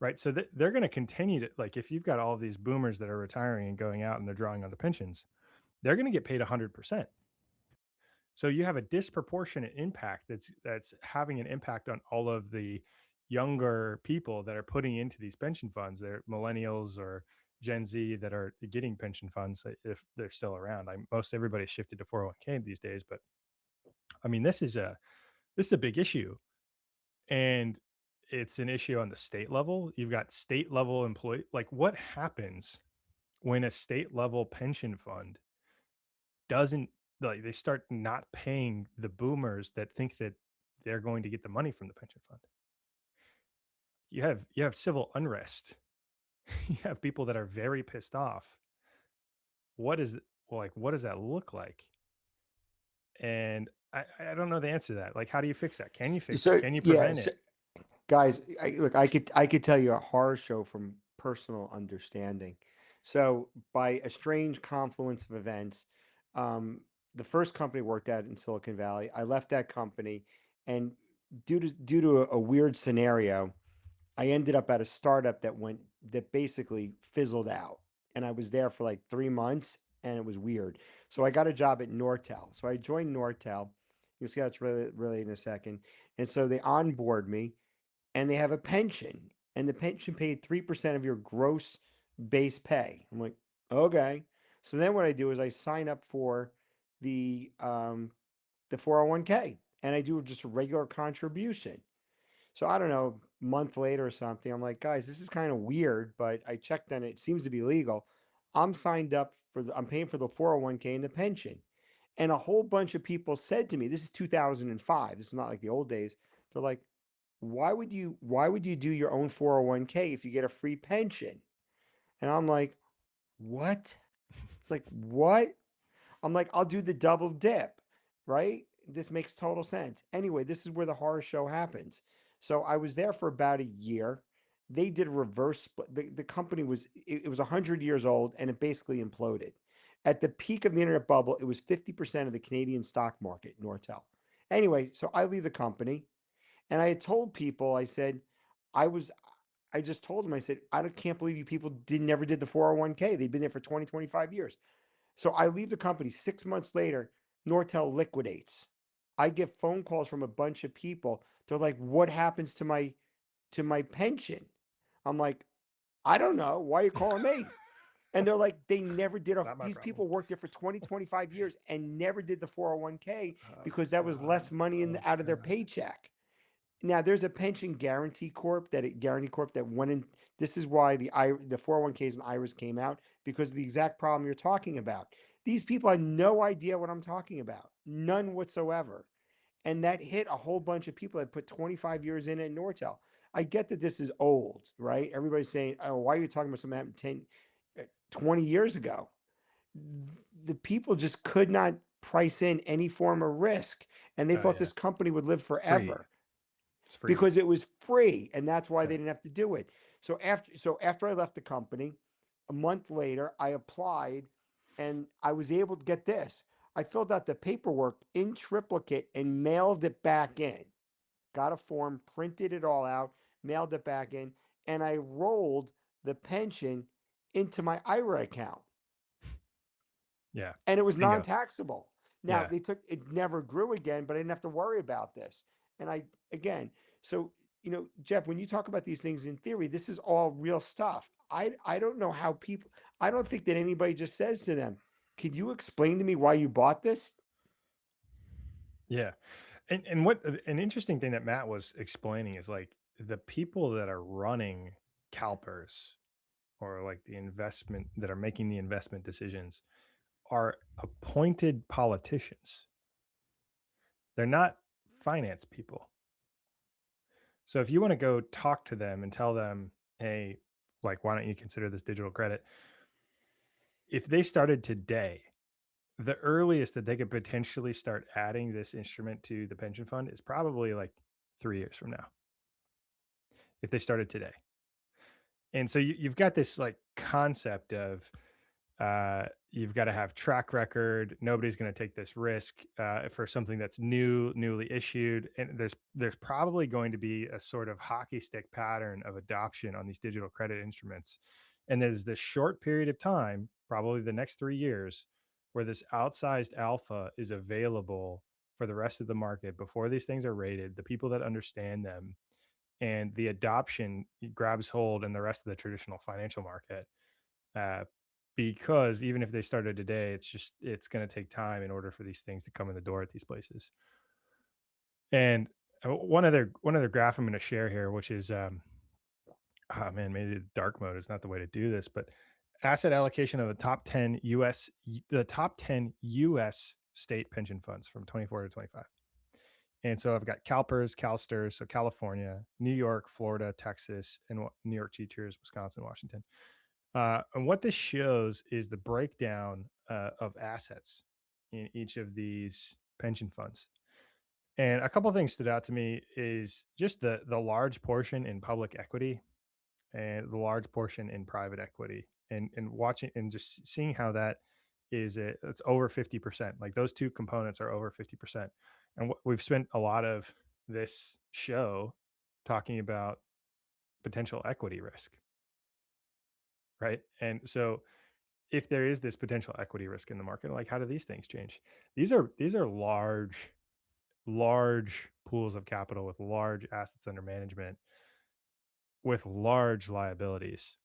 right? So they're going to continue to, like, if you've got all of these boomers that are retiring and going out and they're drawing on the pensions, they're going to get paid 100%. So you have a disproportionate impact that's having an impact on all of the younger people that are putting into these pension funds. They're millennials or Gen Z that are getting pension funds if they're still around. Most everybody's shifted to 401k these days, but I mean, this is a big issue, and it's an issue on the state level. You've got state level employee. Like, what happens when a state level pension fund doesn't, like, they start not paying the boomers that think that they're going to get the money from the pension fund? You have civil unrest. You have people that are very pissed off. What does that look like? And I don't know the answer to that. Like, how do you fix that? Can you fix it? Can you prevent it? Guys, I could tell you a horror show from personal understanding. So by a strange confluence of events, the first company I worked at in Silicon Valley, I left that company, and due to a weird scenario, I ended up at a startup that basically fizzled out, and I was there for like 3 months, and it was weird. So I got a job at Nortel. So I joined Nortel. You'll see how it's really in a second. And so they onboard me, and they have a pension, and the pension paid 3% of your gross base pay. I'm like, okay. So then what I do is I sign up for the 401k, and I do just a regular contribution. So I don't know, a month later or something, I'm like, guys, this is kind of weird, but I checked on it. It seems to be legal. I'm signed up I'm paying for the 401k and the pension. And a whole bunch of people said to me, this is 2005. This is not like the old days. They're like, why would you do your own 401k if you get a free pension? And I'm like, what? It's like, what? I'm like, I'll do the double dip, right? This makes total sense. Anyway, this is where the horror show happens. So I was there for about a year. They did a reverse split. The company was 100 years old, and it basically imploded. At the peak of the internet bubble, it was 50% of the Canadian stock market, Nortel. Anyway, so I leave the company, and I had told people, I said, I just told them, I said, can't believe you people never did the 401k. They've been there for 20, 25 years. So I leave the company. 6 months later, Nortel liquidates. I get phone calls from a bunch of people. They're like, what happens to my pension? I'm like, I don't know. Why are you calling me? And they're like, they never did these people worked there for 20, 25 years and never did the 401k because that was less money out of their paycheck. Now there's a pension guarantee corp that went in. This is why the 401ks and IRAs came out, because of the exact problem you're talking about. These people had no idea what I'm talking about, none whatsoever. And that hit a whole bunch of people that put 25 years in at Nortel. I get that this is old, right? Everybody's saying, oh, why are you talking about something that happened 20 years ago? The people just could not price in any form of risk. And they thought this company would live forever. It's free. Because it was free, and that's why they Yeah. didn't have to do it. So after I left the company, a month later, I applied, and I was able to get this. I filled out the paperwork in triplicate and mailed it back in. Got a form, printed it all out, mailed it back in, and I rolled the pension into my IRA account. Yeah. And it was Bingo. non-taxable. Now Yeah. it never grew again, but I didn't have to worry about this. And so Jeff, when you talk about these things in theory, this is all real stuff. I don't know how people, I don't think that anybody just says to them, "Could you explain to me why you bought this?" Yeah. And what an interesting thing that Matt was explaining is like the people that are running CalPERS or like the investment that are making the investment decisions are appointed politicians. They're not finance people. So if you want to go talk to them and tell them, hey, like, why don't you consider this digital credit? If they started today, the earliest that they could potentially start adding this instrument to the pension fund is probably like 3 years from now, if they started today. And so you've got this like concept of you've got to have track record. Nobody's going to take this risk for something that's newly issued. And there's probably going to be a sort of hockey stick pattern of adoption on these digital credit instruments. And there's this short period of time, probably the next 3 years, where this outsized alpha is available for the rest of the market before these things are rated, the people that understand them, and the adoption grabs hold in the rest of the traditional financial market. Because even if they started today, it's going to take time in order for these things to come in the door at these places. And one other graph I'm going to share here, which is, oh man, maybe the dark mode is not the way to do this, but asset allocation of the top 10 U.S. state pension funds from 24 to 25. And so I've got CalPERS, CalSTRS, so California, New York, Florida, Texas, and New York Teachers, Wisconsin, Washington. And what this shows is the breakdown of assets in each of these pension funds. And a couple of things stood out to me is just the large portion in public equity and the large portion in private equity, and watching and just seeing how that it's over 50%. Like those two components are over 50%. And we've spent a lot of this show talking about potential equity risk, right? And so if there is this potential equity risk in the market, like how do these things change? These are large pools of capital with large assets under management with large liabilities.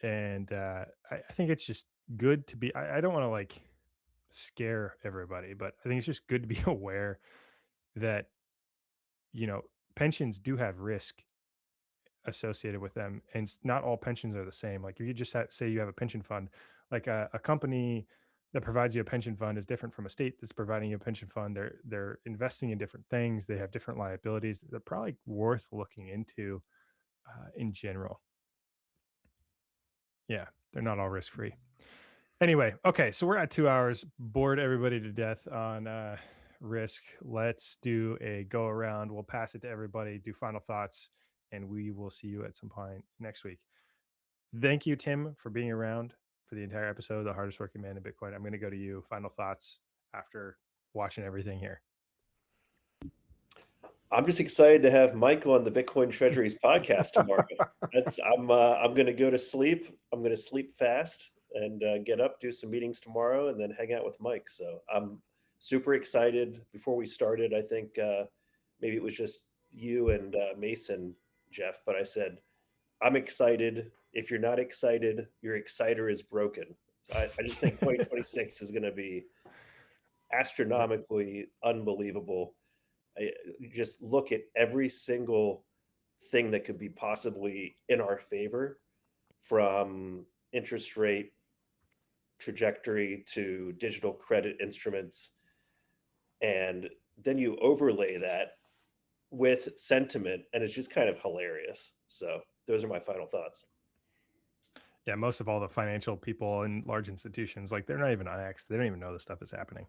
And I think it's just good to be, I don't want to like scare everybody, but I think it's just good to be aware that, pensions do have risk associated with them, and not all pensions are the same. Like if you just say you have a pension fund, like a company that provides you a pension fund is different from a state that's providing you a pension fund. They're investing in different things. They have different liabilities. They're probably worth looking into in general. Yeah, they're not all risk free. Anyway, okay, so we're at 2 hours. Bored everybody to death on risk. Let's do a go around. We'll pass it to everybody, do final thoughts, and we will see you at some point next week. Thank you, Tim, for being around for the entire episode, The Hardest Working Man in Bitcoin. I'm going to go to you. Final thoughts after watching everything here. I'm just excited to have Michael on the Bitcoin Treasuries podcast tomorrow. I'm going to go to sleep. I'm going to sleep fast and get up, do some meetings tomorrow, and then hang out with Mike. So I'm super excited. Before we started, I think maybe it was just you and Mason, Jeff, but I said, I'm excited. If you're not excited, your exciter is broken. So I just think 2026 is going to be astronomically unbelievable. Just look at every single thing that could be possibly in our favor, from interest rate trajectory to digital credit instruments. And then you overlay that with sentiment, and it's just kind of hilarious. So those are my final thoughts. Yeah, most of all the financial people in large institutions, like they're not even on X. They don't even know this stuff is happening.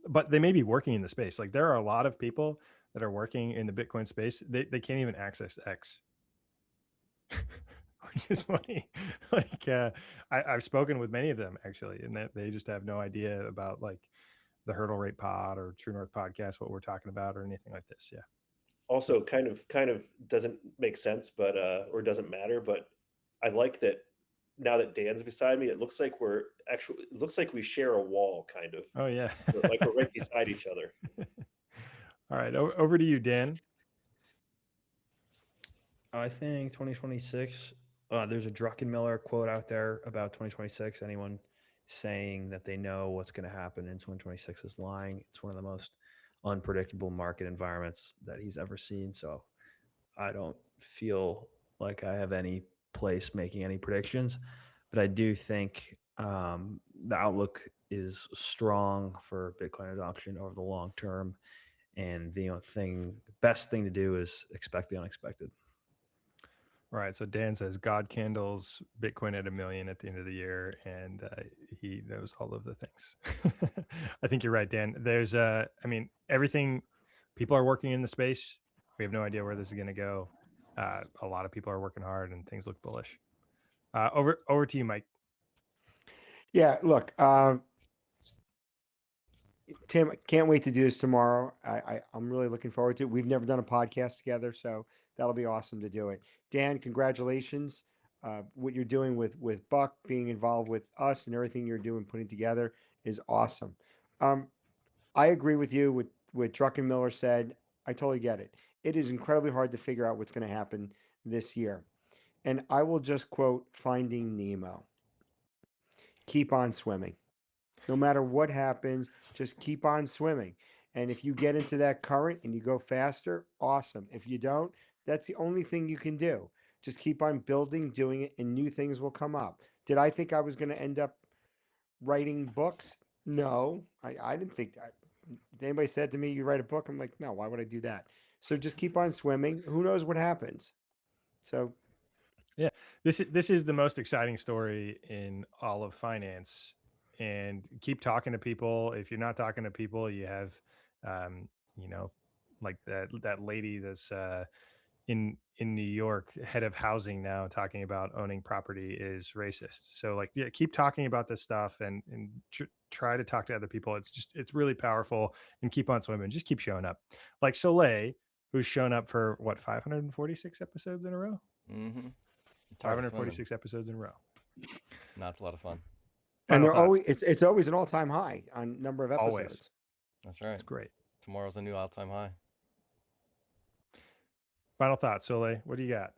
But they may be working in the space. Like there are a lot of people that are working in the Bitcoin space. They can't even access X, which is funny. Like I've spoken with many of them actually, and that they just have no idea about like the hurdle rate pod or True North podcast, what we're talking about, or anything like this. Yeah. Also, kind of doesn't make sense, but or doesn't matter. But I like that now that Dan's beside me, it looks like it looks like we share a wall, kind of. Oh yeah. Like we're right beside each other. All right, over to you, Dan. I think 2026, there's a Druckenmiller quote out there about 2026. Anyone saying that they know what's going to happen in 2026 is lying. It's one of the most unpredictable market environments that he's ever seen. So I don't feel like I have any place making any predictions, but I do think the outlook is strong for Bitcoin adoption over the long term. And the best thing to do is expect the unexpected. All right. So Dan says God candles Bitcoin at $1 million at the end of the year, and he knows all of the things. I think you're right, Dan. There's I mean, everything. People are working in the space. We have no idea where this is going to go. A lot of people are working hard, and things look bullish. Over to you, Mike. Yeah, look, Tim, can't wait to do this tomorrow. I'm really looking forward to it. We've never done a podcast together, so that'll be awesome to do it. Dan, congratulations. What you're doing with Buck, being involved with us, and everything you're doing, putting together is awesome. I agree with you with what Druckenmiller said. I totally get it. It is incredibly hard to figure out what's going to happen this year. And I will just quote Finding Nemo. Keep on swimming. No matter what happens, just keep on swimming. And if you get into that current and you go faster, awesome. If you don't, that's the only thing you can do. Just keep on building, doing it, and new things will come up. Did I think I was going to end up writing books? No, I didn't think that. Anybody said to me, you write a book? I'm like, no, why would I do that? So just keep on swimming. Who knows what happens? So yeah, this is the most exciting story in all of finance. And keep talking to people. If you're not talking to people, you have, like that lady that's in New York, head of housing now, talking about owning property is racist. So like, yeah, keep talking about this stuff and try to talk to other people. It's really powerful, and keep on swimming. Just keep showing up. Like Soleil, who's shown up for what, 546 episodes in a row. Mm-hmm. 546 episodes in a row. No, it's a lot of fun. And they're always it's always an all-time high on number of episodes. Always. That's right. It's great. Tomorrow's a new all-time high. Final thoughts, Soleil. What do you got?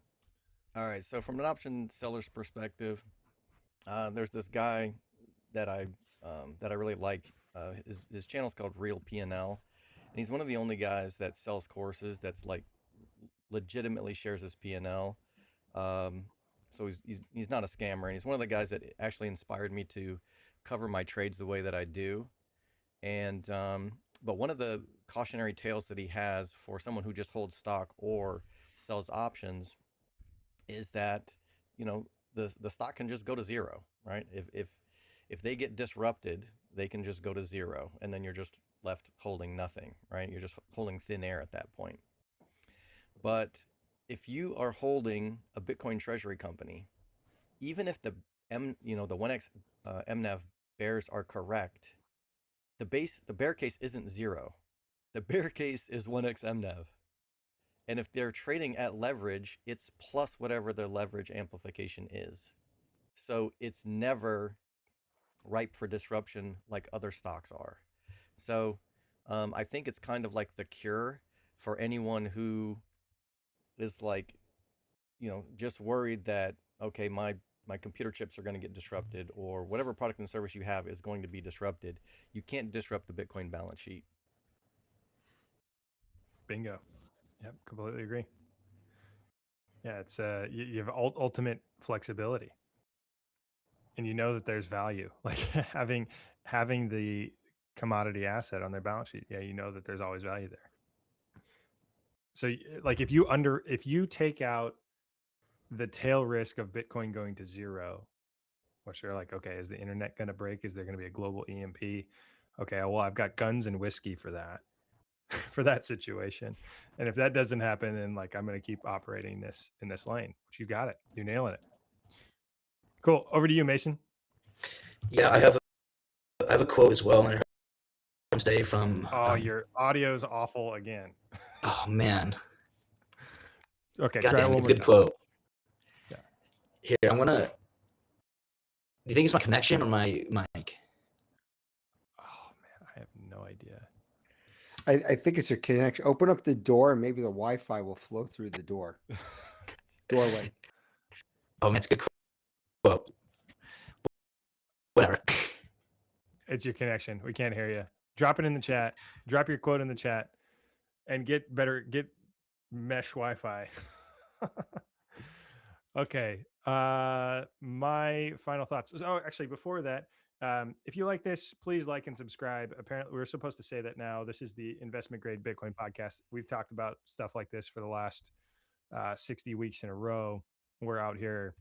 All right. So from an option seller's perspective, there's this guy that I really like. His channel's called Real P&L, and he's one of the only guys that sells courses that's like legitimately shares his P&L. So he's not a scammer, and he's one of the guys that actually inspired me to cover my trades the way that I do. And but one of the cautionary tales that he has for someone who just holds stock or sells options is that, you know, the stock can just go to zero, right? If they get disrupted, they can just go to zero, and then you're just left holding nothing, right? You're just holding thin air at that point. But if you are holding a Bitcoin treasury company, even if the 1x MNAV bears are correct, the bear case isn't zero. The bear case is 1x MNAV. And if they're trading at leverage, it's plus whatever their leverage amplification is. So it's never ripe for disruption like other stocks are. So I think it's kind of like the cure for anyone who is like, just worried that, okay, my computer chips are going to get disrupted, or whatever product and service you have is going to be disrupted. You can't disrupt the Bitcoin balance sheet. Bingo. Yep, completely agree. Yeah, it's you have ultimate flexibility, and you know that there's value. Like having the commodity asset on their balance sheet, yeah, you know that there's always value there. So like if you take out the tail risk of Bitcoin going to zero, which they're like, okay, is the internet going to break? Is there going to be a global EMP? Okay, well, I've got guns and whiskey for that, for that situation. And if that doesn't happen, then like I'm going to keep operating this in this lane. But you got it. You're nailing it. Cool. Over to you, Mason. Yeah, I have a quote as well, and I heard it today from. Oh, your audio's awful again. Oh man. Okay, God try damn it it, one it's a more good time. quote. Yeah. Here, I'm gonna. Do you think it's my connection or my mic? Oh man, I have no idea. I think it's your connection. Open up the door and maybe the Wi-Fi will flow through the door. Doorway. Oh man, it's a good quote. Whatever. It's your connection. We can't hear you. Drop it in the chat. Drop your quote in the chat and get mesh Wi-Fi. Okay. My final thoughts. Oh, actually, before that, if you like this, please like and subscribe. Apparently, we're supposed to say that now. This is the Investment Grade Bitcoin podcast. We've talked about stuff like this for the last 60 weeks in a row. We're out here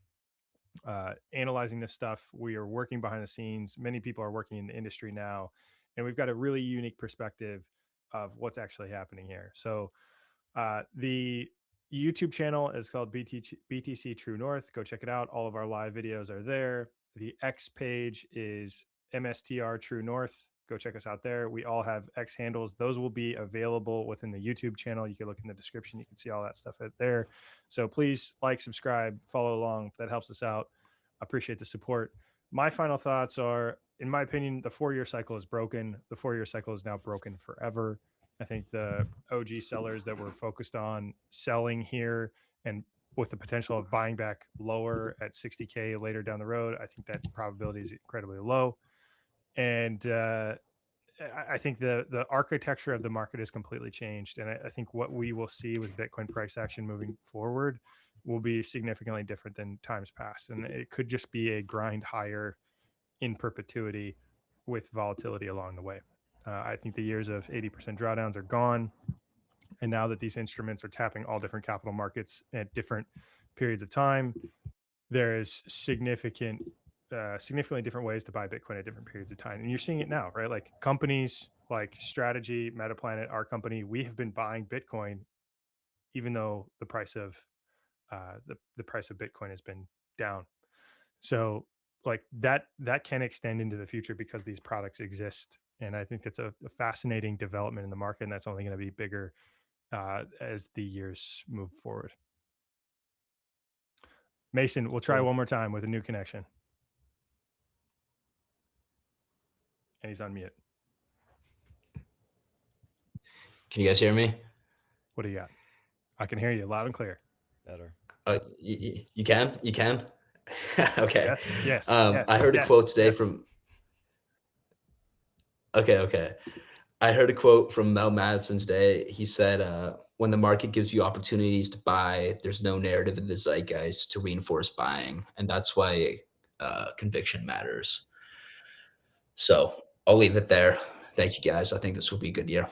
analyzing this stuff. We are working behind the scenes. Many people are working in the industry now, and we've got a really unique perspective of what's actually happening here. So the YouTube channel is called BTC True North. Go check it out. All of our live videos are there. The X page is MSTR True North. Go check us out there. We all have X handles. Those will be available within the YouTube channel. You can look in the description. You can see all that stuff out there. So please like, subscribe, follow along. That helps us out. Appreciate the support. My final thoughts are, in my opinion, the 4-year cycle is broken. The 4-year cycle is now broken forever. I think the OG sellers that were focused on selling here and with the potential of buying back lower at 60K later down the road, I think that probability is incredibly low. And I think the architecture of the market has completely changed. And I think what we will see with Bitcoin price action moving forward will be significantly different than times past. And it could just be a grind higher in perpetuity with volatility along the way. I think the years of 80% drawdowns are gone. And now that these instruments are tapping all different capital markets at different periods of time, there is significantly different ways to buy Bitcoin at different periods of time. And you're seeing it now, right? Like companies like Strategy, MetaPlanet, our company, we have been buying Bitcoin, even though the price of the price of Bitcoin has been down. So like that can extend into the future because these products exist. And I think that's a fascinating development in the market. And that's only going to be bigger as the years move forward. Mason, we'll try one more time with a new connection. And he's on mute. Can you guys hear me? What do you got? I can hear you loud and clear. Better. You can? You can? Okay. Yes. I heard a quote today from. Okay. I heard a quote from Mel Madison today. He said, when the market gives you opportunities to buy, there's no narrative in the zeitgeist to reinforce buying. And that's why conviction matters. So I'll leave it there. Thank you, guys. I think this will be a good year.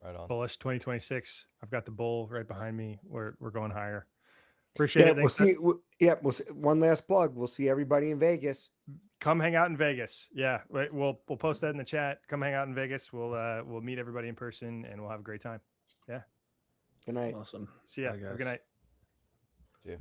Right on. Bullish 2026. I've got the bull right behind me. We're going higher. Appreciate it. We'll see. We'll see. One last plug. We'll see everybody in Vegas. Come hang out in Vegas. Yeah, we'll post that in the chat. Come hang out in Vegas. We'll meet everybody in person and we'll have a great time. Yeah. Good night. Awesome. See ya. Bye, guys. Good night. See you.